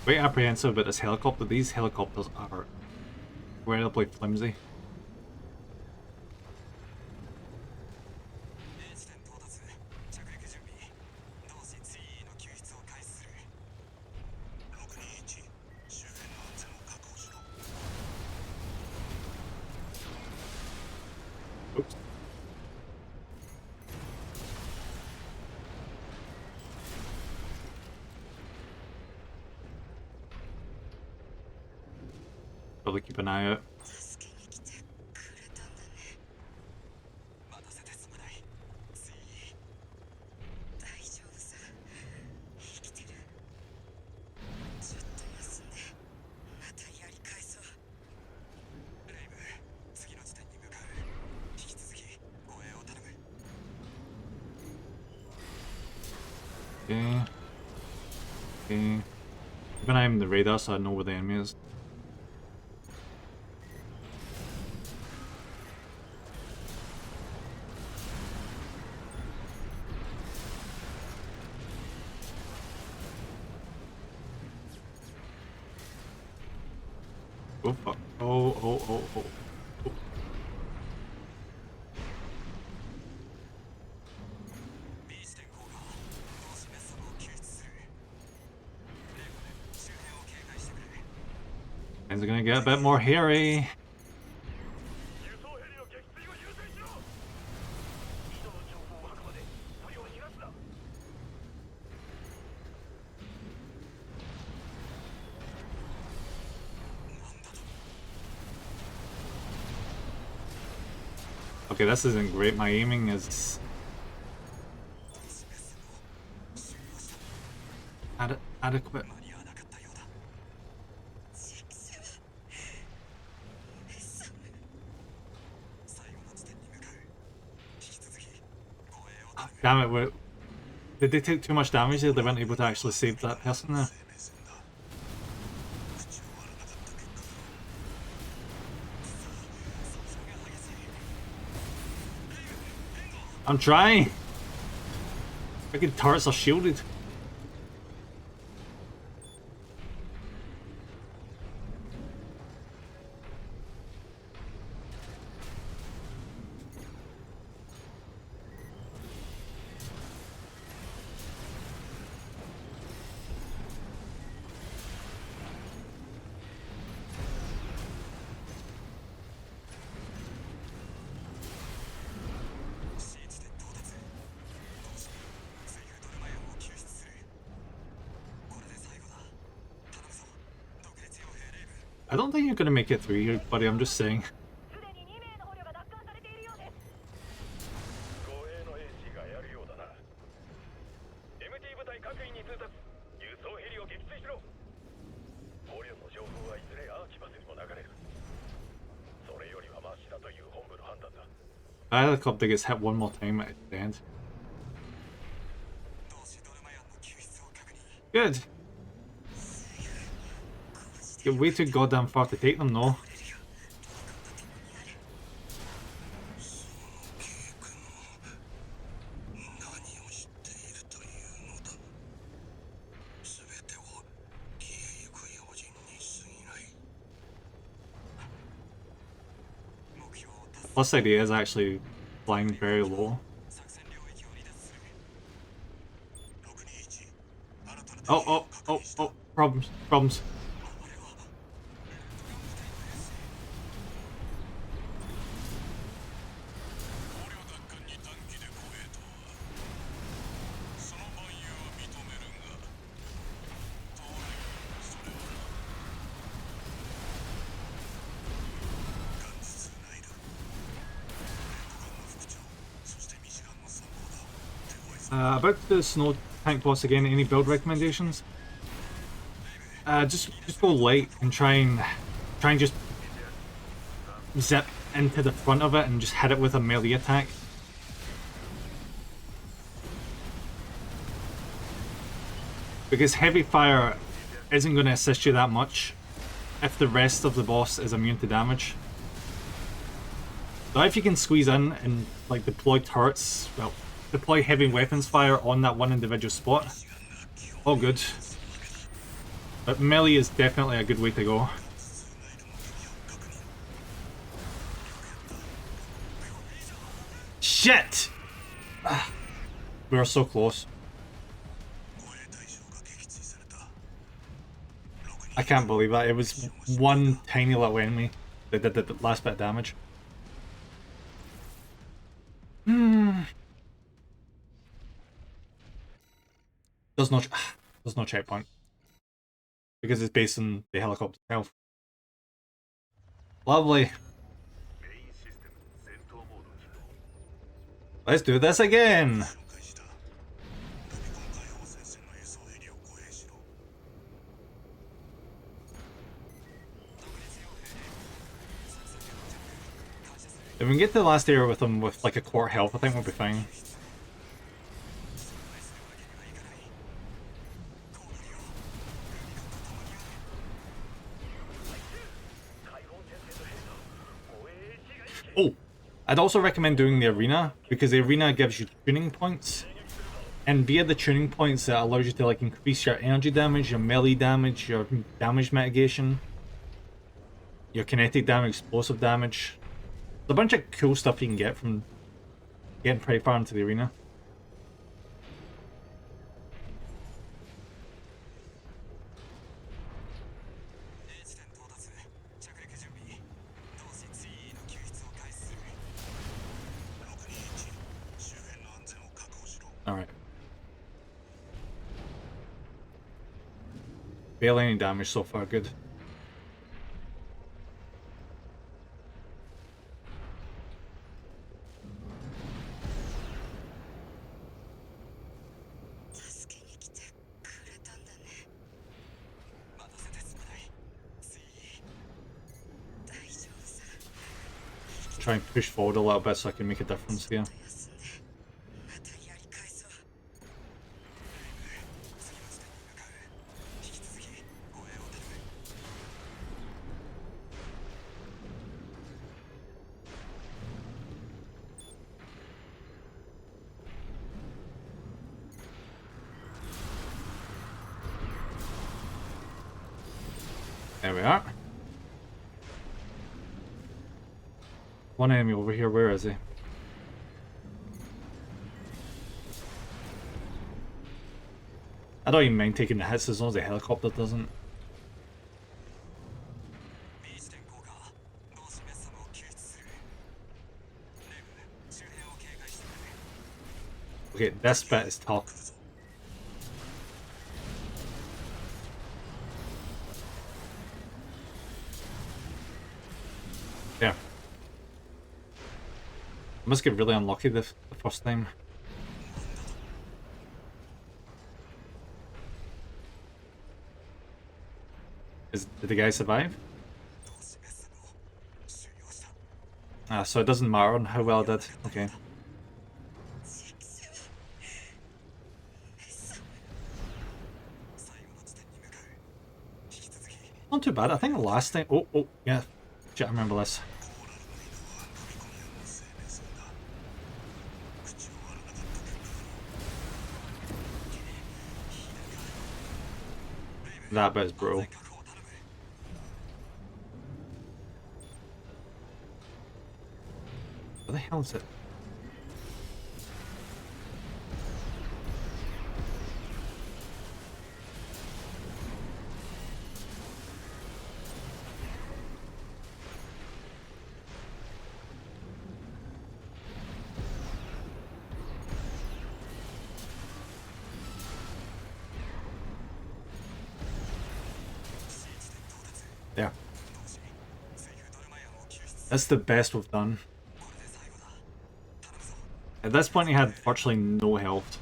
Quite apprehensive about this helicopter. These helicopters are incredibly flimsy. 地点到達、着陸準備。同志 3E の救出を開始する。 621、周辺の安全を確保しろ。 Oops. Probably keep an eye out. 助けに来てくれたんだね。待たせてすまない。3E。大丈夫さ。生きてる。ちょっと休んでまたやり返そう。レイブ、次の地点に向かう。引き続き護衛を頼む。 Okay. Okay. Keep an eye on the radar so I know where the enemy is. Oh fuck. Oh. B 地点降下、同志メッサムを救出する。レイブ、周辺を警戒してくれ。 Things are gonna get a bit more hairy. 輸送ヘリの撃墜を優先しろ。人の情報を吐くまで不要知らずだ。 Okay, this isn't great. My aiming is adequate. 間に合わなかったようだ。ジクセル。サム。最後の地点に向かう。引き続き護衛を Ah, 頼む。 damn it, did they take too much damage there? They weren't able to actually save that person there. 生命線だ。口を割らなかった結果だろう。 損傷が激しい。 I'm trying! Freaking turrets are shielded. C 地点到達。同時にセイフドルマヤンを救出する。これで最後だ。頼むぞ。独立傭兵レイブ。 I don't think you're gonna make it through here, buddy. I'm just saying. すでに2名の捕虜が奪還されているようです。護衛の兵士がやるようだな。MT 部隊各員に通達。輸送ヘリを撃墜しろ。捕虜の情報はいずれアーキバスにも流れる。それよりはマシだという本部の判断だ。The helicopter gets hit one more time at the end. 同志ドルマヤンの救出を確認 Good. You're way too goddamn far to take them, though. その計画の何を知っているというのだ全てを消えゆく用心に過ぎない目標を達成 Plus, like, he is actually flying very low. 作戦領域を離脱する621新たな Oh, oh, oh, oh. Problems, problems. 捕虜奪還に短期で護衛とはその蛮勇は認めるが当然それはガンツ2ナイル連邦軍の副長そしてミシガンの参謀だ手強いぞ About the snow tank boss again, any build recommendations? Just go light and try and just zip into the front of it and just hit it with a melee attack. Because heavy fire isn't going to assist you that much if the rest of the boss is immune to damage. So if you can squeeze in and like deploy turrets, well, deploy heavy weapons fire on that one individual spot, all good. But melee is definitely a good way to go. Shit! We were so close. 護衛対象が撃墜された I can't believe that. It was one tiny little enemy that did the last bit of damage. There's no checkpoint. Because it's based on the helicopter itself. Lovely. メインシステム戦闘モード起動 Let's do this again. 紹介したルビコン解放戦線の輸送ヘリを護衛しろ If we can get to the last area with them with like a quart health, I think we'll be fine. Oh, I'd also recommend doing the arena because the arena gives you tuning points, and via the tuning points that allows you to like increase your energy damage, your melee damage, your damage mitigation, your kinetic damage, explosive damage. There's a bunch of cool stuff you can get from getting pretty far into the arena. A 地点到達着陸準備同志 2E の救出を開始する621周辺の安全を確保しろ Alright. Barely any damage so far, good. Try and push forward a little bit so I can make a difference here. There we are. One enemy over here, where is he? I don't even mind taking the hits as long as the helicopter doesn't. B 地点降下同志メッサムを救出するレイブ周辺を警戒してくれ Okay, this bit is tough. There. I must get really unlucky the first time. Did the guy survive? 同志メッサムを収容した Ah, so it doesn't matter on how well I did. Okay. Not too bad. I think the last time. Oh, yeah. Shit, I remember this. That bit's brutal. What the hell is it? Yeah. That's the best we've done. At this point he had virtually no health.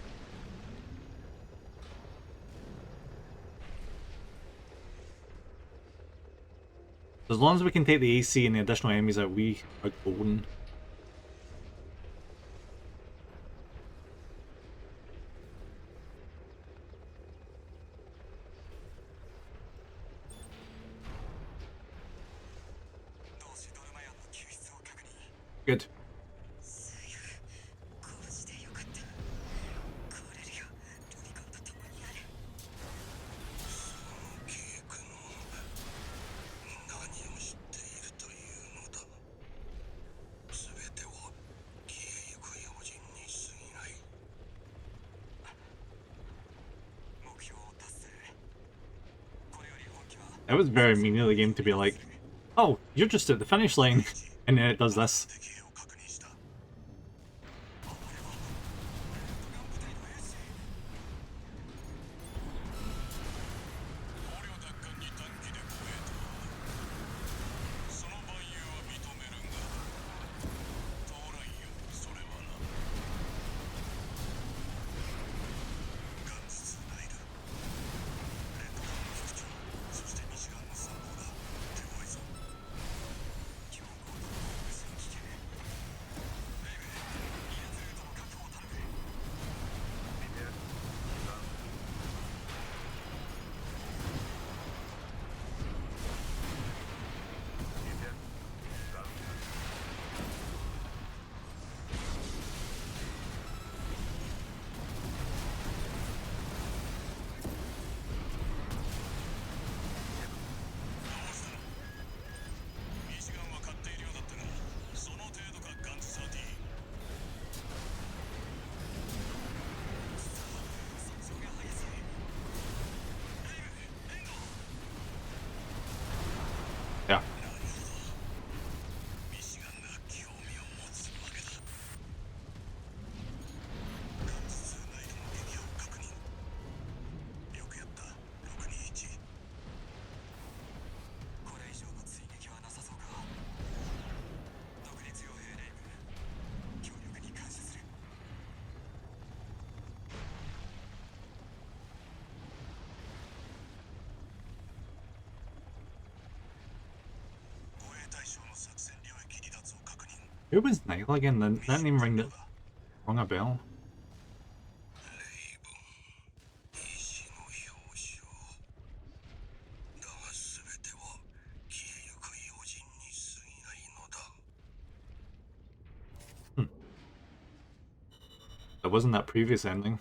As long as we can take the AC and the additional enemies out, we are golden. Good. ご無事でよかった。コーレリオ、ルミコンと共にある。計画の何を知っているというのだ。全ては消えゆく用心に過ぎない。目標を達成。これより本気は That was very mean of the game to be like, oh, you're just at the finish line, and then it does this. 敵兵を確認した。捕虜奪還に短期で超えた。その蛮勇は認めるが、到来よ、それはな。ガンズ2ナイル、レッドカンの局長、そしてミシガンの参謀だ。手強いぞ。強行の無線機系。レイブ、離脱ルートの確保を頼む。ミシガンは買っているようだったが、その程度かガンズ13。戦場が激しい。レイブ、援護。 Yeah. ミシガンが興味を持つわけだ。ガンズ2ナイルの撃破を確認。よくやった、621。これ以上の追撃はなさそうか。独立傭兵レイブ、協力に感謝する。護衛対象の作戦領域離脱を確認。 Who was Nigel again? That didn't even rung a bell. レイブン、意志の表彰。だが全ては消えゆく用心に過ぎないのだ。 That wasn't that previous ending.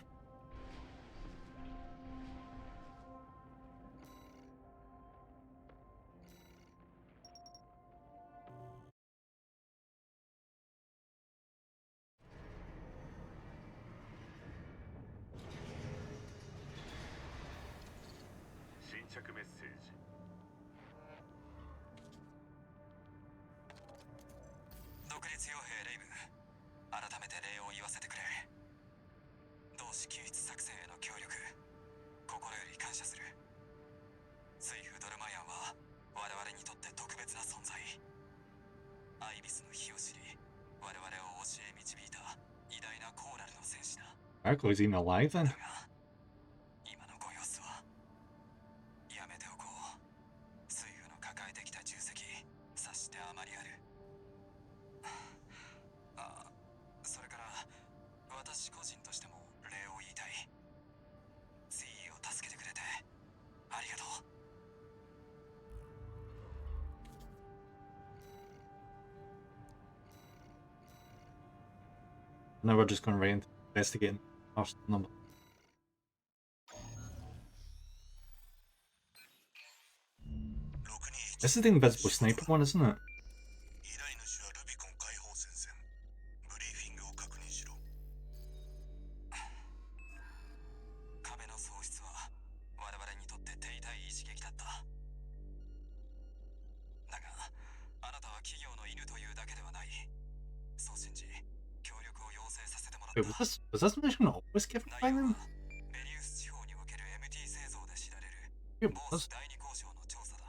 Miracle is even alive then? 今のご様子はやめておこう。水夫の抱えてきた重責、察してあまりある。Now we're just going right into investigating our number. This is the invisible sniper one, isn't it? 依頼主はルビコン解放戦線。ブリーフィングを確認しろ。壁の喪失は我々にとって手痛い一撃だった。だがあなたは企業の犬というだけではない。そう信じ協力を要請させてもらっ Wait, た。 was this mission always given by 内容 them? はベリウス地方における MT 製造で知られる Yeah, ボ it ース was. 第二交渉の調査だ。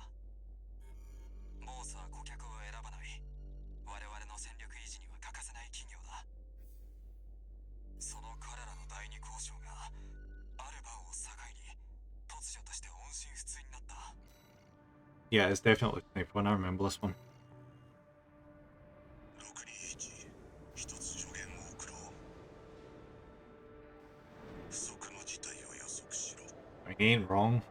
ボースは顧客を選ばない。我々の戦力維持には欠かせない企業だ。その彼らの第二交渉がある晩を境に突如として音信不通になった。 Yeah, it's definitely sniper one. I remember this one. 621、一つ助言を送ろう。不測の事態を予測しろ。 I ain't wrong.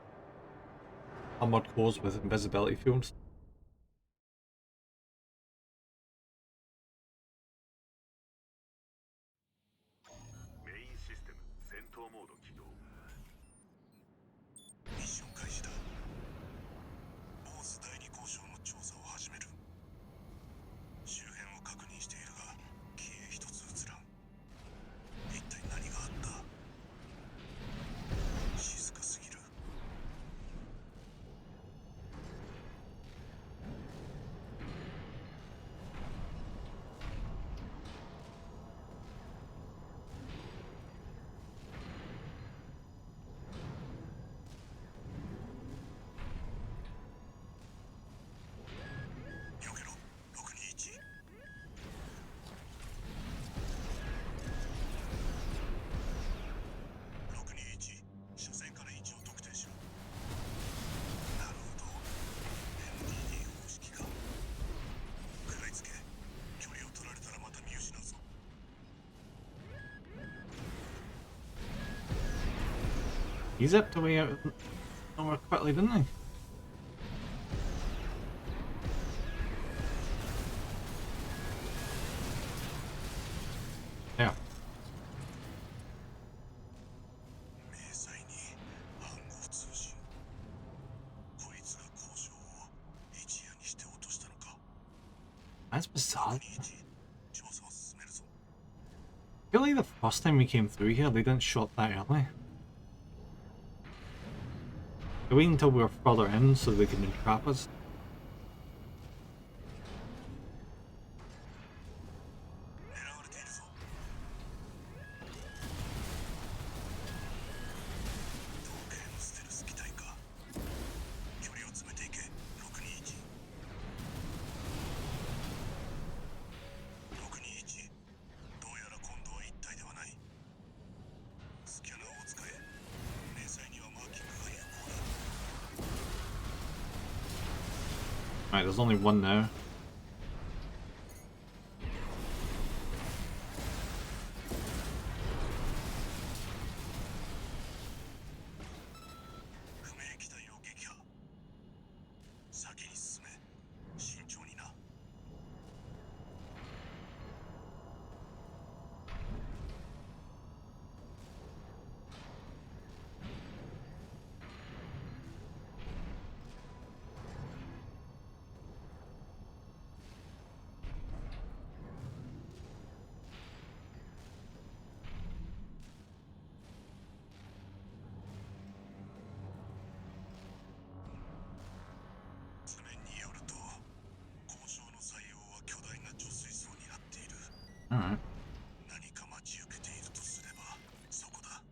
Armored cores with invisibility fields. メインシステム戦闘モード起動。ミッション開始だ。ボース第二交渉の調査を始める。周辺を確認しているが、機影一つ映らん。一体何があった？静かすぎる。避けろ、621。621、車線から位置を特定しろ。なるほど。MDD 方式か。食らいつけ。距離を取られたらまた見失うぞ。 He zipped away out somewhere quickly, didn't he? Yeah. 明細に暗号通信。こいつが交渉を一夜にして落としたのか。 That's bizarre. 621、調査を進めるぞ。 I feel like the first time we came through here, they didn't shot that early. They waited until we were further in so they could entrap us. 狙われているぞ。同系のステルス機体か。距離を詰めていけ。621。621。どうやら今度は一体ではない。スキャナーを使え。明細にはマーキングが有効だ。 Right, there's only one now. 不明機体を撃破。先に進め。慎重にな。 図面によると、交渉の採用は巨大な貯水槽になっている。 Alright. 何か待ち受けているとすれば、そこだ。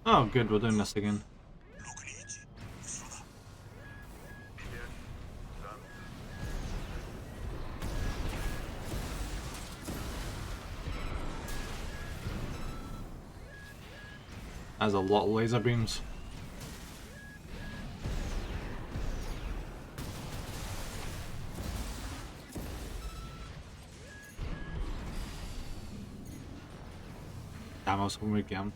Oh, good, we're doing this again. 621、後ろだ。 That's a lot of laser beams. Damn, I was hoping we'd get him.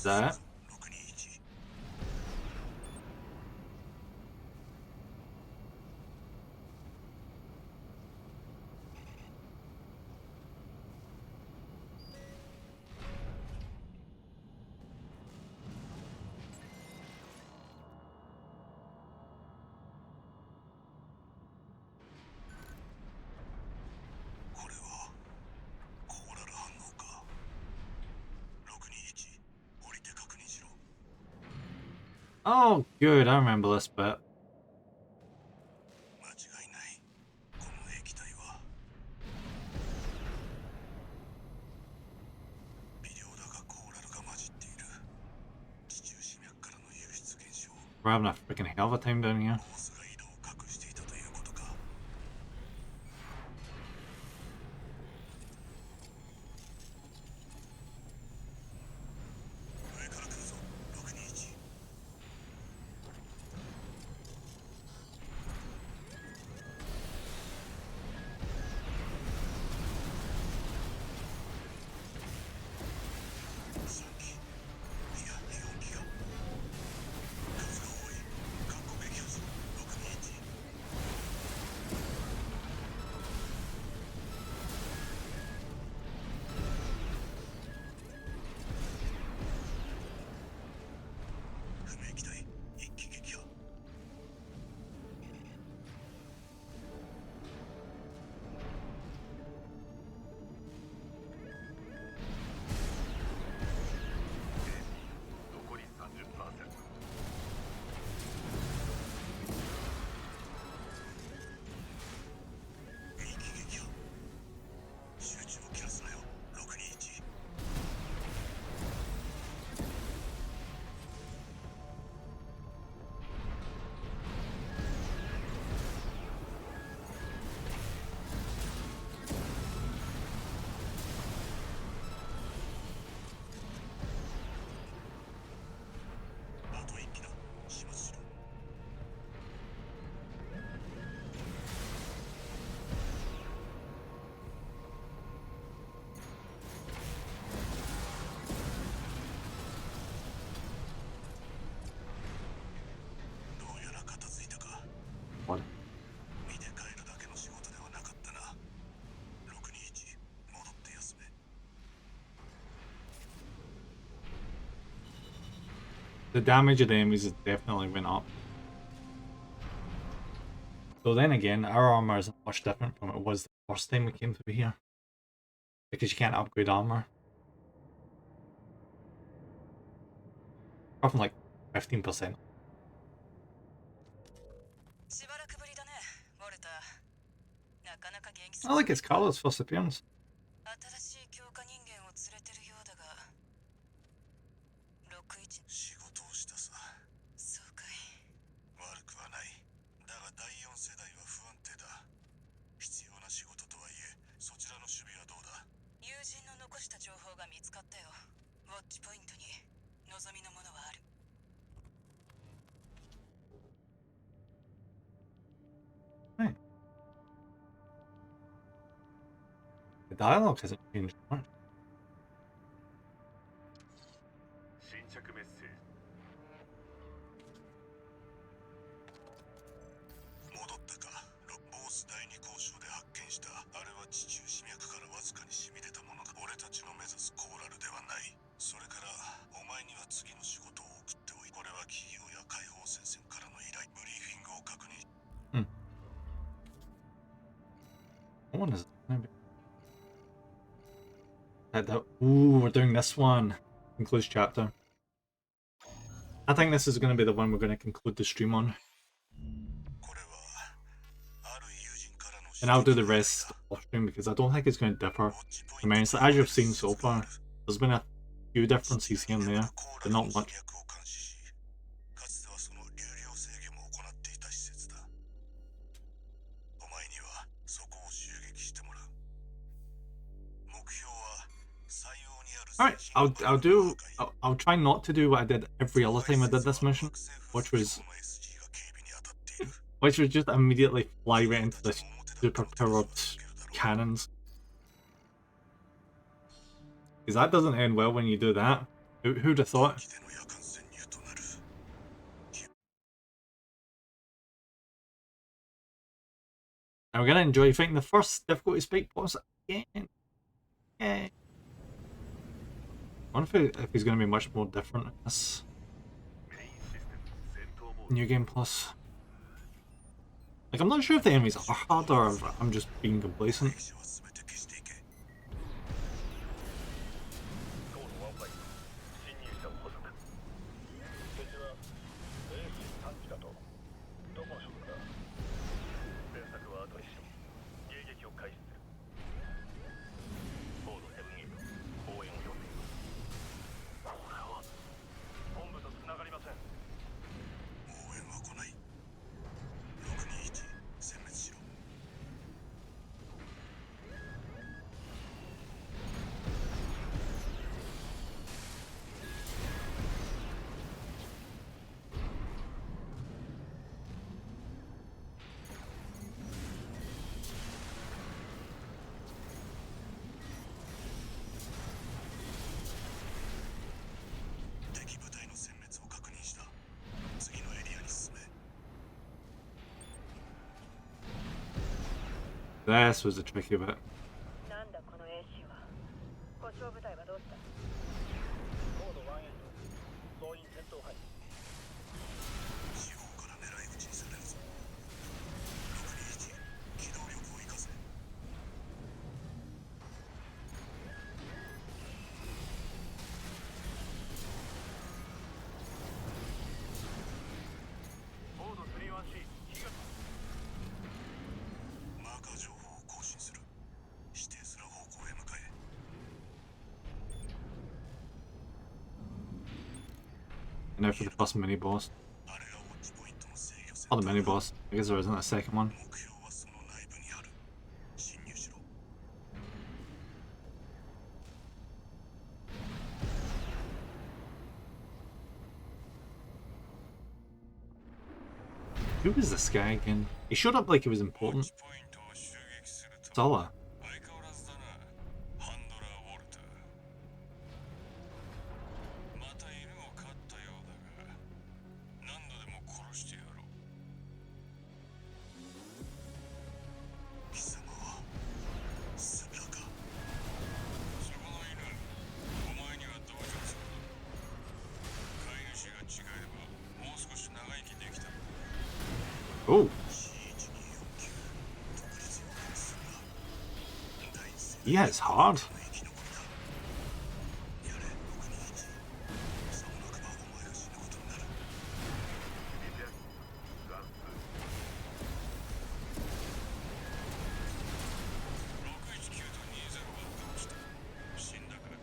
that? 621 これはコーラル反応か。621降りて確認しろ。 Oh, good. I remember this bit. 間違いない。この液体は微量だがコーラルが混じっている。地中死脈からの輸出現象。 We're having a freaking hell of a time down here. コースが移動を隠していたということか。上から来るぞ、621。3機、いや4機が。数が多い。各個撃破する。621。不明機体、1機撃破。残り 30%。2機撃破。集中を切らすなよ、621。あと1機だ。始末しろ。どうやら片付いたか。 What? 見て帰るだけの仕事ではなかったな。621、戻って休め。 The damage of the enemies has definitely went up. So then again, our armor isn't much different from it was the first time we came through here. Because you can't upgrade armor. Apart from like 15%. しばらくぶりだね、ウォルター。なかなか元気そ I う。 like it's Carlos' first appearance. 新しい強化人間を連れてるようだが、61。仕事をしたさ。そうかい。悪くはない。だが第4世代は不安定だ。必要な仕事とはいえ、そちらの守備はどうだ。友人の残した情報が見つかったよ。ウォッチポイントに望みのものはある。 The dialogue hasn't changed much. 新着メッセージ。戻ったか。ボース第2交渉で発見した。あれは地中死脈からわずかに染み出たものだ。俺たちの目指すコーラルではない。それからお前には次の仕事を送っておいて。これは企業や解放戦線からの依頼。ブリーフィングを確認。 What one is it? Maybe. Ooh, we're doing this one. Concludes chapter. I think this is going to be the one we're going to conclude the stream on. これはある友人からの And I'll do the rest off stream because I don't think it's going to differ immensely. As you've seen so far, there's been a few differences here and there, but not much. かつてはその流量制御も行っていた施設だ。お前にはそこを襲撃してもらう。目標は採用にある Alright, I'll try not to do what I did every other time I did this mission, which was just immediately fly right into the super powered cannons. Because that doesn't end well when you do that. Who'd have thought? での夜間潜入となる。 And we're gonna enjoy fighting the first difficulty spike boss again. Yeah. I wonder if he's gonna be much more different in this メインシステム戦闘モード New Game Plus. Like, I'm not sure if the enemies are hard or if I'm just being complacent. 兵士は全て消していけ。コード1ファイル侵入者を捕捉。敵は AC3 機だと。どこの職だ。前作は後にしろ。迎撃を開始する。コード7-8応援を要請。これは本部と繋がりません。応援は来ない。621殲滅しろ。 敵部隊の殲滅を確認した。次のエリアに進め。 This was the tricky bit. なんだこの AC は。故障部隊はどうした？コード1-8総員戦闘範囲。四方から狙い撃ちにされるぞ。621機動力を生かせ。 コード 3-1C 被害。マーカー情報を更新する。指定する方向へ向かえ。 And now for the first mini boss. あれがウォッチポイントの制御センタ Oh, ー the だ。 mini boss. I guess there isn't a second one. 目標はその内部にある。侵入しろ。 Who was this guy again? He showed up like he was ウォッ important. チポイントを襲撃すると。 Zala. 相変わらずだな。ハンドラー・ウォルター。また犬を飼ったようだが、何度でも殺してやろう。貴様はスラか。そこの犬、お前には同情する。飼い主が違えば、もう少し長生きできた。 Oh, C1249 独立用のスラ。第一線 he hits hard. 生き残りだ。やれ、621。さもなくばお前が死ぬことになる。リゼンガンス619と20はどうした。死んだから。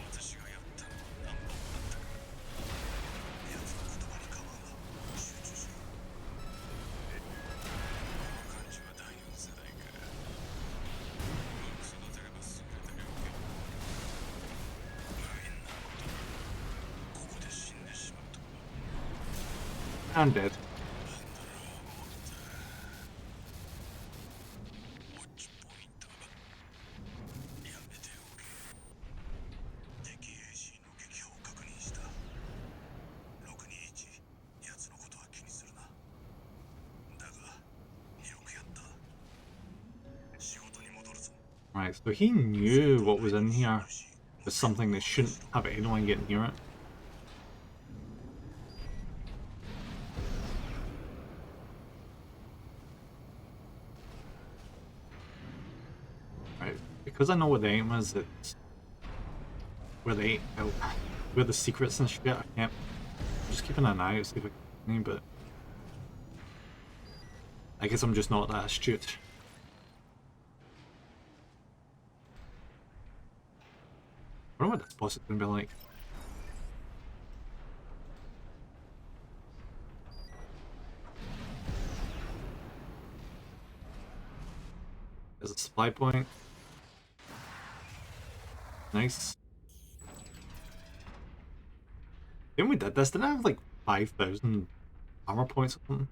私がやったのは何本だったか。奴の言葉に構うな。集中しろ。この感じは第4世代か。うまく育てれば優れた領域。無縁なことだ。ここで死んでしまうとは。 I'm dead. ウォッチポイントやめておけ。敵 AC の撃破を確認した。621奴のことは気にするな。だがよくやった。仕事に戻るぞ。 Right, so he knew what was in here was something that shouldn't have anyone get near it. Right, because I know what the aim is, it's where where the secrets and shit. I can't. I'm just keeping an eye out, see if I can, but I guess I'm just not that astute. I wonder what this boss is gonna be like. There's a supply point. Nice. When we did this, didn't I have like 5,000 armor points or something?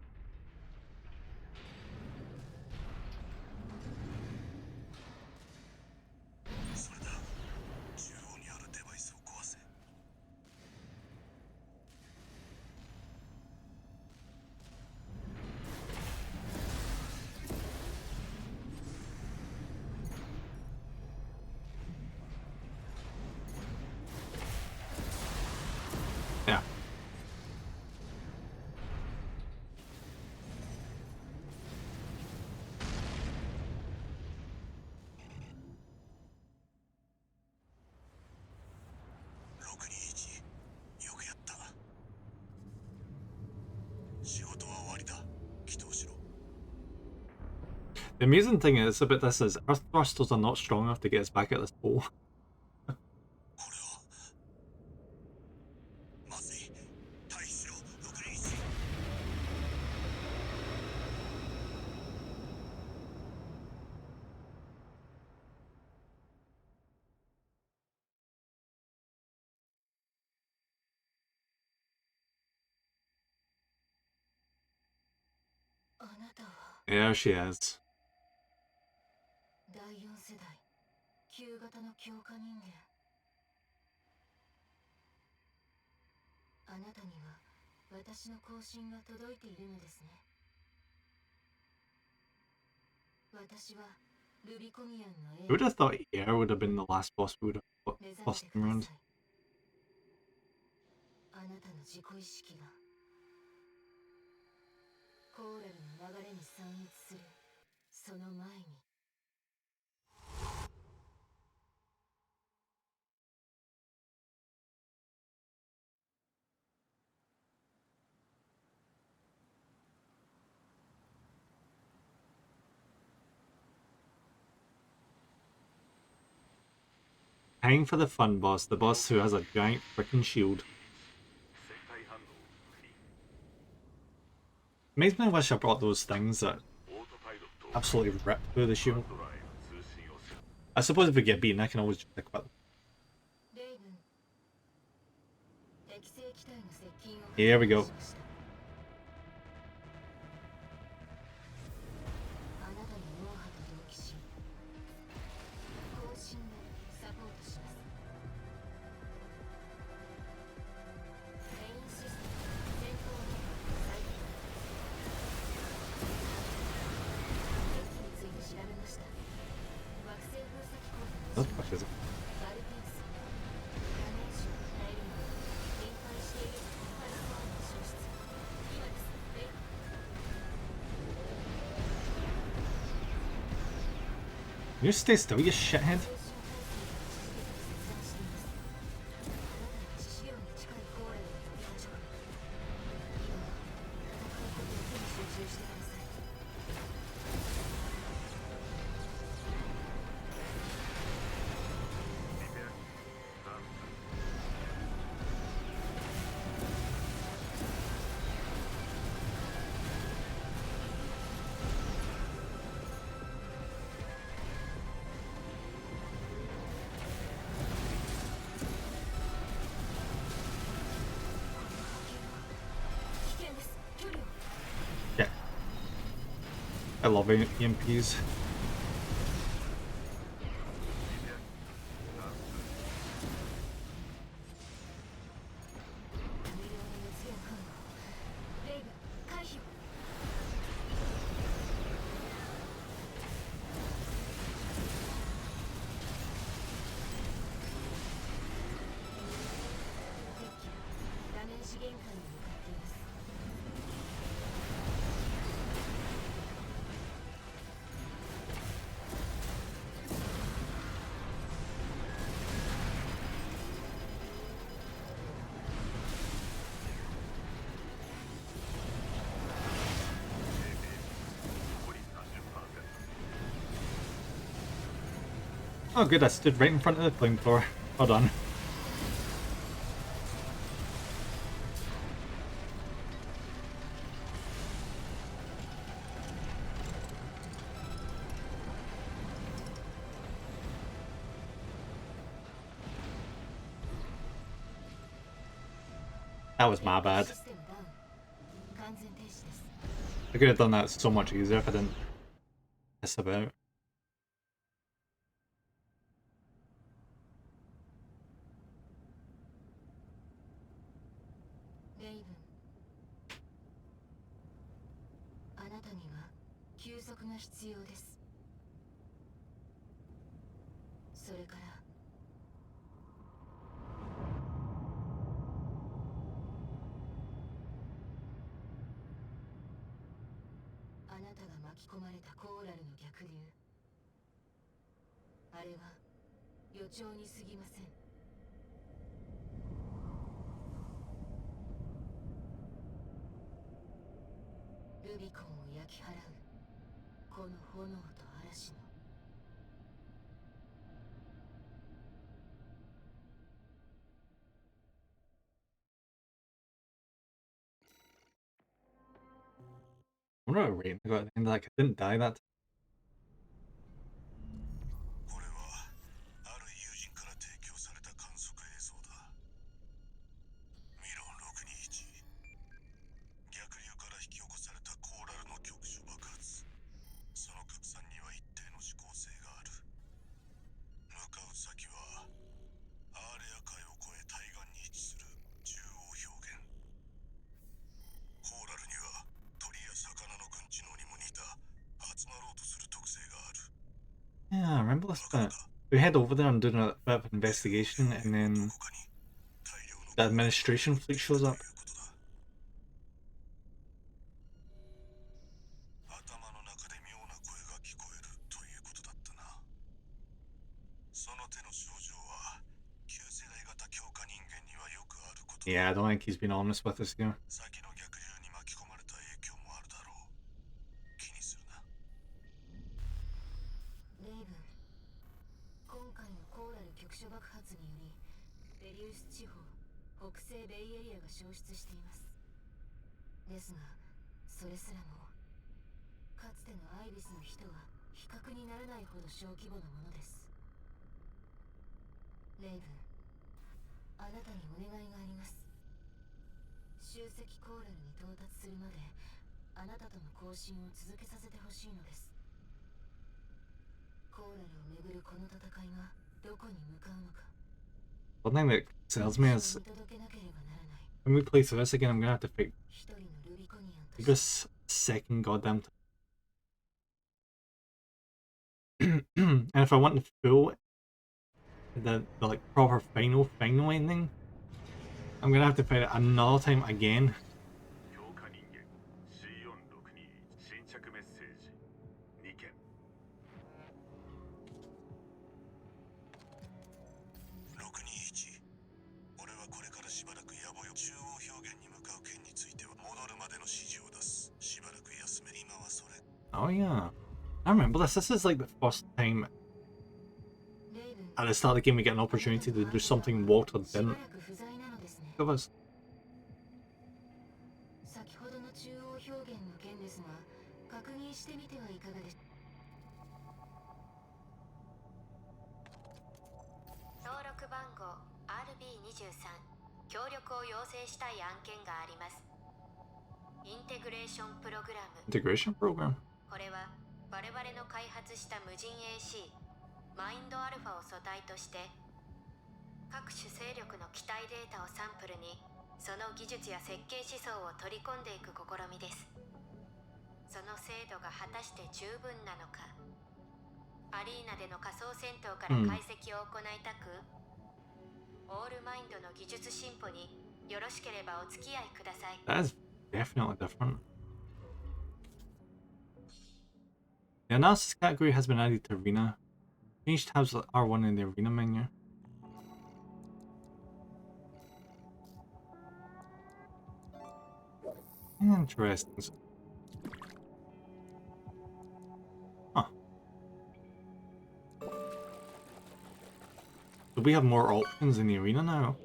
それだ。中央にあるデバイスを壊せ。The amazing thing is about this is our thrusters are not strong enough to get us back at this pole. これはまずい。退避しろ601。あなたは There she is. 第4世代旧型の強化人間。あなたには私の更新が届いているのですね。私はルビコミアンの Who would have thought Air would have been the last boss we would have 目覚め lost てく him だ around? さい。あなたの自己意識がコーラルの流れに散逸するその前に。Hang for the fun boss, the boss who has a giant freaking shield. 生体反応フリー。 Makes me wish I brought those things that オートパイロット absolutely rip through the shield. ドライブ通信をする。 I suppose if we get beaten, I can always just pick up. レイブン、敵性機体の接近を Here we go. しました。あなたの脳波と同期し、更新でサポートします。メインシステム戦闘能力再開。敵機について調べました。惑星封鎖機構 What の the fuck is it? バルテンス、ダメージを与えるのに限界しているパルスワンの消失。今です、レイ。 Can you stay still, you shithead? 通信回線が一時的に切断しています。あなたの致死量に近いコーラルに飛びましょう。今は戦うことだけに集中してください。 危険です。距離を。 Yeah. I love EMPs. 無料の熱源反応。レイブ、回避を。 敵機ダメージ限界に向かっています。 Oh good, I stood right in front of the flamethrower. Well done. That was my bad. システムダウン。完全停止です。 I could have done that so much easier if I didn't piss about. レイブン、あなたには休息が必要です。それからあなたが巻き込まれたコーラルの逆流、あれは予兆に過ぎません。ルビコンを焼き払うここの炎と嵐の I wonder what rating I got at the end of that. 'Cause I didn't die that time. これはある友人から提供された観測映像だ。ミロ621、逆流から引き起こされたコーラルの局所爆発。その拡散には一定の指向性がある。向かう先はアーレア海を越え対岸に位置する中央表現。コーラルには鳥や魚の群知能にも似た集まろうとする特性がある。 Yeah, I remember this bit. We head over there and doing a bit of investigation, and then 他に大量の the administration fleet shows up. 頭の中で妙な声が聞こえるということだったな。その手の症状は旧世代型強化人間にはよくあることだ。 Yeah, I don't think he's been honest with us here. 先の逆流に巻き込まれた影響もあるだろう。気にするな。レイブン、今回のコーラル局所爆発によりベリウス地方北西ベイエリアが消失しています。ですがそれすらもかつてのアイビスの日とは比較にならないほど小規模なものです。レイブン、あなたにお願いがあります。集積コーラルに到達するまであなたとの交信を続けさせてほしいのです。コーラルをめぐるこの戦いがどこに向かうのか。 One thing that tells me is 見届けなければならない。 when we play through this again, I'm gonna have to fight 一人のルビコニアンとして this second goddamn time. And if I want the full, the like proper final ending, I'm gonna have to fight it another time again. 強化人間 C462 新着メッセージ2件。621、俺はこれからしばらく野暮よ。中央表現に向かう件については戻るまでの指示を出す。しばらく休め。今はそれ。 Oh yeah, I remember this. This is like the first time レイブン、 at the start of the game we get an opportunity to do something Walter しば didn't らく不在なのですね。 give us. 先ほどの中央表現の件ですが確認してみてはいかがですか。登録番号 RB23 協力を要請したい案件があります。インテグレーションプログラム。 Integration program. これは我々の開発した無人 AC マインドアルファを素体として各種勢力の機体データをサンプルにその技術や設計思想を取り込んでいく試みです。その精度が果たして十分なのか、アリーナでの仮想戦闘から解析を行いたく、オールマインドの技術進歩によろしければお付き合いください。 That is definitely different. The analysis category has been added to Arena. Change tabs R1 in the Arena menu. Interesting. Huh. So we have more options in the arena now.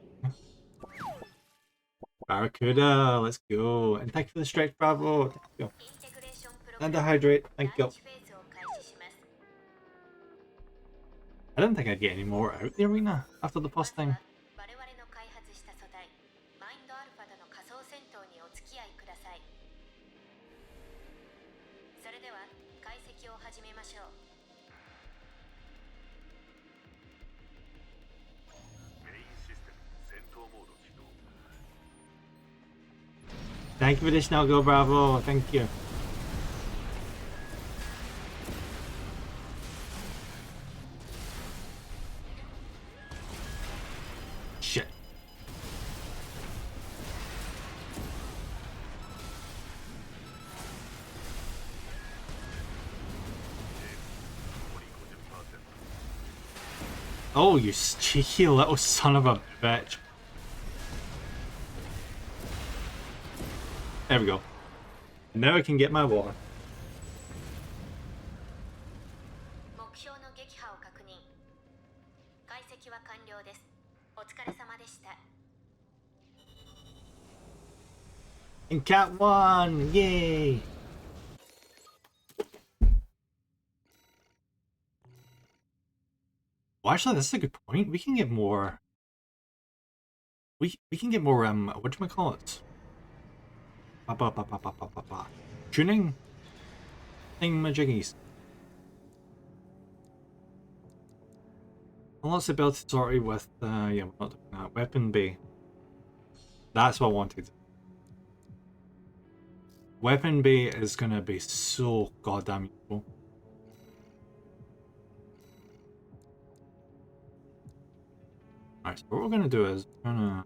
Barracuda, let's go. And thank you for the stretch, bravo. Thank you. インテグレーションプログ And ラ the ム hydrate, 第 thank 1 you. フェーズを開始します。 I didn't think I'd get any more out the arena after the first time. 我々の開発した素体マインドアルファとの仮想戦闘にお付き合いください。それでは解析を始めましょう。メインシステム戦闘モード起動。 Thank you for this now, go bravo. Thank you. Shit. Oh, you cheeky little son of a bitch. There we go. Now I can get my water. 解析は完了です。お疲れ様でした。 And Cat won! Yay! Well, actually, that's a good point. We can get more. We can get more whatchamacallit? Tuning thingamajiggies. Unless ability sorry with yeah, we're not doing that. Weapon bay. That's what I wanted. Weapon bay is gonna be so goddamn useful. Alright, so what we're gonna do is we're gonna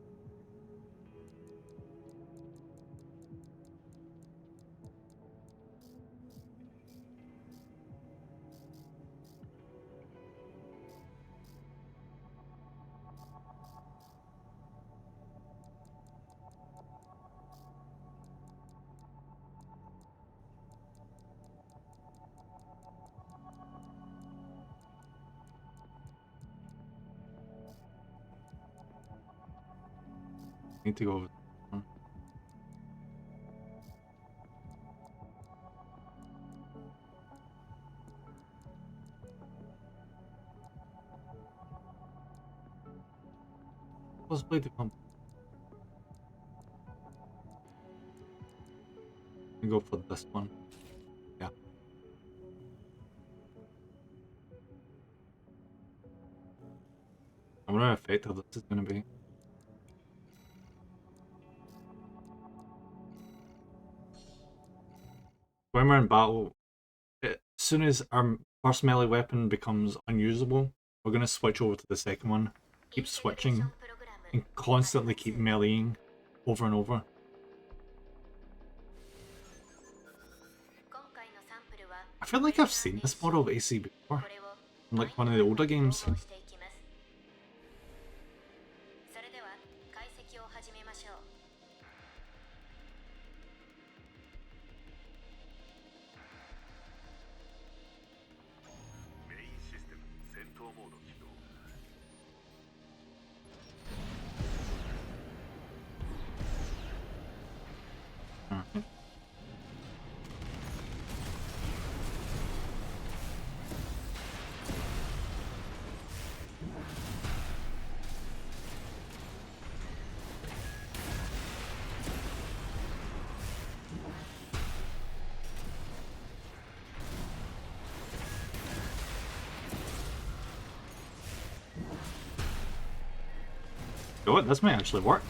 need to go over this one. Let's play the pump. And go for this one. Yeah. I wonder how effective this is gonna be. When we're in battle, as soon as our first melee weapon becomes unusable, we're gonna switch over to the second one. Keep switching and constantly keep meleeing over and over. I feel like I've seen this model of AC before, in like one of the older games. それでは解析を始めましょう。 メインシステム戦闘モード起動 Alright. Oh, this might actually work.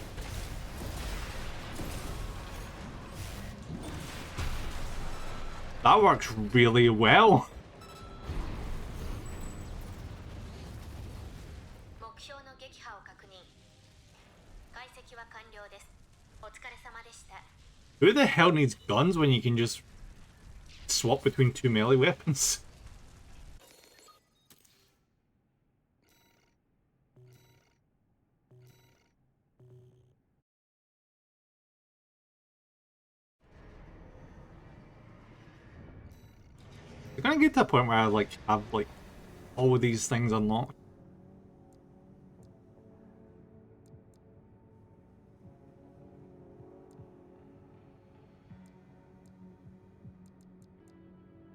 That works really well. 目標の撃破を確認。解析は完了です。お疲れ様でした。 Who the hell needs guns when you can just swap between two melee weapons? You're gonna get to a point where I like have like all of these things unlocked.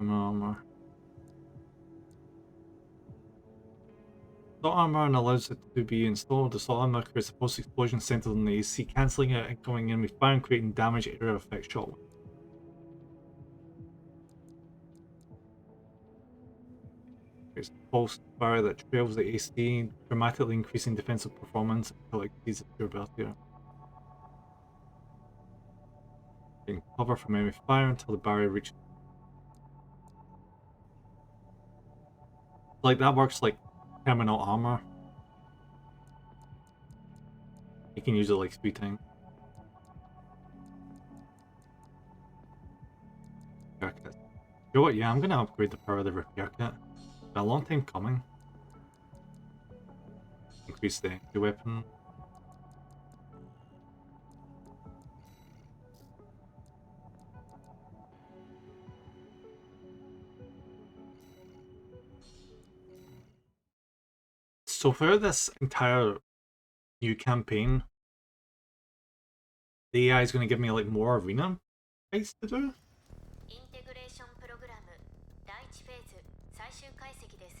Armor. Assault armor and allows it to be installed. The assault armor creates a pulse explosion centered on the AC, cancelling out incoming enemy fire and creating damage area effect shot. It's a pulse fire that trails the AC, dramatically increasing defensive performance until it exceeds its durability. Getting cover from enemy fire until the barrier reaches. Like that works like terminal armor. You can use it like speed tank. Repair kit. You know what? Yeah, I'm gonna upgrade the power of the repair kit. It's been a long time coming. Increase the entry weapon. So throughout this entire new campaign, the AI is going to give me like more arena fights to do. インテグレーションプログラム第1フェーズ最終解析です。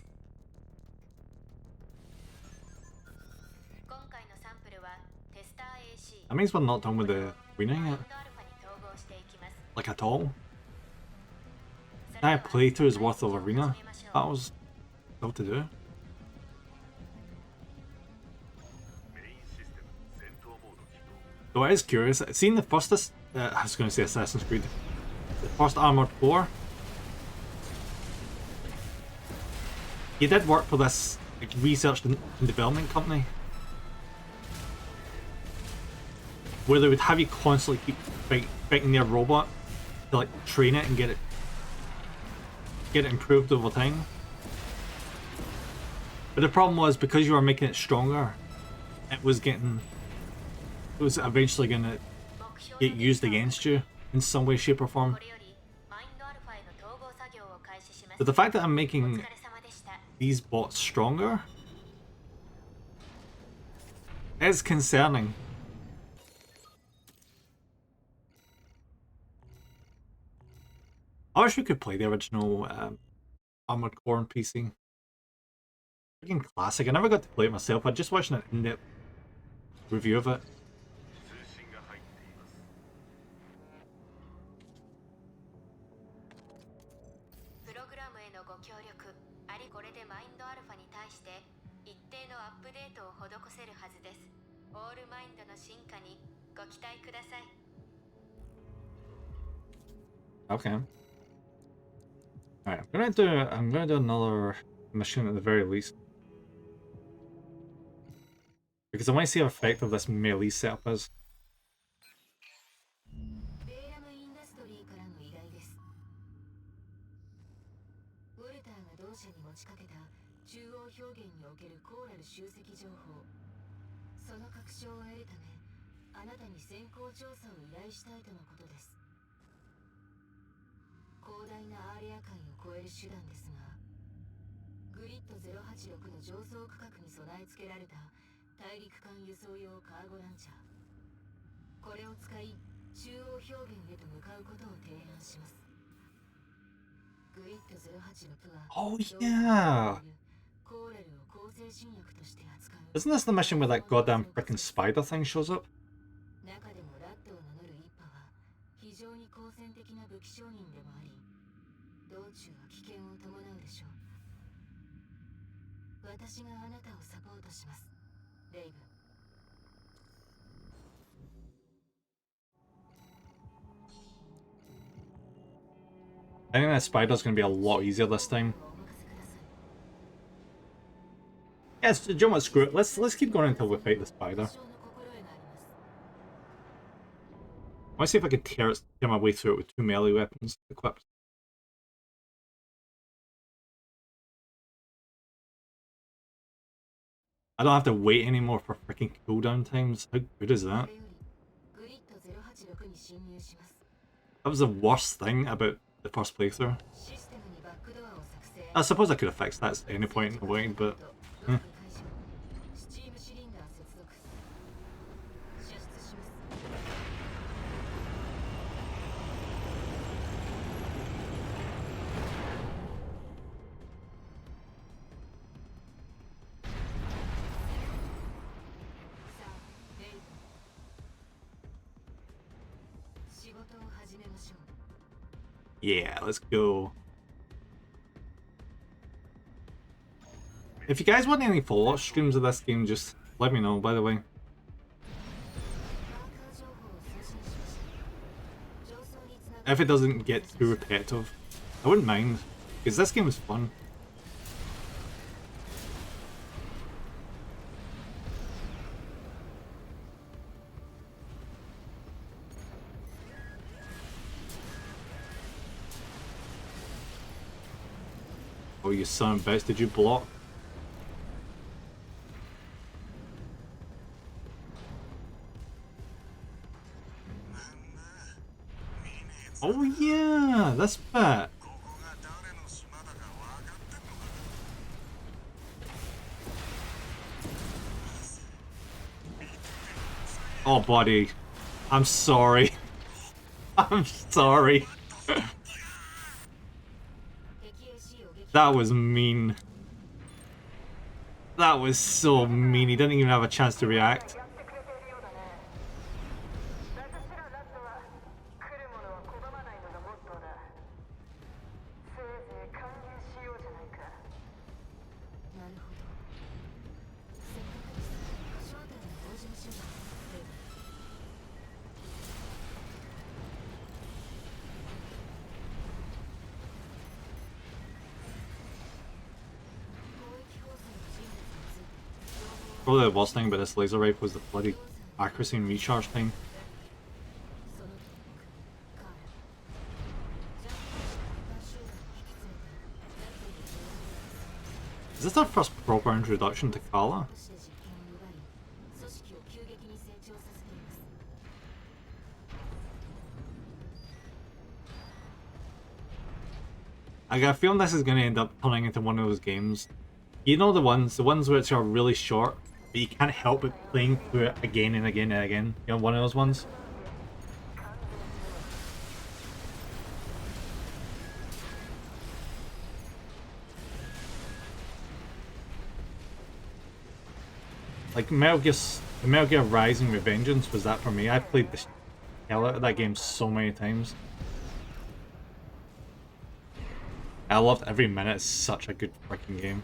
今回のサンプルはテスター AC That means we're not done with the arena マイン yet, ドアルファに統合していきます。 like at all. それでは That playthrough's worth of 解析を arena 始めましょう。 battles still to do. メインシステム戦闘モード起動 Though it is curious, seeing the first, I was going to say Assassin's Creed, the first Armored Core, he did work for this like, research and development company, where they would have you constantly keep fighting their robot to like train it and get it improved over time. But the problem was because you were making it stronger, it was eventually going to 目標 get の used against you in some way, shape, or form. これよりマインドアルファへの統合作業を開始します。 But the fact that I'm お making 疲れ様でした。 these bots stronger is concerning. I wish we could play the original Armored Core on PC. Freaking classic. I never got to play it myself. I just watched an in-depth review of it. 通信が入っています。プログラムへのご協力ありこれでマインドアルファに対して一定のアップデートを施せるはずです。オールマインドの進化にご期待ください。 Okay. Alright, I'm gonna do another mission at the very least. Because I want to see how effective this melee setup is. ベーラムインダストリーからの依頼です。ウォルターが同社に持ちかけた中央表現におけるコーラル集積情報、その確証を得るためあなたに先行調査を依頼したいとのことです。広大なアーレア間を越える手段ですが、グリッド086の上層区画に備え付けられた大陸間輸送用カーゴランチャー、これを使い中央表現へと向かうことを提案します。グリッド086は Oh yeah! コーラルを抗生新薬として扱う。 Isn't this the mission where that goddamn freaking spider thing shows up? 中でもラットを名乗る一派は非常に好戦的な武器商人でもあり、道中は危険を伴うでしょう。私があなたをサポートします、レイブン。 I think that spider's gonna be a lot easier this time. Yes, do you know what? Screw it. Let's keep going until we fight the spider. I want to see if I can tear my way through it with 2 melee weapons equipped. I don't have to wait anymore for freaking cooldown times. How good is that? That was the worst thing about the first playthrough. I suppose I could have fixed that at any point in the way, but... Yeah, let's go. If you guys want any follow-up streams of this game, just let me know, by the way. If it doesn't get too repetitive, I wouldn't mind, because this game is fun. Oh, you son of a bitch, did you block? Oh yeah, this bit. Oh, buddy. I'm sorry. I'm sorry. 敵 AC を撃 That was mean. That was so mean. He didn't even have a chance to react. やってくれているようだね。私らラットは来るものは拒まないのがモットーだ。せいぜい歓迎しようじゃないか。なるほど。せっかくです正体の同時にしよう。レイブン Probably the worst thing about this laser rifle was the bloody accuracy and recharge time. そのトップカーラジャンプ集団を引き連れてラットに上陸 Is this our first proper introduction to Kala? として実権を奪い組織を急激に成長させています I got a feeling this is going to end up turning into one of those games. You know the ones which are really short, but you can't help but playing through it again and again and again. You know, one of those ones? Like Metal Gear Rising Revengeance was that for me. I played the hell out of that game so many times. I loved every minute. It's such a good freaking game.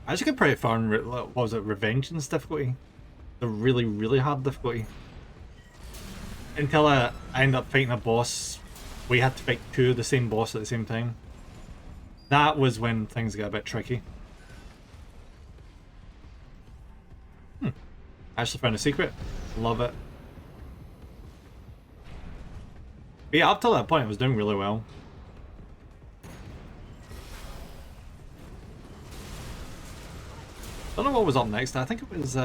I actually got pretty far in, what was it, Revengeance difficulty? The really, really hard difficulty. Until I ended up fighting a boss. We had to fight two of the same boss at the same time. That was when things got a bit tricky. Actually found a secret. Love it. But yeah, up till that point I was doing really well. Don't know what was up next. I think it was who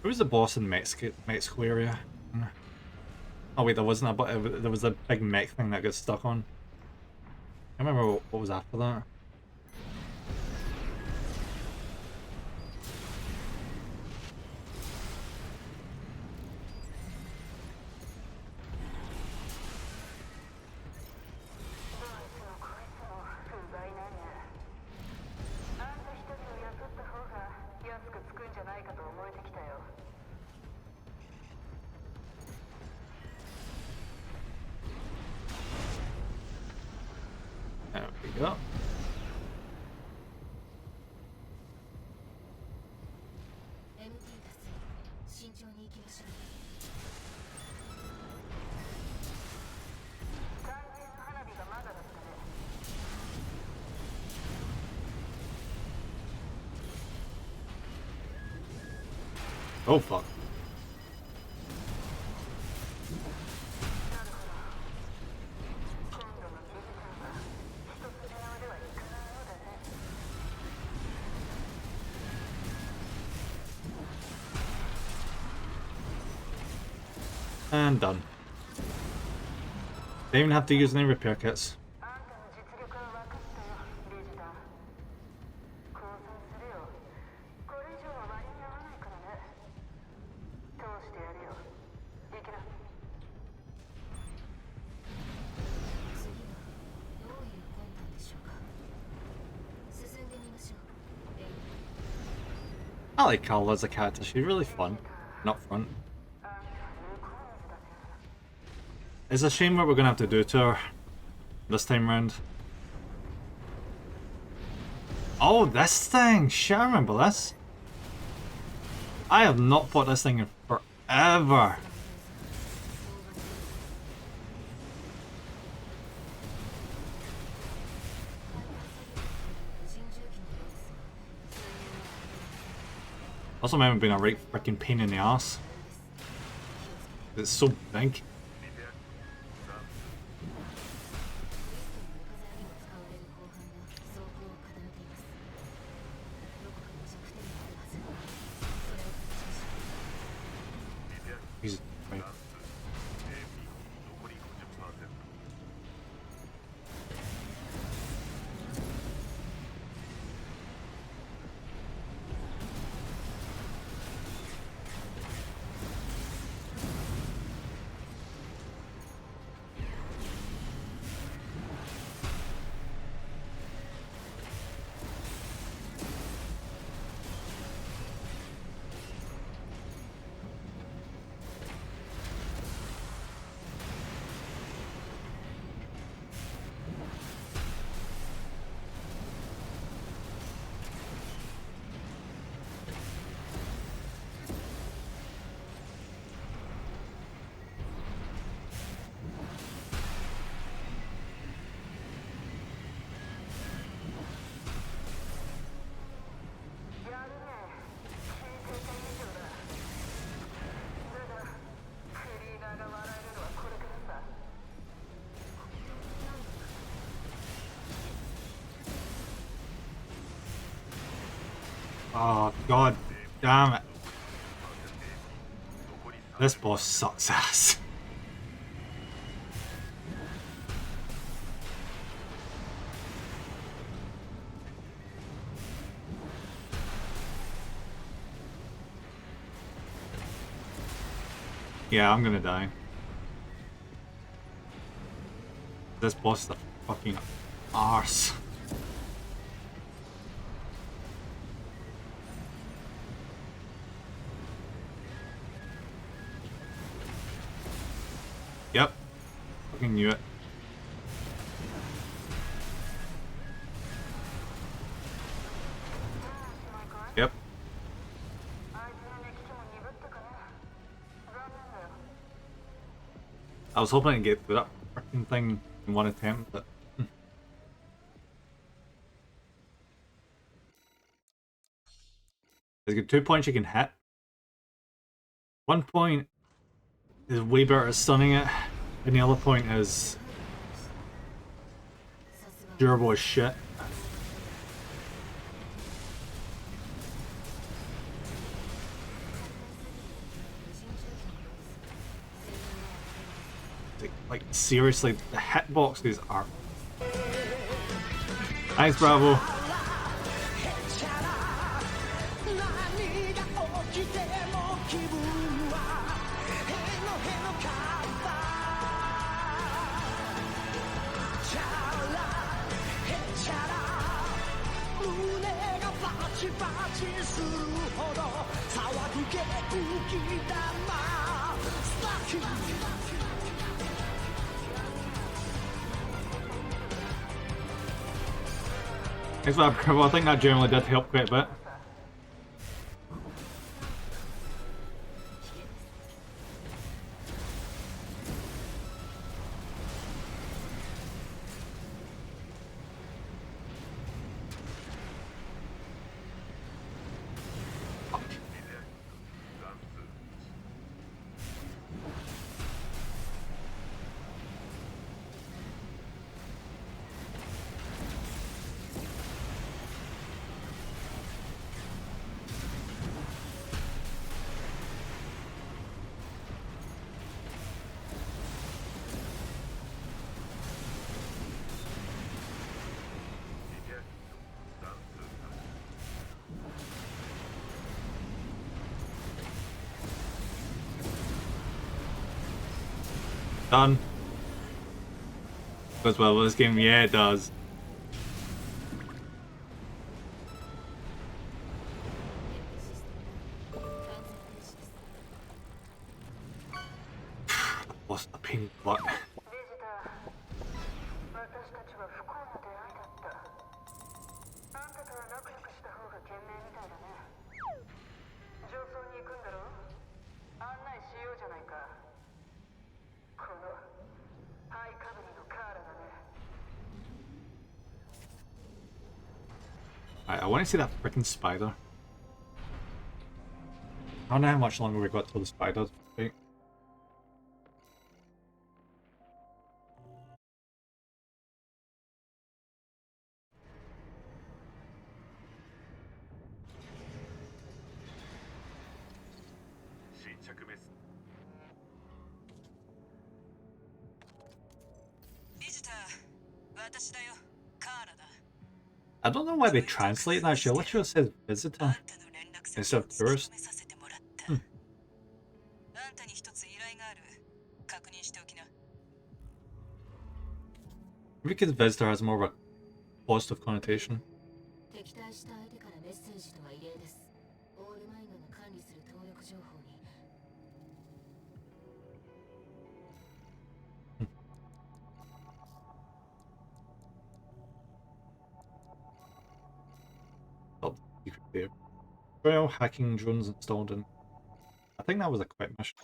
was the boss in Mexico area? Oh wait, there wasn't a, but there was a big mech thing that got stuck on. I can't remember what was after that. There we go. MT 達成慎重に行きましょう Oh fuck. And done. Don't even have to use any repair kits. あんたの実力は分かったよ、リジダ。降参するよ。これ以上は割に合わないからね。通してやるよ。行きな。次はどういう魂胆でしょうか進んでみましょうレイブン I like Carla as a character. She's really fun and upfront. It's a shame what we're gonna have to do to her this time round. Oh, this thing! Shit, I remember this. I have not fought this thing in forever. Also remember being a right freaking pain in the ass. It's so big. He's right. Oh god damn it. This boss sucks ass. Yeah, I'm gonna die. This boss is a fucking arse. Yep. Fucking knew it. Yep. I was hoping to get through that freaking thing in one attempt, but there's got 2 points you can hit. 1 point is way better at stunning it, and the other point is durable as shit. Like seriously, the hitboxes are. Thanks, Bravo. Thanks, Bravo. I think that generally did help quite a bit. Done. Goes well with this game, yeah it does. What's the pink butt? I want to see that freaking spider. I don't know how much longer we got till the spiders. Right? I don't know why they translate that. She literally says visitor instead of tourist. Because visitor has more of a positive connotation. Well, hacking drones installed in. I think that was a quick mission.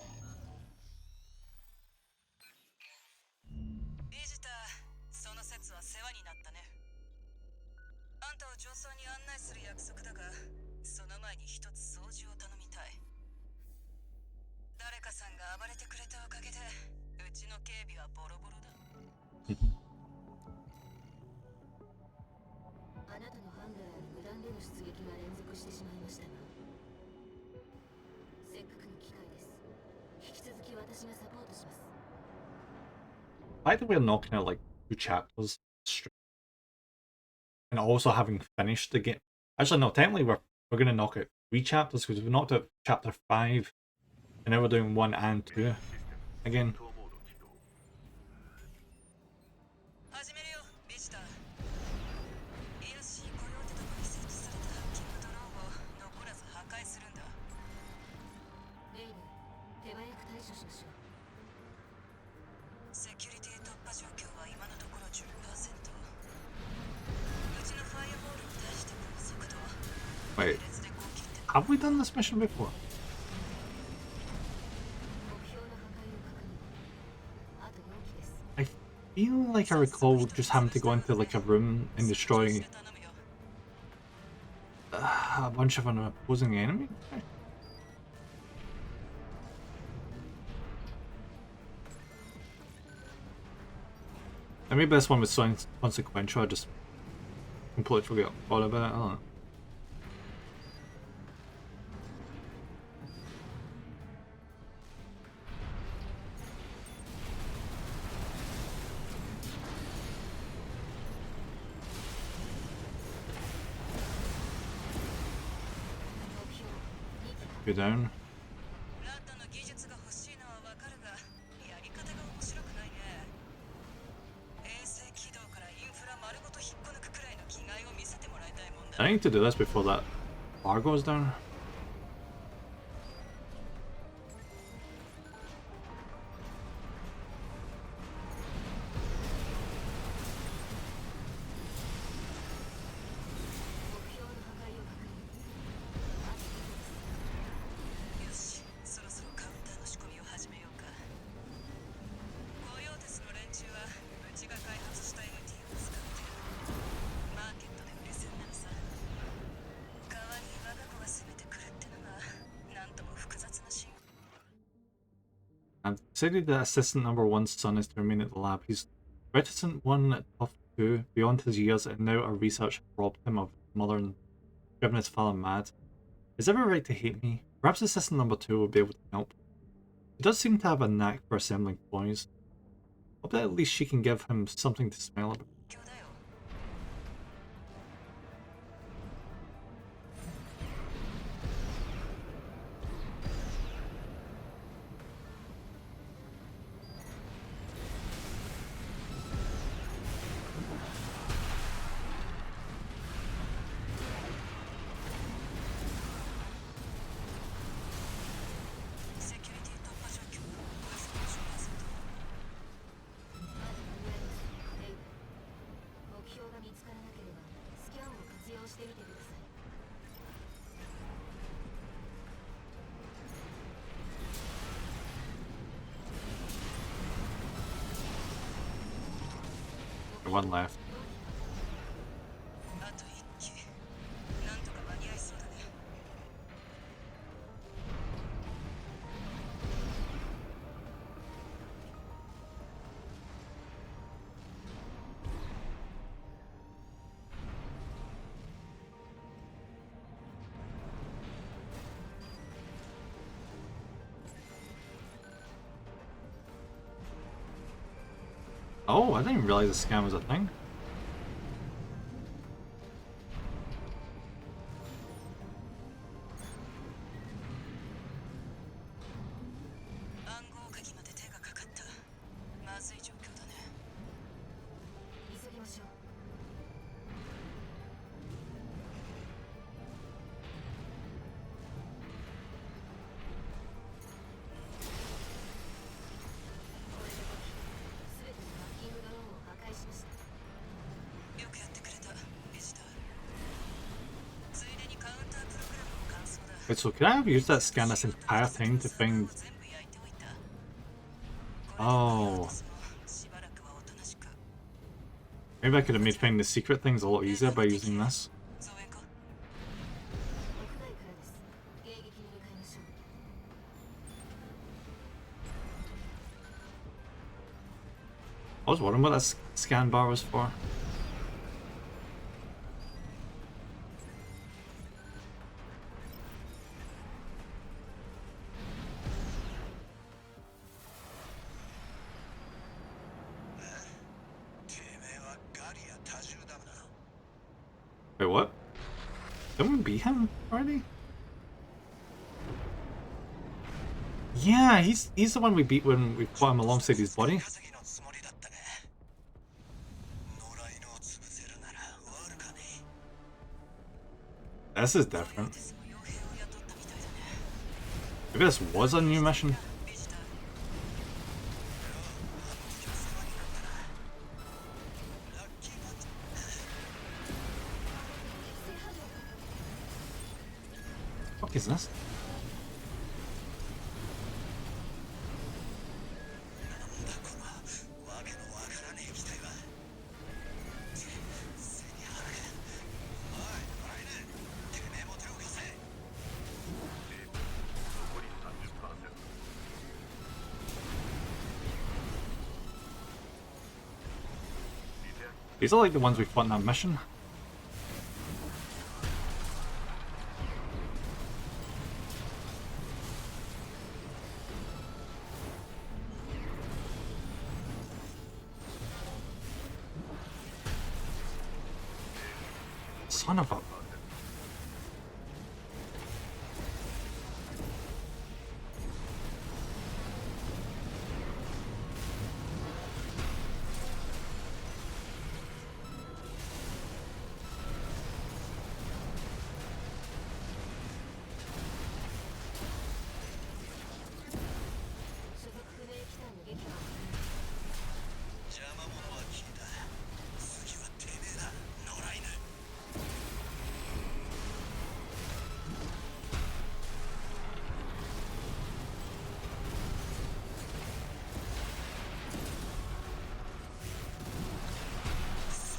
続き私がサポートします。 By the way, knocking out like 2 chapters straight, and also having finished the game. Actually, no. Technically, we're gonna knock out 3 chapters because we've knocked out chapter 5, and now we're doing 1 and 2 again. 始めるよビジター。ESC コヨーテどこに設置されたハッキングドローンを残らず破壊するんだ。レイブ、手早く対処しましょう。セキュリティ突破状況は今のところ 10%。うちのファイアボールに対しての速度は Wait, 列で攻撃って have we done this mission before? 目標の破壊を確認。あと4機です。 I feel like I recall just having to go into like a room and destroy 頼むよ。 a bunch of an opposing enemy. And maybe this one was so consequential, I just completely forgot all about it. I don't know. Go down. ラッドの技術が欲しいのはわかるが、やり方が面白くないね。衛星軌道からインフラ丸ごと引っこ抜くくらいの気概を見せてもらいたいもんだ。 I need to do this before that bar goes down. And decided that assistant number 1's son is to remain at the lab. He's reticent one, tough two, beyond his years, and now our research robbed him of his mother and driven his father mad. Is every right to hate me? Perhaps assistant number 2 will be able to help. He does seem to have a knack for assembling toys. Hope that at least she can give him something to smile about. 今日だよ。 セキュリティ突破状況およそ 50%。 レイブ、目標が見つからなければスキャンを活用してみてください。 One left. あと1機。なんとか間に合いそうだね。 Oh, I didn't even realize the scan was a thing. 暗号鍵まで手がかかった。まずい状況だね。 急ぎましょう。 これで5機、すべてのハッキングドローンを破壊しました。 よくやってくれたビジター。ついでにカウンタープログラムも完走だ。 Wait, so could I have used that scan this entire time to find... 全部焼いておいた。 Oh. しばらくはおとなしく。 Maybe I could have made finding the secret things a lot easier by using this. 増援か。 屋外からです。迎撃に向かいましょう。 I was wondering what that scan bar was for. Wait, what? Didn't we beat him already? Yeah, he's the one we beat when we fought him alongside his body. 稼ぎのつもりだったね。野良犬を潰せるなら悪かね。 This is different. テスも傭兵を雇ったみたいだね。 Maybe this was a new mission. ビジター、 ラッキーバット。 What is this? なんだこのわけのわからねえ機体は。背に腹が。おい、野良犬。てめえも手を貸せ。 残り 30%。 These are like the ones we fought in that mission. Son of a...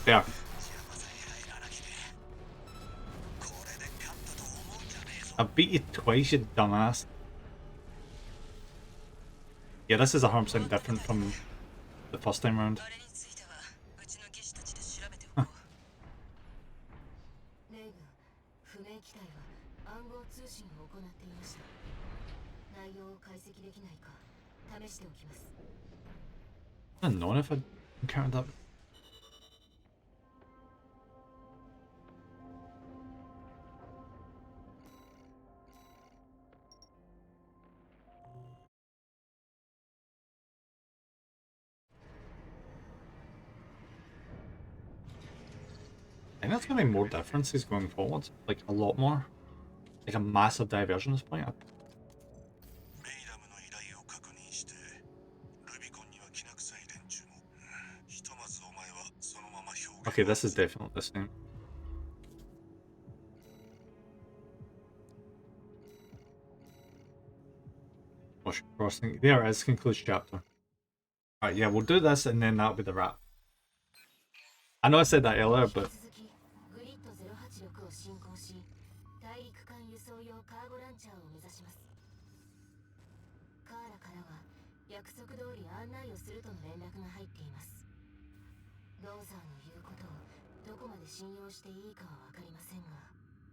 Yeah. I beat you twice, you dumbass. Yeah, this is 100% different from the first time round. あれについてはうちの技師たちで調べておこう。レイブ、不明機体は暗号通信を行っていました。内容を解析できないか試しておきます。 I don't know if I'd encountered that. I think there's gonna be more differences going forward, like a lot more, like a massive divergence point. レイラムの依頼を確認して、ルビコンにはきな臭い連中も。ひとまずお前はそのまま表現。 Okay, this is definitely the same. Ocean Crossing. There it is, concludes chapter. Alright, yeah, we'll do this and then that'll be the wrap. I know I said that earlier, but 続きグリッド086を進行し、大陸間輸送用カーゴランチャーを目指します。カーラからは約束通り案内をするとの連絡が入っています。ローザーの言うことをどこまで信用していいかはわかりませんが、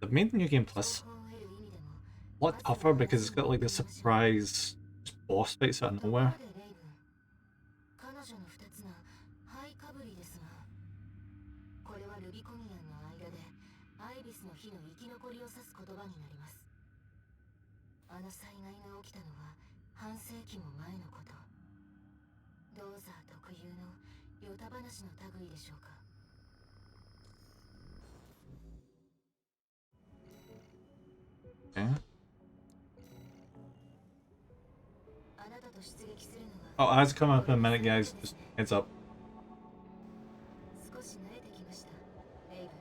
they've made the new game plus 情報を得る意味でも a lot tougher because it's got like the surprise boss fights out of とこ nowhere. ろでレイブン、彼女の二つのハイかぶりですが、これはルビコニアンの間でアイビスの火の生き残りを指す言葉になります。あの災害が起きたのは半世紀も前のこと。ローザー特有のヨタ話の類でしょうか。 Okay. あなたと出撃するの Oh, は eyes coming up in a minute, guys. Just heads up. 少し慣れてきました、レイブン。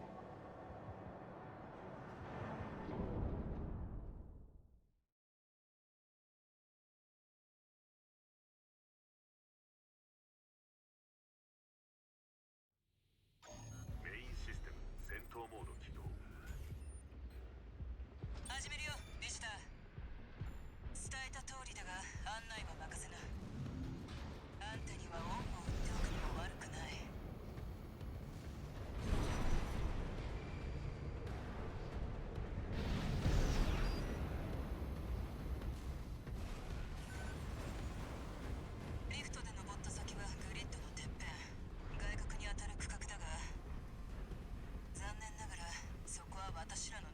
メインシステム戦闘モード起動。始めるよ、ビジター。伝えた通りだが案内は任せな。あんたには恩を売っておく。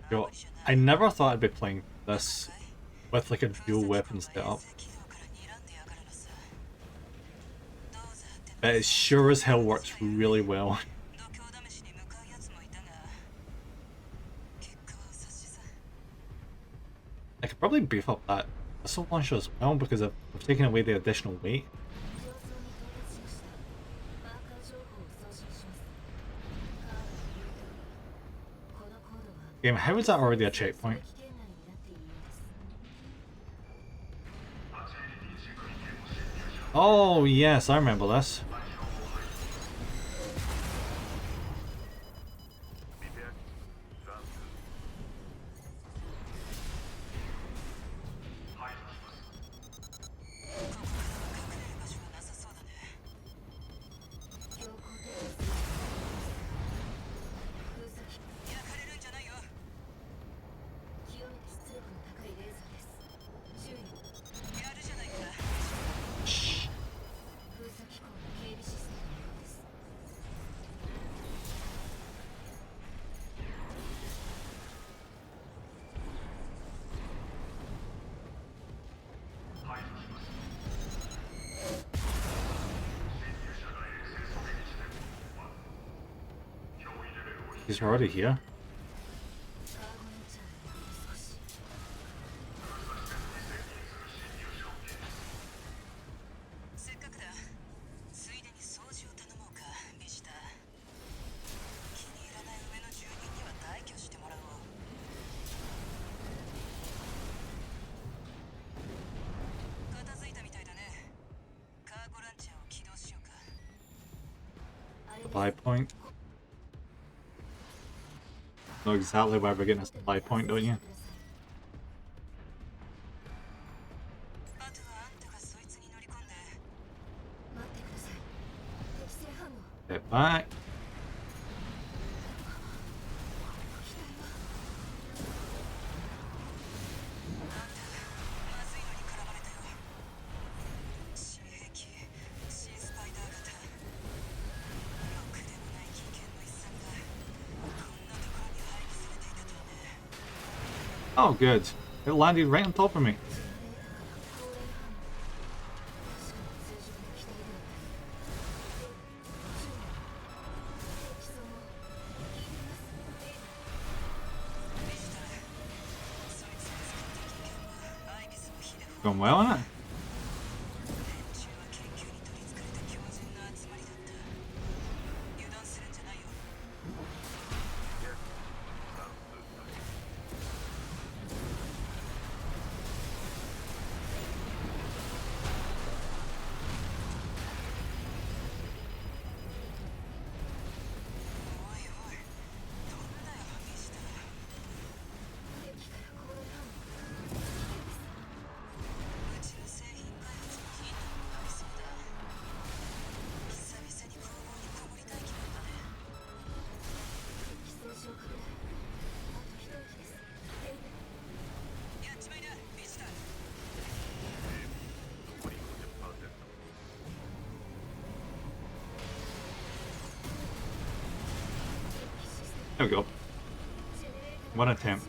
Yo, I never thought I'd be playing this with like a dual weapon setup. But it sure as hell works really well. I could probably beef up that missile launcher as well because I've taken away the additional weight. 上層に到達しました。マーカー情報を送信します。カードの誘導。このコードは Game, how is that already a checkpoint? 危険内になっているようです。 Oh yes, I remember this. He's already here. カーゴエンチャーで少し。せっかくだ。ついでに掃除を頼もうか、ビジター。気に入らない上の住人には退去してもらおう。片付いたみたいだね。カーゴランチャーを起動しようか。 Supply point. Know exactly why we're getting a supply point, don't you? あとはあんたがそいつに乗り込んで。待ってください。適正反応。 Get back. 機体は。あんた、まずいのに絡まれたよ。新兵器、新スパイダー型。ろくでもない危険の一閃が、こんなところに配備されていたとはね。Oh, good. It landed right on top of me. 確かに通常の機体ではない。ビジター、そいつが使った危険はアイビスの火で Going well on it. 連中は研究に取りつかれた強靭な集まりだった。油断するんじゃないよ。 おいおい、どんだよ、ビジター。敵から高齢反応。うちの製品開発のヒントにもなりそうだ。久々に工房にこもりたい気分だね。寄生症拡大。あと一息です。やっちまいな、ビジター。 There we go. One attempt. コー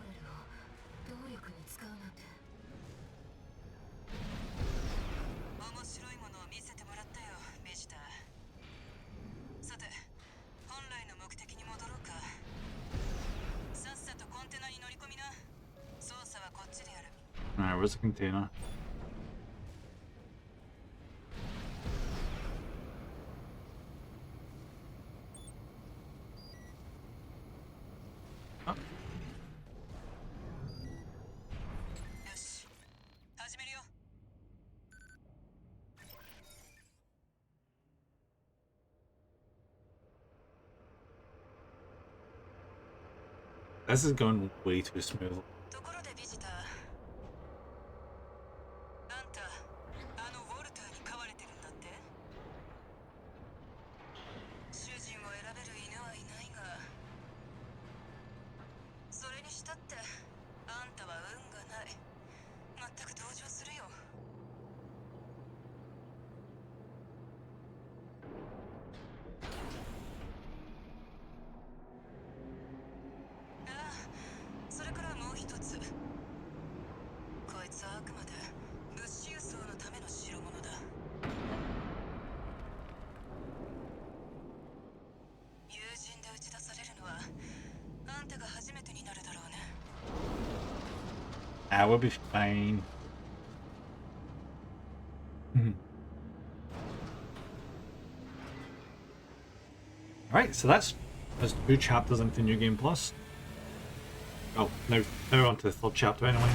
レルを動力に使うなんて。面白いものを見せてもらったよ、ビジター。さて、本来の目的に戻ろうか。さっさとコンテナに乗り込みな。操作はこっちでやる。 Alright, where's the container? Oh, よし、始めるよ。 this is going way too smooth. ところでビジター。あんた、あのウォルターに飼われてるんだって？主人を選べる犬はいないが。それにしたって、あんたは運がない。Yeah, we'll be fine. Alright, so that's 2 chapters into New Game Plus. Oh, now we're on to the 3rd chapter anyway.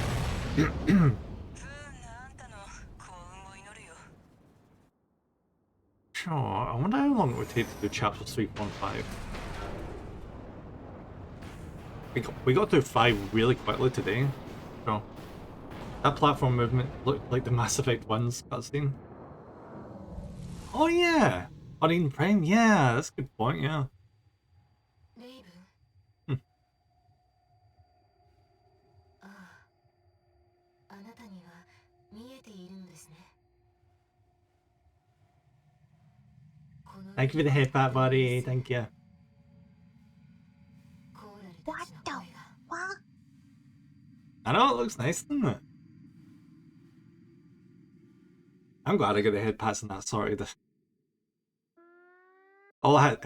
不運なあんたの幸運を祈るよ Sure, I wonder how long it would take to do chapters 3.5. We got through 5 really quickly today. So that platform movement looked like the Mass Effect 1's cutscene. Oh yeah! Odin Prime, yeah, that's a good point, yeah. レイブンああ、あなたには見えているんですね。 Thank you for the headbutt, buddy. Thank you. コーラルたちの声が I know, it looks nice, doesn't it? I'm glad I got the head pats and that sorted. It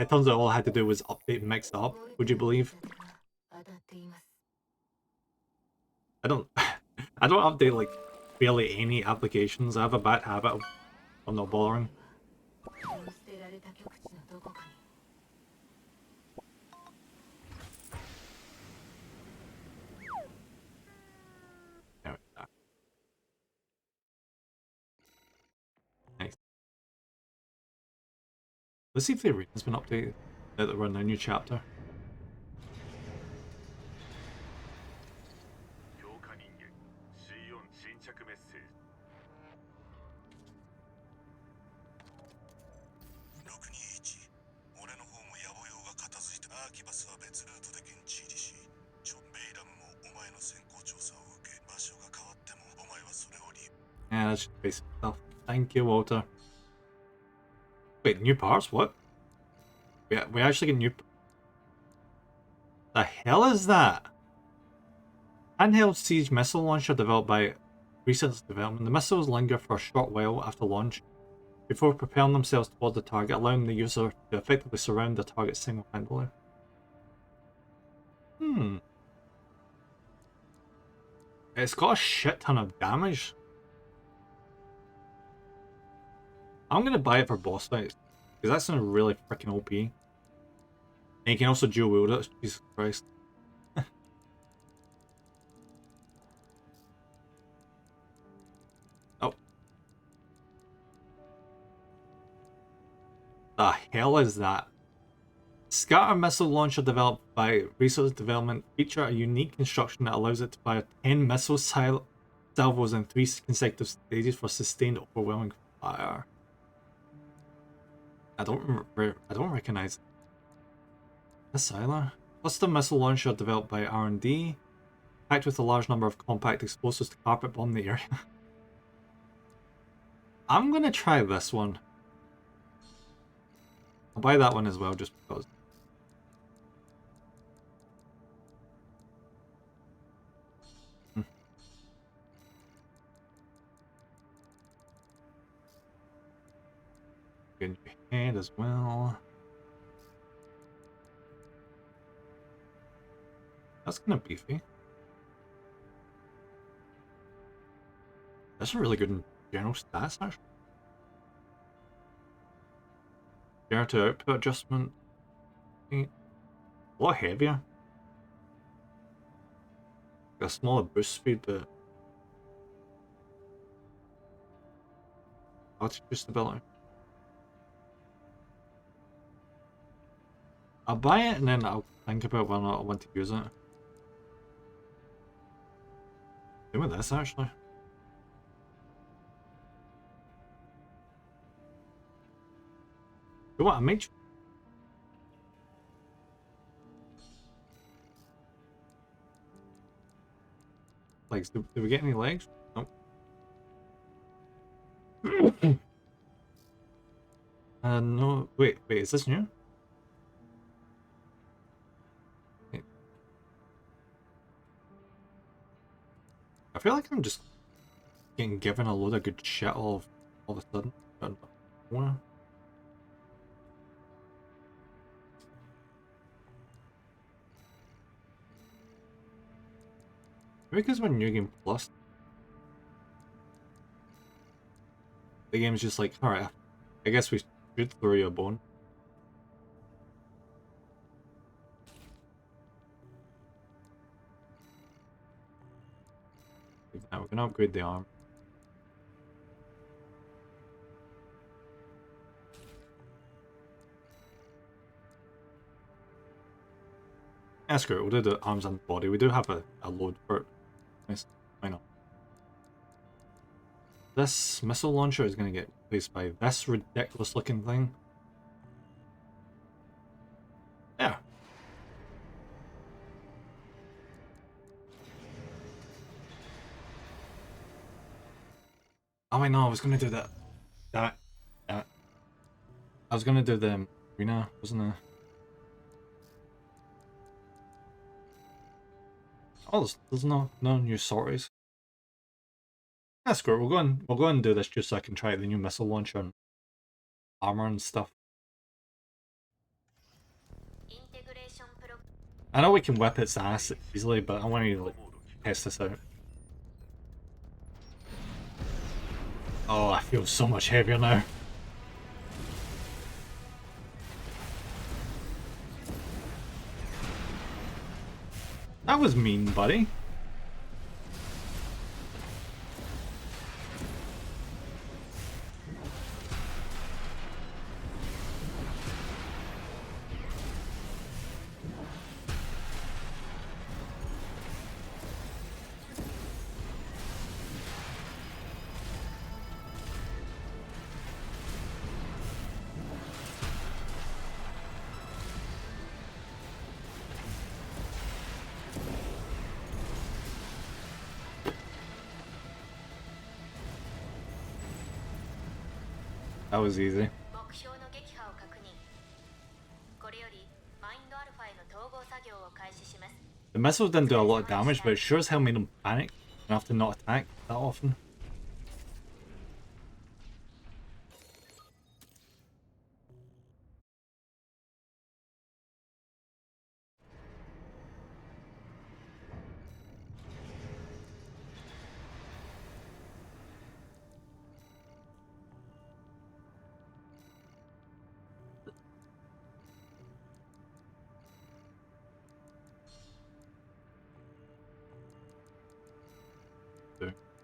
turns out all I had to do was update and mix it up, would you believe? 当たっています。 I don't update like barely any applications. I have a bad habit of not bothering. 捨てられた極地のどこかに There we go. Nice. Let's see if the arena's been updated now that we're in a new chapter. 強化人間 C4 新着メッセージ621俺の方も野暮用が片付いた。アーキバスは別ルートで現地入りし、ベイラムもお前の先行調査を受け、場所が変わってもお前はそれを利用。 Yeah, that's just basic stuff. Thank you, Walter. Wait, new parts? What? We actually get new... The hell is that? Handheld siege missile launcher developed by Research Development. The missiles linger for a short while after launch before propelling themselves towards the target, allowing the user to effectively surround the target single-handedly. It's got a shit ton of damage. I'm gonna buy it for boss fights, because that sounds really freaking OP. And you can also dual wield it, Jesus Christ. Oh. The hell is that? Scatter missile launcher developed by Research Development feature a unique construction that allows it to fire 10 missile salvos in 3 consecutive stages for sustained overwhelming fire. I don't recognize it. Missiler. Custom missile launcher developed by R&D, packed with a large number of compact explosives to carpet bomb the area. I'm gonna try this one. I'll buy that one as well just because. Get your hand as well. That's kind of beefy. That's a really good general stats actually. Generator output adjustment. A lot heavier. Got a smaller boost speed, but altitude stability. I'll buy it and then I'll think about whether or not I want to use it. Same with this actually. You know what, I might... Legs, do we get any legs? Nope. No, wait, is this new? Wait. I feel like I'm just getting given a load of good shit all of a sudden. I don't know. Maybe because we're New Game Plus. The game's just like, alright, I guess we should throw you a bone. Now we're gonna upgrade the arm. Yeah, screw it, we'll do the arms and body. We do have a load for it. Nice. Why not? This missile launcher is going to get replaced by this ridiculous looking thing. Yeah. Oh, I know, I was going to do that. Damn it. Damn it. I was going to do the arena, wasn't I? Oh, there's no new sorties. That's good. We'll go and do this just so I can try the new missile launcher and armor and stuff. I know we can whip its ass easily, but I want to like test this out. Oh, I feel so much heavier now. That was mean, buddy. That was easy. The missiles didn't do a lot of damage, but it sure as hell made them panic enough to not attack that often.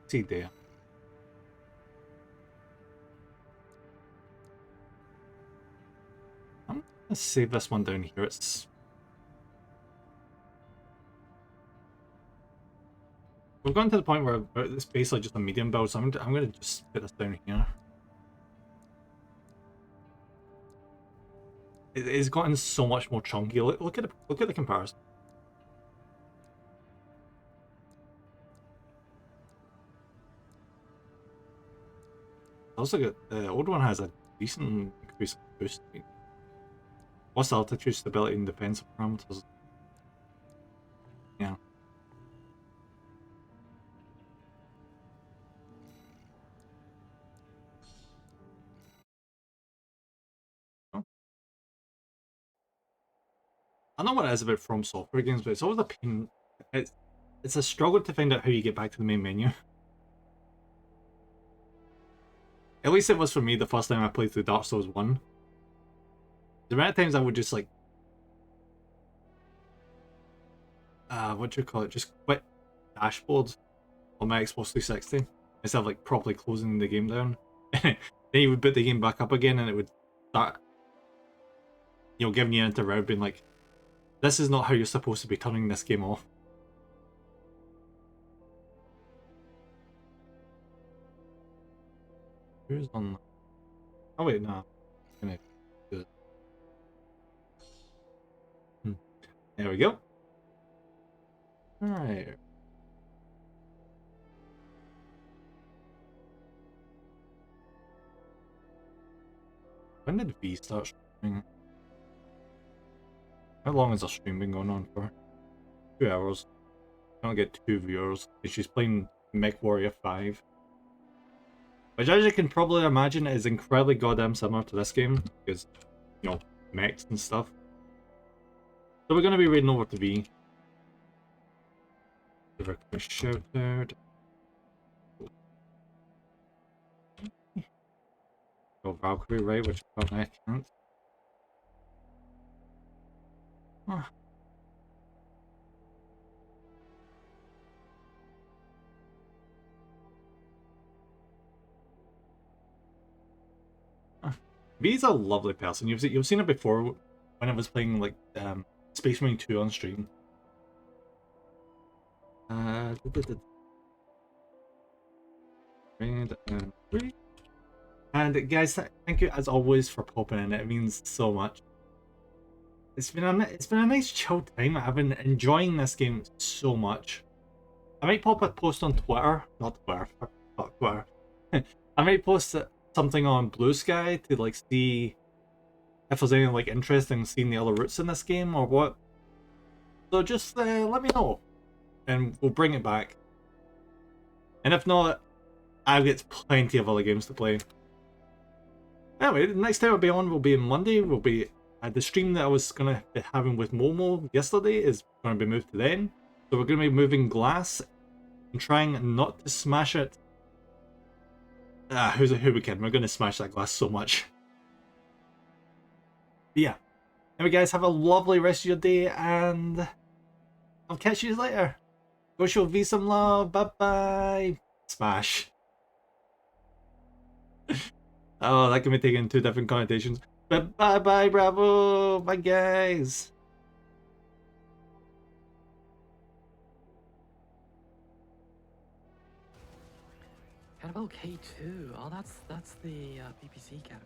See there. I'm gonna save this one down here. We've gotten to the point where it's basically just a medium build, so I'm gonna just put this down here. It's gotten so much more chunky. Look at the comparison. Also, the old one has a decent increase in boost speed. What's the altitude, stability, and defensive parameters? Yeah. Oh. I know what it is about From Software games, but it's always a pain. It's a struggle to find out how you get back to the main menu. At least it was for me the first time I played through Dark Souls 1. The amount of times I would just like... what do you call it? Just quit dashboard on my Xbox 360 instead of like properly closing the game down. Then you would put the game back up again and it would start, you know, giving you into route being like, this is not how you're supposed to be turning this game off. Who's on? Oh wait, no. I'm gonna do it. There we go. Alright. When did V start streaming? How long has the stream been going on for? 2 hours. I don't get 2 viewers. She's playing MechWarrior 5. Which, as you can probably imagine, is incredibly goddamn similar to this game, because, you know, mechs and stuff. So we're going to be raiding over to V. Give her a shout out. Go Valkyrie, right? Which apparently I can't. Huh. V's a lovely person. You've seen it before when I was playing like Space Marine 2 on stream. And guys, thank you as always for popping in. It means so much. It's been a nice chill time. I've been enjoying this game so much. I might pop a post on Twitter, not Twitter, fuck Twitter. I might post something on Blue Sky to like see if there's anything like interesting seeing the other routes in this game or what. So just let me know, and we'll bring it back. And if not, I've got plenty of other games to play. Anyway, the next time I'll be on will be Monday. Will be the stream that I was gonna be having with Momo yesterday is going to be moved to then. So we're going to be moving Glass and trying not to smash it. Who we can? We're going to smash that glass so much. But yeah. Anyway, guys, have a lovely rest of your day, and I'll catch you later. Go show V some love. Bye bye. Smash. Oh, that can be taken in two different connotations. But bye bye, Bravo. Bye, guys. Cannibal K2. Oh, that's the PPC Cannibal.